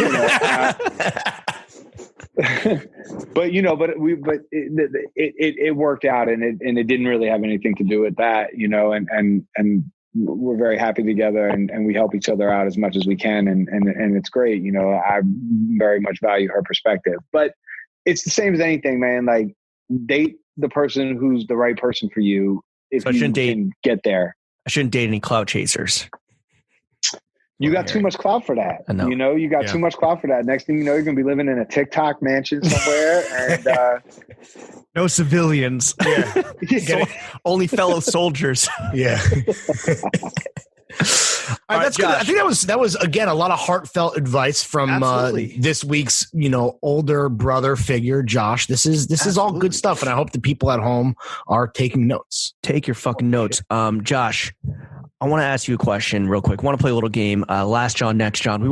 it worked out, and it didn't really have anything to do with that, and we're very happy together, and we help each other out as much as we can, and it's great. I very much value her perspective, but it's the same as anything, man. Like, date the person who's the right person for you. If so you can get there. I shouldn't date any clout chasers. You got too much clout for that. I know. You got too much clout for that. Next thing you know, you're going to be living in a TikTok mansion somewhere. And no civilians. Yeah. Only fellow soldiers. Yeah. All right, that's good. I think that was again a lot of heartfelt advice from this week's older brother figure, Josh. This is all good stuff, and I hope the people at home are taking notes. Take your fucking notes, Josh. I want to ask you a question real quick. I want to play a little game. Last John, next John. We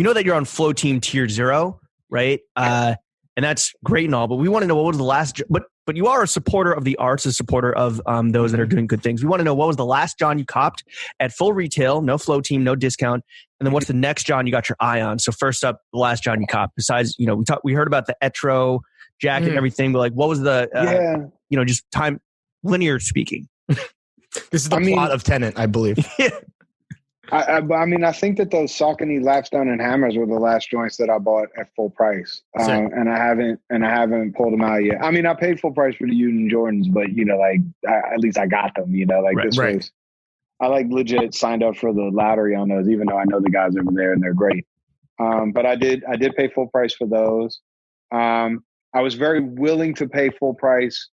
know that you're on Flow Team Tier 0, right? And that's great and all, but we want to know what was the last. But you are a supporter of the arts, a supporter of those that are doing good things. We want to know what was the last John you copped at full retail, no Flow Team, no discount, and then what's the next John you got your eye on? So first up, the last John you copped. Besides, we heard about the Etro jacket and everything, but like, what was the just time linear speaking? This is the plot of Tenet, I believe. Yeah. I think that those Saucony Lapstone and Hammers were the last joints that I bought at full price, and I haven't pulled them out yet. I mean, I paid full price for the Union Jordans, but at least I got them. Was I legit signed up for the lottery on those, even though I know the guys over there and they're great. But I did pay full price for those. I was very willing to pay full price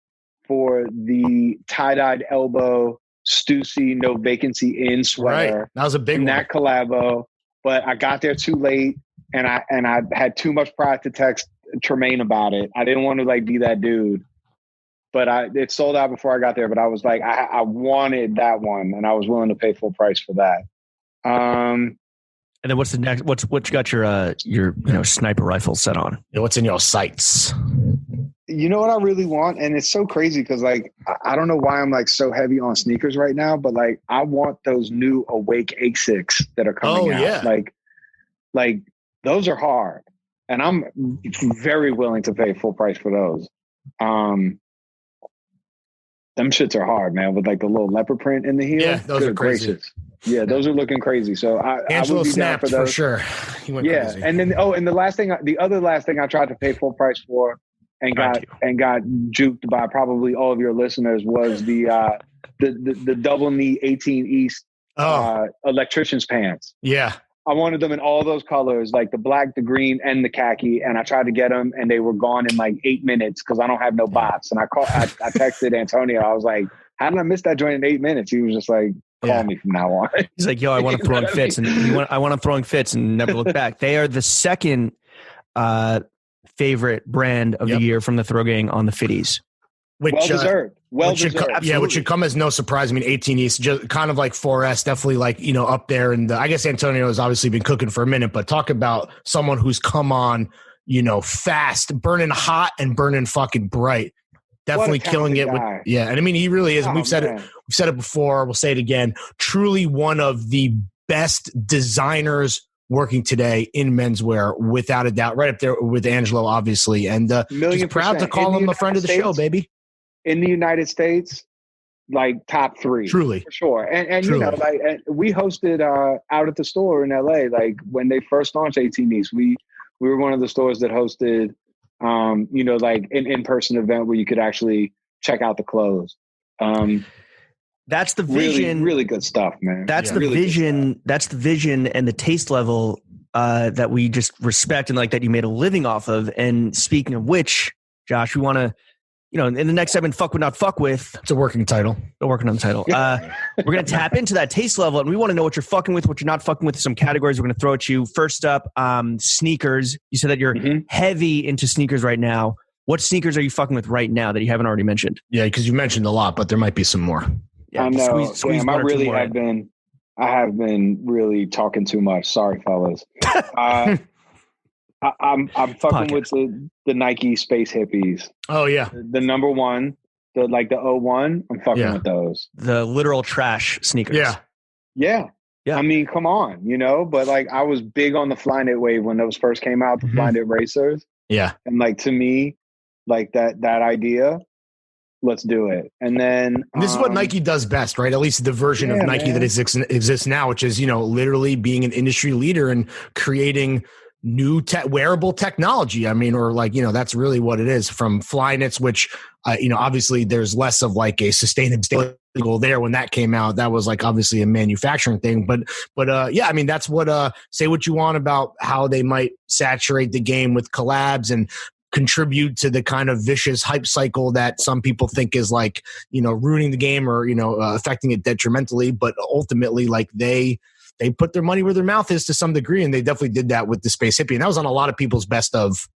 for the tie-dyed elbow Stussy No Vacancy In sweater. Right. That was a big one. That collabo, but I got there too late, and I had too much pride to text Tremaine about it. I didn't want to be that dude, but it sold out before I got there. But I was like, I wanted that one, and I was willing to pay full price for that. And then what's the next? What you got your sniper rifle set on? What's in your sights? You know what I really want? And it's so crazy because I don't know why I'm so heavy on sneakers right now, but I want those new Awake Asics that are coming out. Yeah. Like those are hard, and I'm very willing to pay full price for those. Them shits are hard, man, with the little leopard print in the heel. Yeah, those are crazy. Gracious. Yeah, those are looking crazy. So I would be down for those. For sure. He went crazy. And then and the other last thing I tried to pay full price for and got juked by probably all of your listeners was the double knee 18 East electrician's pants. Yeah. I wanted them in all those colors, like the black, the green, and the khaki. And I tried to get them, and they were gone in like 8 minutes because I don't have no box. And I texted Antonio. I was like, "How did I miss that joint in 8 minutes?" He was just like, "Call me from now on." He's like, "Yo, I want them throwing fits, and I want them throwing fits, and never look back." They are the second favorite brand of the year from the Throw Gang on the Fitties. Well deserved. Which should come as no surprise. I mean, 18 East, just kind of like 4S, definitely like, up there. And I guess Antonio has obviously been cooking for a minute, but talk about someone who's come on, fast, burning hot and burning fucking bright. Definitely killing it with, and I mean, he really is. And we've said it before. We'll say it again. Truly one of the best designers working today in menswear, without a doubt, right up there with Angelo, obviously. And just proud to call him a friend of the show, baby. In the United States, like top 3, truly, for sure. And we hosted out at the store in LA, like when they first launched 18 East, we were one of the stores that hosted, like an in-person event where you could actually check out the clothes. That's the vision. Really, really good stuff, man. That's the vision. That's the vision and the taste level that we just respect and like that you made a living off of. And speaking of which, Josh, we want to, in the next segment, Fuck With Not Fuck With. It's a working title. We're working on the title. We're going to tap into that taste level, and we want to know what you're fucking with, what you're not fucking with. Some categories we're going to throw at you. First up, sneakers. You said that you're heavy into sneakers right now. What sneakers are you fucking with right now that you haven't already mentioned? Yeah, because you mentioned a lot, but there might be some more. Yeah, I know. Damn, I have been really talking too much. Sorry, fellas. I'm fucking with the Nike Space Hippies. Oh yeah, the number one, the 01. I'm fucking with those. The literal trash sneakers. Yeah. I mean, come on, But like, I was big on the Flyknit wave when those first came out. The Flyknit racers. Yeah, and like to me, like that idea. Let's do it. And then this is what Nike does best, right? At least the version of Nike that exists now, which is, literally being an industry leader and creating new wearable technology. I mean, or like, that's really what it is, from Flyknits, which, obviously there's less of like a sustainability goal there. When that came out, that was like obviously a manufacturing thing. But I mean, that's what, say what you want about how they might saturate the game with collabs and contribute to the kind of vicious hype cycle that some people think is like, ruining the game or, affecting it detrimentally. But ultimately, like they put their money where their mouth is to some degree. And they definitely did that with the Space Hippie. And that was on a lot of people's best of,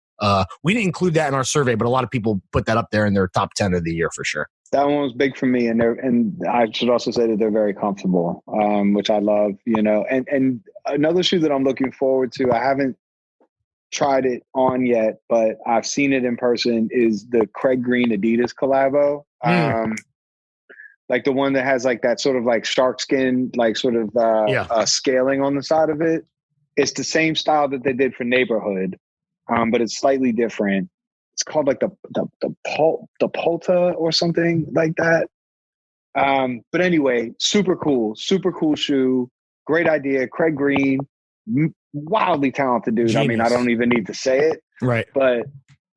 we didn't include that in our survey, but a lot of people put that up there in their top 10 of the year for sure. That one was big for me. And I should also say that they're very comfortable, which I love, and another shoe that I'm looking forward to, I haven't tried it on yet, but I've seen it in person, is the Craig Green Adidas collabo. Like the one that has like that sort of like shark skin, like sort of scaling on the side of it. It's the same style that they did for Neighborhood, but it's slightly different. It's called like the Polta or something like that. But anyway, super cool shoe. Great idea. Craig Green, wildly talented dude. Genius. I mean, I don't even need to say it. Right. But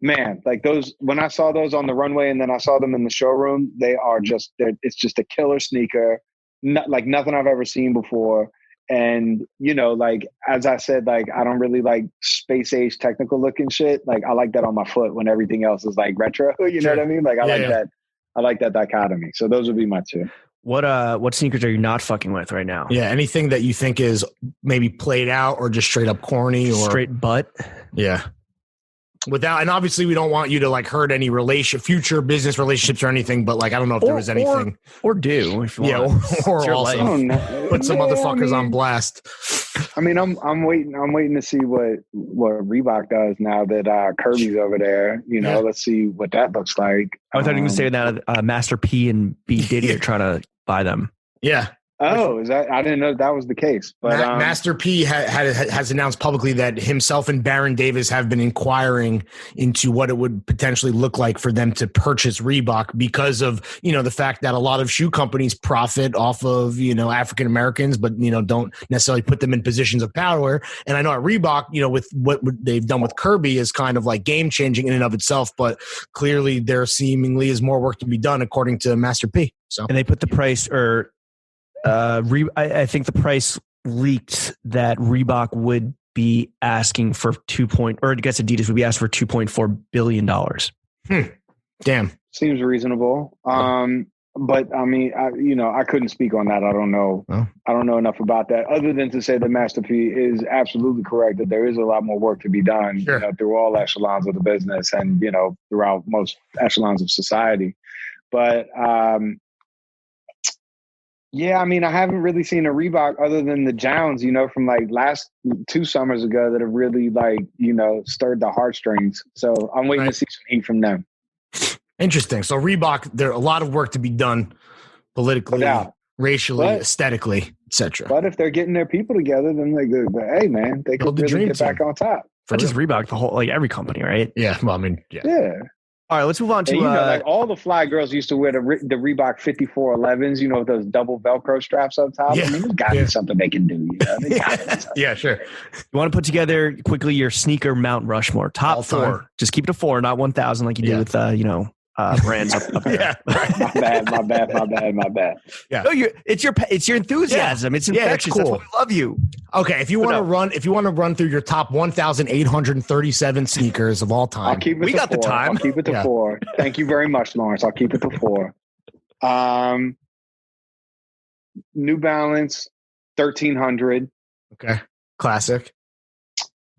man, like those, when I saw those on the runway and then I saw them in the showroom, it's just a killer sneaker. Like nothing I've ever seen before. And, like, as I said, like, I don't really like space age technical looking shit. Like, I like that on my foot when everything else is like retro, know what I mean? Like, I that. I like that dichotomy. So those would be my two. What sneakers are you not fucking with right now? Yeah, anything that you think is maybe played out or just straight up corny or straight butt. Yeah. And obviously we don't want you to like hurt any future business relationships or anything, but like I don't know if there was anything or do if you want. or also put some motherfuckers on blast. I mean, I'm waiting to see what Reebok does now that Kirby's over there. Let's see what that looks like. I thought you were going to say that Master P and B Diddy are trying to buy them. Yeah. Oh, is that? I didn't know that was the case. But Master P has announced publicly that himself and Baron Davis have been inquiring into what it would potentially look like for them to purchase Reebok because of, the fact that a lot of shoe companies profit off of, African Americans, but, don't necessarily put them in positions of power. And I know at Reebok, with what they've done with Kirby is kind of like game changing in and of itself, but clearly there seemingly is more work to be done according to Master P. So, and they put the price I think the price leaked that Reebok would be asking for or I guess Adidas would be asking for $2.4 billion. Damn. Seems reasonable. But I mean, I couldn't speak on that. I don't know. Oh. I don't know enough about that other than to say that Master P is absolutely correct that there is a lot more work to be done through all echelons of the business and, throughout most echelons of society. But, yeah, I mean, I haven't really seen a Reebok other than the Jowns, from like last 2 summers ago that have really stirred the heartstrings. So I'm waiting to see some heat from them. Interesting. So Reebok, there's a lot of work to be done politically, racially, aesthetically, etc. But if they're getting their people together, then hey man, they could really get back on top. Not just Reebok, the whole every company, right? Yeah. Well, I mean, yeah. All right, let's move on to all the fly girls used to wear the Reebok 5411s, with those double Velcro straps up top. Yeah. I mean, there's got to be something they can do. Yeah, sure. You want to put together quickly your sneaker Mount Rushmore top All 4. time. Just keep it a 4, not 1,000 like you do with brands up there. Yeah. My bad. Yeah. No, it's your enthusiasm. It's infectious. Cool. That's why we love you. Okay, if you want to run through your top 1,837 sneakers of all time, I'll keep it. We got 4. the time. I'll keep it to 4. Thank you very much, Lawrence. I'll keep it to 4. New Balance 1,300. Okay, classic.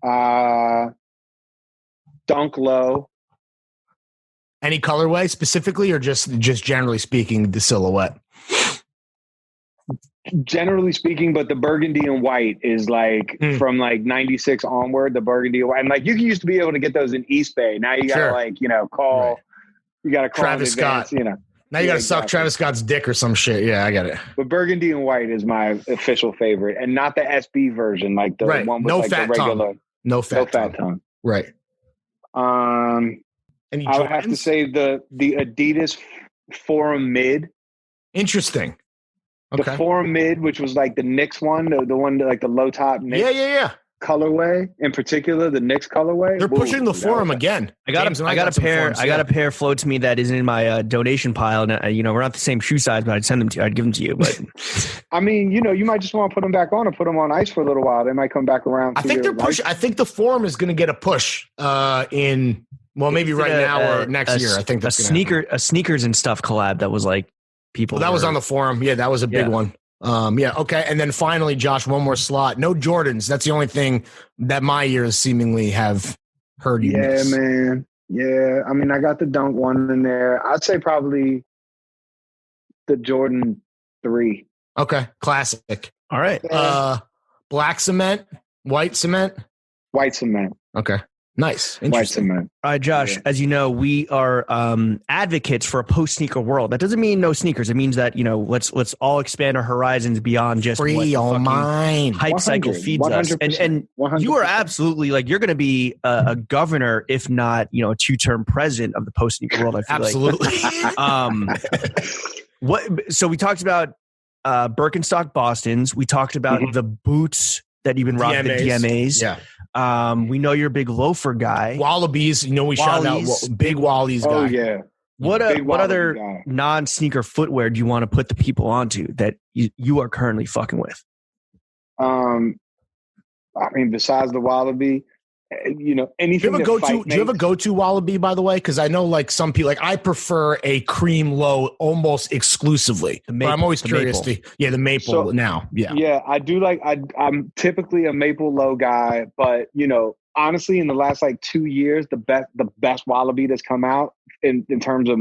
Dunk Low. Any colorway specifically, or just generally speaking, the silhouette? Generally speaking, but the burgundy and white is from 96 onward, the burgundy and white. And you used to be able to get those in East Bay. Now you gotta call. Right. You gotta call Travis Scott. Now you gotta suck Travis Scott's dick or some shit. Yeah, I get it. But burgundy and white is my official favorite, and not the SB version, like the one with the regular. Tongue. No fat tongue. Right. I would have to say the Adidas Forum Mid. Interesting. Okay. The Forum Mid, which was like the Knicks one, the one like the low top Knicks colorway, in particular, the Knicks colorway. They're pushing the Forum again. I got a pair float to me that isn't in my donation pile, and we're not the same shoe size, but I'd send them to you. I'd give them to you. But I mean, you might just want to put them back on and put them on ice for a little while. They might come back around. I think they're pushing. I think the Forum is going to get a push in. Well, maybe now or next year. I think that's a sneakers and stuff collab that was like people. Well, that was on the Forum. Yeah, that was a big one. Okay. And then finally, Josh, one more slot. No Jordans. That's the only thing that my ears seemingly have heard you miss. Yeah, man. Yeah. I mean, I got the Dunk one in there. I'd say probably the Jordan 3. Okay. Classic. All right. Black cement, white cement. White cement. Okay. Nice. Interesting. All right, Josh, as you know, we are advocates for a post-sneaker world. That doesn't mean no sneakers. It means that, let's all expand our horizons beyond just free what your mind. Hype cycle feeds us. And you are absolutely you're going to be a governor, if not, a 2-term president of the post-sneaker world. I feel absolutely. So we talked about Birkenstock Bostons. We talked about the boots that you've been rocking, the DMAs. Yeah. We know you're a big loafer guy. Wallabies, we shout out big Wallies guy. Oh yeah. What other non-sneaker footwear do you want to put the people onto that you are currently fucking with? I mean, besides the Wallaby, anything. Do you have a go-to Wallaby, by the way? Because I know some people I prefer a cream low almost exclusively. But I'm always curious the maple now. Yeah. Yeah, I do I'm typically a maple low guy, but honestly, in the last 2 years, the best Wallaby that's come out in terms of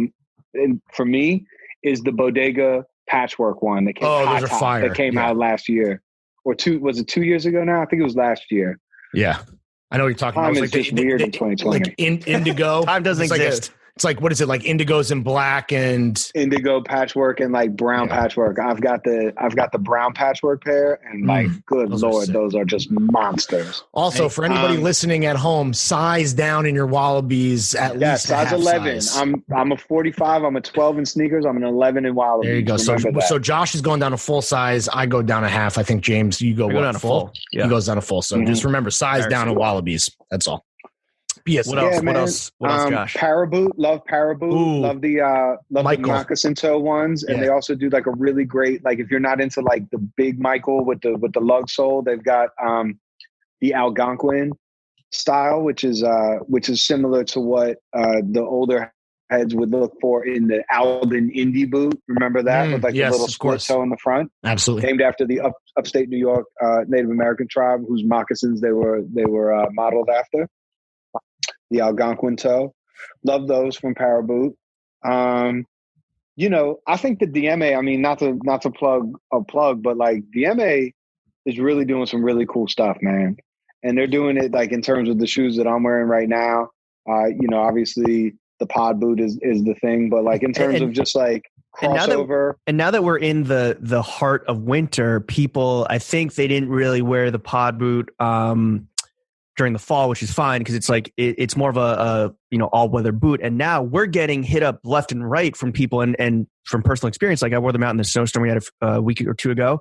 for me is the Bodega patchwork one that came those are fire. That came out last year. Or was it 2 years ago now? I think it was last year. Yeah. I know what you're talking about. Time is just weird in 2020. Indigo. Time doesn't exist. It's like, what is it, like indigos and black and indigo patchwork and like brown patchwork. I've got the brown patchwork pair, and like, good Lord, those are just monsters. Also, for anybody listening at home, size down in your Wallabies at least size 11. Size. I'm a 45. I'm a 12 in sneakers. I'm an 11 in Wallabies. There you go. So Josh is going down to full size. I go down a half. I think James, you go down to full. Yeah. He goes down to full. So just remember, size down in Wallabies. That's all. Yes. What else, Josh? Paraboot. Love Paraboot. Ooh, love the moccasin toe ones. And they also do like a really great, like if you're not into like the big Michael with the lug sole, they've got the Algonquin style, which is similar to what the older heads would look for in the Alden indie boot. Remember that with like the little split toe in the front? Absolutely. Named after the upstate New York Native American tribe whose moccasins they were modeled after. The Algonquin toe. Love those from Paraboot. You know, I think the DMA, I mean, not to plug, but like DMA is really doing some really cool stuff, man. And they're doing it like in terms of the shoes that I'm wearing right now. You know, obviously the pod boot is the thing, but like in terms of just like crossover. And now that we're in the heart of winter, people, I think they didn't really wear the pod boot during the fall, which is fine because it's like it's more of a all weather boot. And now we're getting hit up left and right from people and from personal experience. Like I wore them out in the snowstorm we had a week or two ago.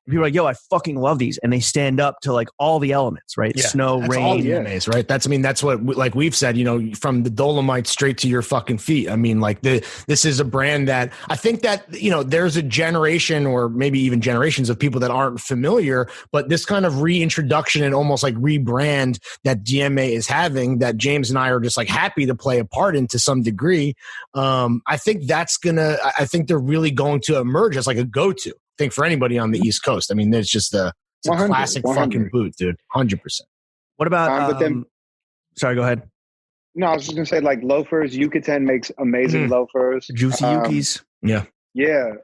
People are like, yo, I fucking love these. And they stand up to like all the elements, right? Yeah, snow, rain. All DMAs, right? That's what, like we've said, from the Dolomites straight to your fucking feet. I mean, like this is a brand that I think that, there's a generation or maybe even generations of people that aren't familiar, but this kind of reintroduction and almost like rebrand that DMA is having that James and I are just like happy to play a part in to some degree. I think I think they're really going to emerge as like a go-to. Think for anybody on the East Coast. I mean, there's just it's a classic 100. Fucking boot, dude. 100%. What about? Sorry, go ahead. No, I was just gonna say like loafers. Yucatan makes amazing loafers. Juicy Yukis. Yeah.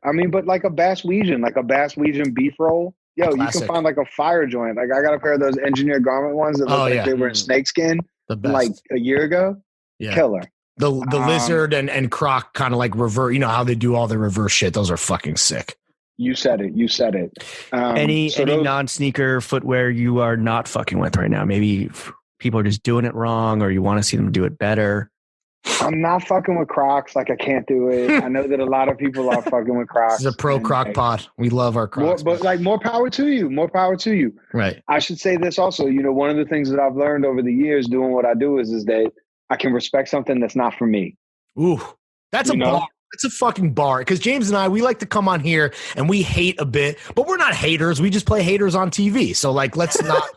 I mean, but like a Bass Weejan beef roll. Yo, you can find like a fire joint. Like I got a pair of those engineered garment ones that look like they were in snakeskin like a year ago. Yeah. Killer. The lizard and croc kind of like reverse. You know how they do all the reverse shit. Those are fucking sick. You said it. Any non-sneaker footwear you are not fucking with right now? Maybe people are just doing it wrong or you want to see them do it better. I'm not fucking with Crocs. Like I can't do it. I know that a lot of people are fucking with Crocs. This is a pro Croc pod. We love our Crocs. But like more power to you. Right. I should say this also, one of the things that I've learned over the years doing what I do is that I can respect something that's not for me. Ooh, that's a bar. It's a fucking bar because James and I, we like to come on here and we hate a bit, but we're not haters. We just play haters on TV. So like, let's not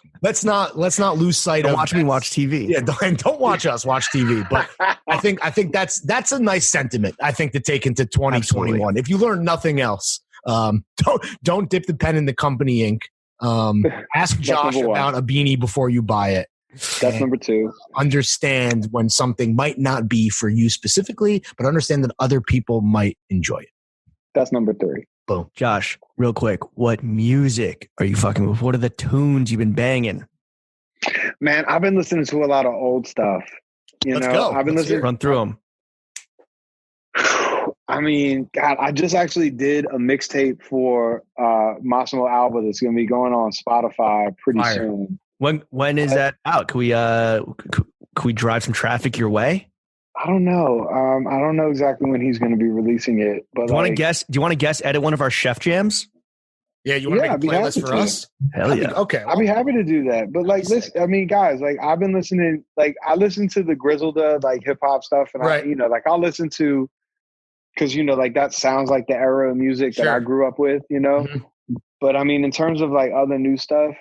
lose sight of. Watch me watch TV. Yeah, don't watch us watch TV. But I think that's a nice sentiment. I think to take into 2021. Absolutely. If you learn nothing else, don't dip the pen in the company ink. Ask Josh about a beanie before you buy it. That's number 2. Understand when something might not be for you specifically, but understand that other people might enjoy it. That's number 3. Boom. Josh, real quick, what music are you fucking with? What are the tunes you've been banging? Man, I've been listening to a lot of old stuff. Let's go. I've been listening. Run through them. I mean, God, I just actually did a mixtape for Massimo Alba that's going to be going on Spotify pretty soon. When is that out? Can we drive some traffic your way? I don't know. I don't know exactly when he's going to be releasing it. But do you want to guess? Do you want to guess? Edit one of our chef jams? Yeah, you want to make a playlist for us? Hell yeah. Okay, I'll be happy to do that. But like, listen, I mean, guys, like I've been listening. Like I listen to the Griselda like hip hop stuff, and like I'll listen to because like that sounds like the era of music that I grew up with. Mm-hmm. But I mean, in terms of like other new stuff,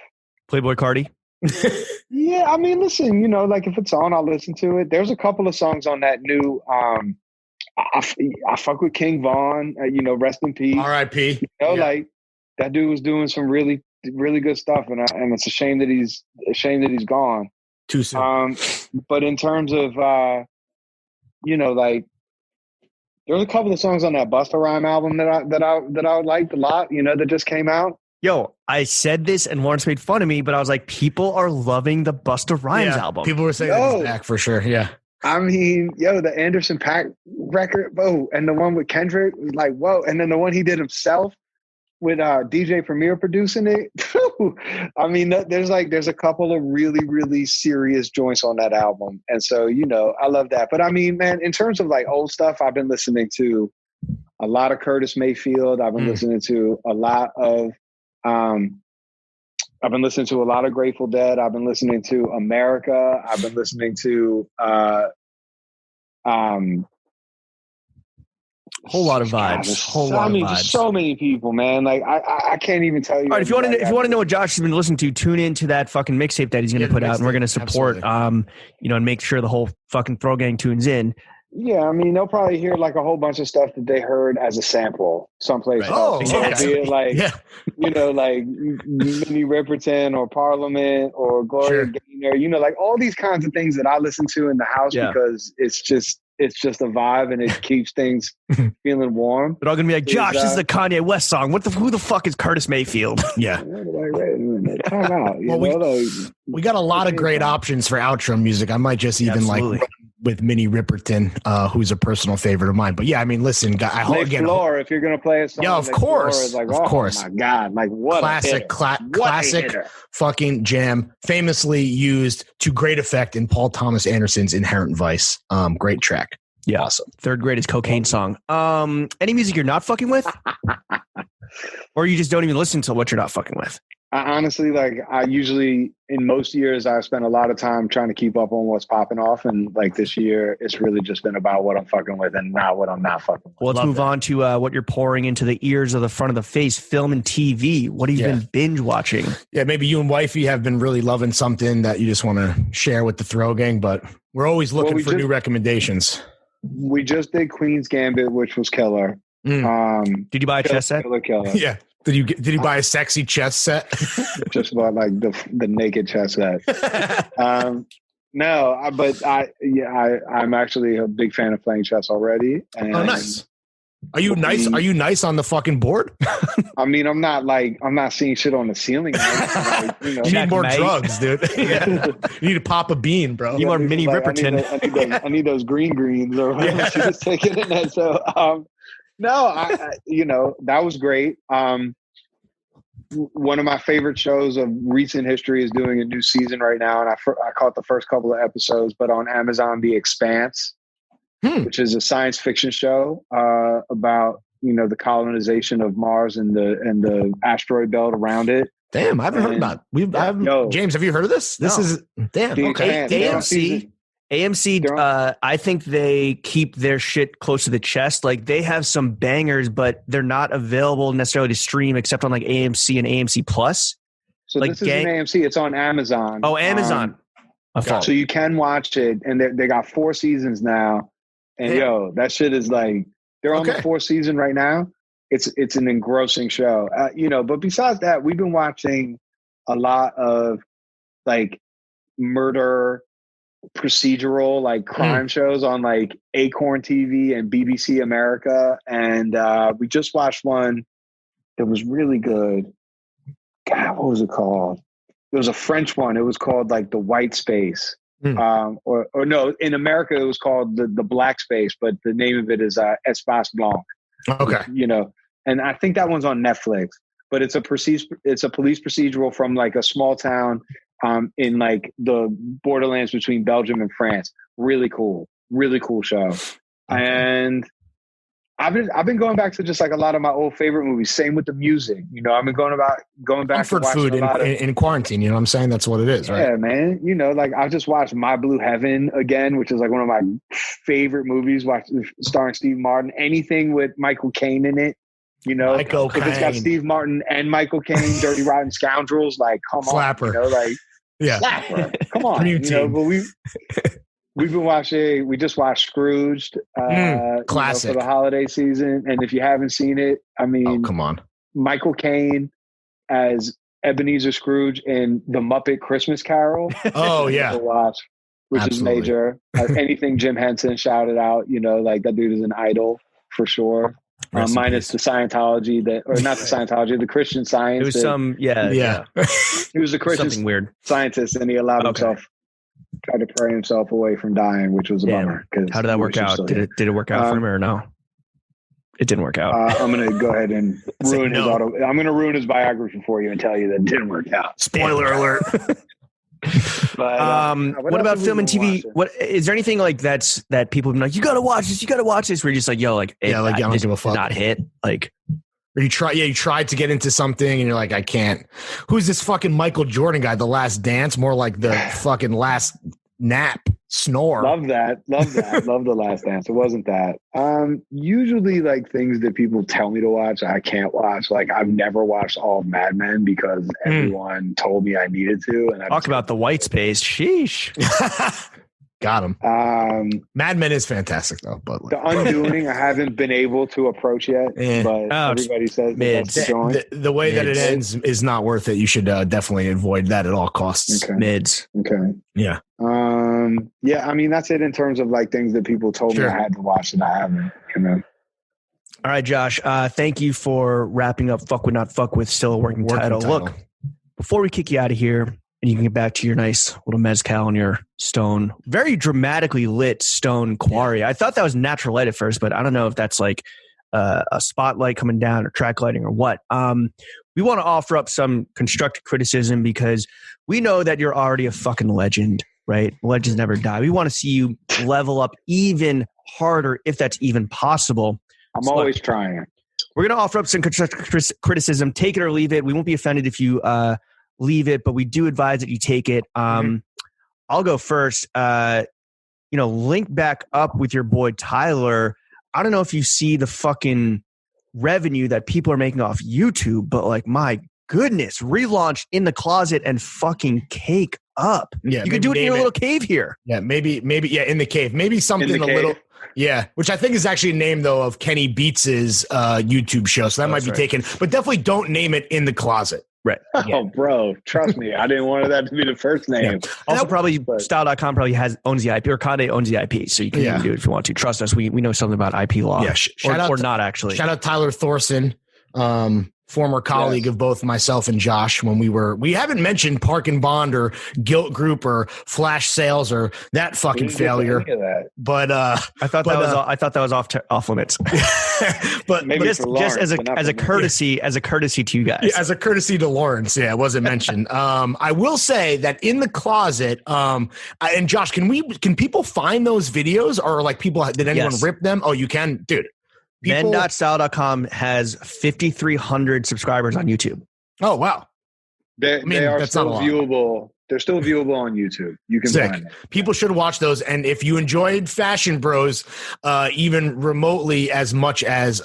Playboy Cardi. Yeah, I mean, listen, like if it's on, I'll listen to it. There's a couple of songs on that new. I fuck with King Von. Rest in peace. R.I.P. Like that dude was doing some really, really good stuff, and it's a shame that he's gone too soon. But in terms of like there's a couple of songs on that Busta Rhymes album that I liked a lot. That just came out. Yo, I said this and Lawrence made fun of me, but I was like, people are loving the Busta Rhymes album. People were saying it's back for sure. Yeah. I mean, yo, the Anderson .Paak record, whoa, and the one with Kendrick was like, whoa, and then the one he did himself with DJ Premier producing it. I mean, there's a couple of really, really serious joints on that album, and so I love that. But I mean, man, in terms of like old stuff, I've been listening to a lot of Curtis Mayfield. I've been listening to a lot of Grateful Dead. I've been listening to America. I've been listening to whole lot of vibes. Just so many people, man. Like I can't even tell you. All right, if you want to know what Josh has been listening to, tune into that fucking mixtape that he's going to put out, and we're going to support, and make sure the whole fucking Throw Gang tunes in. Yeah, I mean, they'll probably hear like a whole bunch of stuff that they heard as a sample someplace else. Oh, exactly. Like, like Minnie Riperton or Parliament or Gloria Gaynor, like all these kinds of things that I listen to in the house because it's just a vibe and it keeps things feeling warm. They're all gonna be like, Josh, this is a Kanye West song. Who the fuck is Curtis Mayfield? Yeah. Wait a minute. Time out. We got a lot of great options for outro music. I might just even like with Minnie Riperton, who's a personal favorite of mine. But yeah, I mean, listen, Floor, if you're gonna play a song, yeah, of course, like, of course. Oh my God, like what classic fucking jam, famously used to great effect in Paul Thomas Anderson's Inherent Vice. Great track. Yeah, awesome. Third greatest cocaine song. Any music you're not fucking with, or you just don't even listen to what you're not fucking with? I honestly, I usually, in most years, I spend a lot of time trying to keep up on what's popping off. And like this year, it's really just been about what I'm fucking with and not what I'm not fucking with. Well, let's move on to what you're pouring into the ears of the front of the face, film and TV. What have you been binge watching? Yeah, maybe you and wifey have been really loving something that you just want to share with the Throw Gang, but we're always looking for new recommendations. We just did Queen's Gambit, which was killer. Did you buy a chess set? Killer. Yeah. Did you buy a sexy chess set? Just bought like the naked chess set. No, I'm actually a big fan of playing chess already. And nice. Are you nice? Are you nice on the fucking board? I mean, I'm not seeing shit on the ceiling. You need more drugs, dude. You need to pop a bean, bro. You need more Minnie Riperton. I need those greens or whatever she was taking in that. So, no, I that was great. One of my favorite shows of recent history is doing a new season right now, and I caught the first couple of episodes. But on Amazon, The Expanse, which is a science fiction show about the colonization of Mars and the asteroid belt around it. Damn, I haven't heard about it. James, have you heard of this? This is damn. Okay. AMC, I think they keep their shit close to the chest. Like they have some bangers, but they're not available necessarily to stream except on like AMC and AMC Plus. So this isn't AMC; it's on Amazon. Oh, Amazon. So you can watch it, and they got 4 seasons now. And that shit is like they're on the 4th season right now. It's an engrossing show, But besides that, we've been watching a lot of like murder procedural like crime shows on like Acorn TV and BBC America, and we just watched one that was really good. God, what was it called? It was a French one. It was called like The White Space, or no, in America it was called the Black Space, but the name of it is Espace Blanc. Okay, and I think that one's on Netflix. But it's a police procedural from like a small town in like the borderlands between Belgium and France. Really cool show. And I've been going back to just like a lot of my old favorite movies. Same with the music. I've been going back comfort to food in quarantine. You know what I'm saying? That's what it is, right? Yeah, man. Like I just watched My Blue Heaven again, which is like one of my favorite movies. Starring Steve Martin. Anything with Michael Caine in it. Michael Caine. If it's got Steve Martin and Michael Caine, Dirty Rotten Scoundrels, like come Flapper. on, Flapper. Come on, but we've been watching. We just watched Scrooged, classic for the holiday season. And if you haven't seen it, I mean, come on, Michael Caine as Ebenezer Scrooge in The Muppet Christmas Carol. Oh yeah, watch, which Absolutely. Is major. Anything Jim Henson shouted out, like that dude is an idol for sure. Minus the Scientology the Christian Science. It was he was a Christian weird scientist, and he allowed himself Tried to pray himself away from dying, which was a bummer. How did that work out? Did it work out for him or no? It didn't work out. I'm going to go ahead and ruin his I'm going to ruin his biography for you and tell you that it didn't work out. Spoiler alert. But, what about film and TV? What is there anything like that people have been like, you got to watch this, where you're just like, yo, like, I don't give a fuck. Not hit. Like, or you tried to get into something and you're like, I can't. Who's this fucking Michael Jordan guy? The Last Dance, more like the fucking Last Nap, Snore. Love that. Love The Last Dance. It wasn't that. Usually like things that people tell me to watch, I can't watch. Like I've never watched all of Mad Men because everyone told me I needed to. And talk about the white space. Sheesh. Got him. Mad Men is fantastic though. But The Undoing, I haven't been able to approach yet. But everybody says that's the joint. The way that it ends is not worth it. You should definitely avoid that at all costs. Okay. Mids. Okay. Yeah. Yeah. I mean, that's it in terms of like things that people told me I had to watch that I haven't. You know. All right, Josh. Thank you for wrapping up. Fuck with not fuck with. Still a working title. Look, before we kick you out of here. And you can get back to your nice little mezcal on your stone, very dramatically lit stone quarry. I thought that was natural light at first, but I don't know if that's like a spotlight coming down or track lighting or what. We want to offer up some constructive criticism because we know that you're already a fucking legend, right? Legends never die. We want to see you level up even harder if that's even possible. I'm always trying. We're going to offer up some constructive criticism. Take it or leave it. We won't be offended if you leave it, but we do advise that you take it. I'll go first. Link back up with your boy Tyler. I don't know if you see the fucking revenue that people are making off YouTube, but like, my goodness, relaunch In the Closet and fucking cake up. Yeah, you could do it in your little cave here. Yeah, maybe, in the cave. Maybe something a little. Yeah, which I think is actually a name though of Kenny Beats's YouTube show, so that might be taken. But definitely don't name it In the Closet. Right. Oh, bro, trust me. I didn't want that to be the first name. Yeah. Also, probably Style.com probably owns the IP, or Conde owns the IP, so you can even do it if you want to. Trust us, we know something about IP law. Yeah, or not actually. Shout out Tyler Thorson, former colleague of both myself and Josh when we haven't mentioned Park and Bond or Guilt Group or Flash Sales or that fucking failure. But I thought that was off limits. but just as a courtesy to you guys. Yeah, as a courtesy to Lawrence. Yeah, it wasn't mentioned. I will say that In the Closet, and Josh, can people find those videos, or like did anyone rip them? Oh, you can, dude. Men.style.com has 5,300 subscribers on YouTube. Oh, wow. They are still viewable. They're still viewable on YouTube. You can find them. People should watch those. And if you enjoyed Fashion Bros even remotely as much as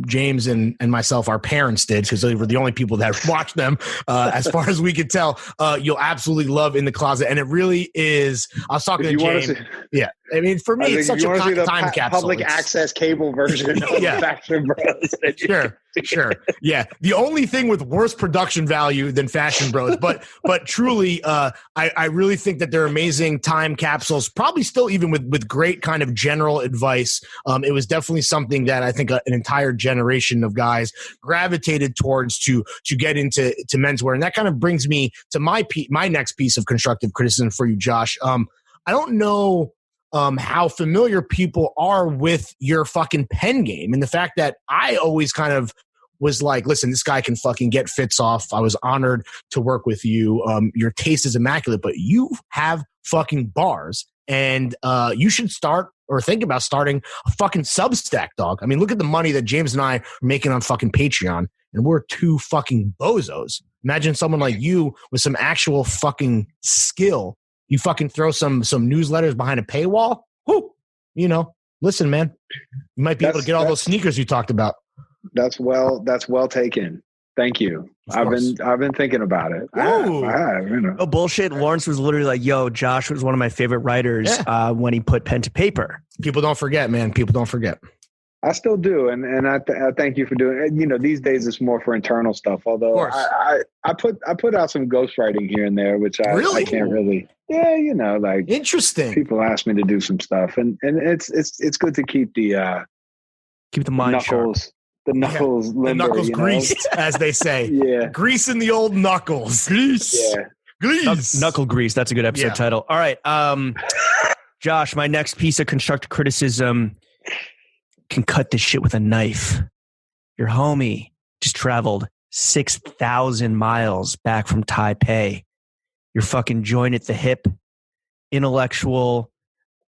James and myself, our parents did, because they were the only people that watched them, as far as we could tell, you'll absolutely love In the Closet. And it really is. I was talking to James. Yeah. I mean, for me, it's such a time capsule. Public access cable version of Fashion Bros. Sure. Yeah. The only thing with worse production value than Fashion Bros. But truly, I really think that they're amazing time capsules, probably still even with great kind of general advice. It was definitely something that I think an entire generation of guys gravitated towards to get into menswear. And that kind of brings me to my next piece of constructive criticism for you, Josh. I don't know how familiar people are with your fucking pen game, and the fact that I always kind of was like, listen, this guy can fucking get fits off. I was honored to work with you. Your taste is immaculate, but you have fucking bars, and you should start or think about starting a fucking Substack, dog. I mean, look at the money that James and I are making on fucking Patreon, and we're two fucking bozos. Imagine someone like you with some actual fucking skill. You fucking throw some newsletters behind a paywall. Whoo, listen, man, you might be able to get all those sneakers you talked about. That's well taken. Thank you. I've been thinking about it. I have. Oh, bullshit. Lawrence was literally like, yo, Josh was one of my favorite writers when he put pen to paper. People don't forget, man. People don't forget. I still do, and I thank you for doing it. These days it's more for internal stuff. Although I put out some ghostwriting here and there, which I can't really. Yeah, like interesting. People ask me to do some stuff, and it's good to keep the mind knuckles. sharp. The knuckles limber, the knuckles greased, as they say. Yeah, greasing the old knuckles. Grease. Yeah, Grease. Knuckle grease. That's a good episode title. All right. Josh, my next piece of constructive criticism can cut this shit with a knife. Your homie just traveled 6,000 miles back from Taipei. You're fucking joined at the hip, intellectual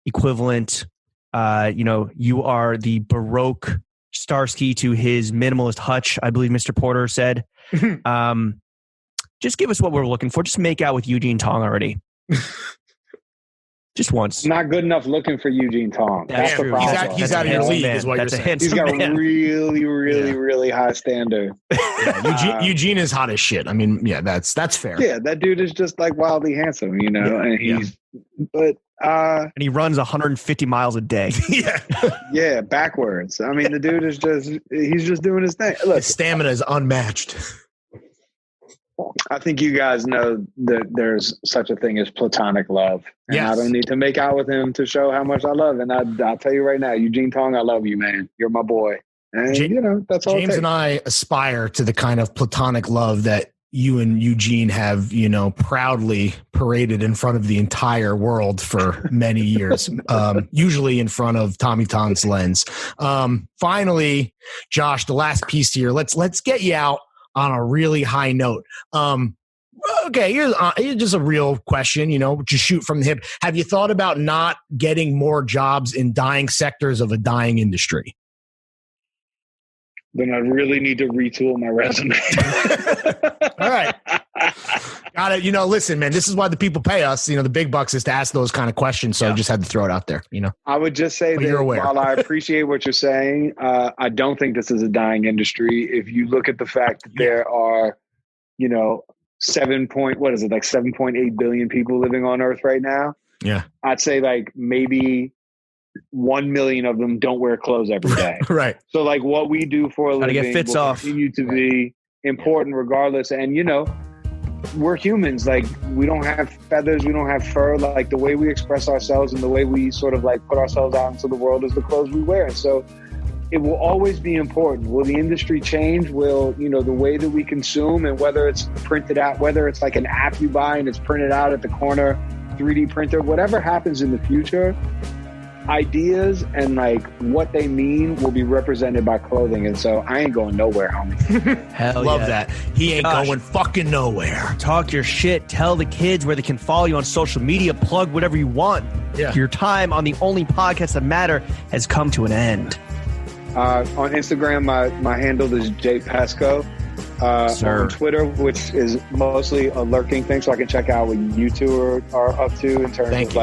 equivalent. You are the Baroque Starsky to his minimalist Hutch, I believe Mr. Porter said. Just give us what we're looking for. Just make out with Eugene Tong already. Just once. Not good enough looking for Eugene Tong. That's the problem. He's out of your league, is what you're saying. He's got a really high standard. Eugene is hot as shit. I mean, that's fair. Yeah, that dude is just like wildly handsome, and and he runs 150 miles a day. Yeah, backwards. I mean, the dude is he's just doing his thing. Look, his stamina is unmatched. I think you guys know that there's such a thing as platonic love. And I don't need to make out with him to show how much I love. And I'll tell you right now, Eugene Tong, I love you, man. You're my boy. And, that's all James and I aspire to the kind of platonic love that you and Eugene have, proudly paraded in front of the entire world for many years, usually in front of Tommy Tong's lens. Finally, Josh, the last piece here. Let's get you out on a really high note. Okay, here's just a real question, just shoot from the hip. Have you thought about not getting more jobs in dying sectors of a dying industry? Then I really need to retool my resume. All right. Got it. Listen, man, this is why the people pay us. The big bucks is to ask those kind of questions. So I just had to throw it out there, I would just say that while I appreciate what you're saying, I don't think this is a dying industry. If you look at the fact that there are, 7.8 billion people living on Earth right now. Yeah. I'd say like maybe 1 million of them don't wear clothes every day. Right. So like what we do for a living will continue to be important regardless. And, we're humans. Like we don't have feathers. We don't have fur. Like the way we express ourselves and the way we sort of like put ourselves out into the world is the clothes we wear. So it will always be important. Will the industry change? Will, the way that we consume and whether it's printed out, whether it's like an app you buy and it's printed out at the corner, 3D printer, whatever happens in the future, ideas and like what they mean will be represented by clothing. And so I ain't going nowhere, homie. Hell Love that. He ain't going fucking nowhere. Talk your shit. Tell the kids where they can follow you on social media. Plug whatever you want. Yeah. Your time on the only podcast that matter has come to an end. On Instagram, my handle is J Pesco. On Twitter, which is mostly a lurking thing, so I can check out what you two are up to in terms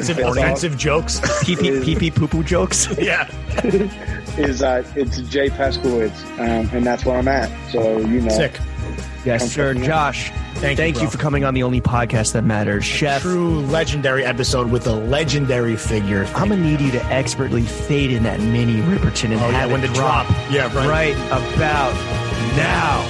of offensive jokes, pee poo poo jokes. Yeah, it's J Peskowitz, and that's where I'm at. So sick. Yes, sir. Josh, thank you for coming on the only podcast that matters, Chef. True legendary episode with a legendary figure. I'm gonna need you to expertly fade in that mini Ripperton and have it drop. Yeah, right about now.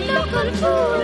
Local fool,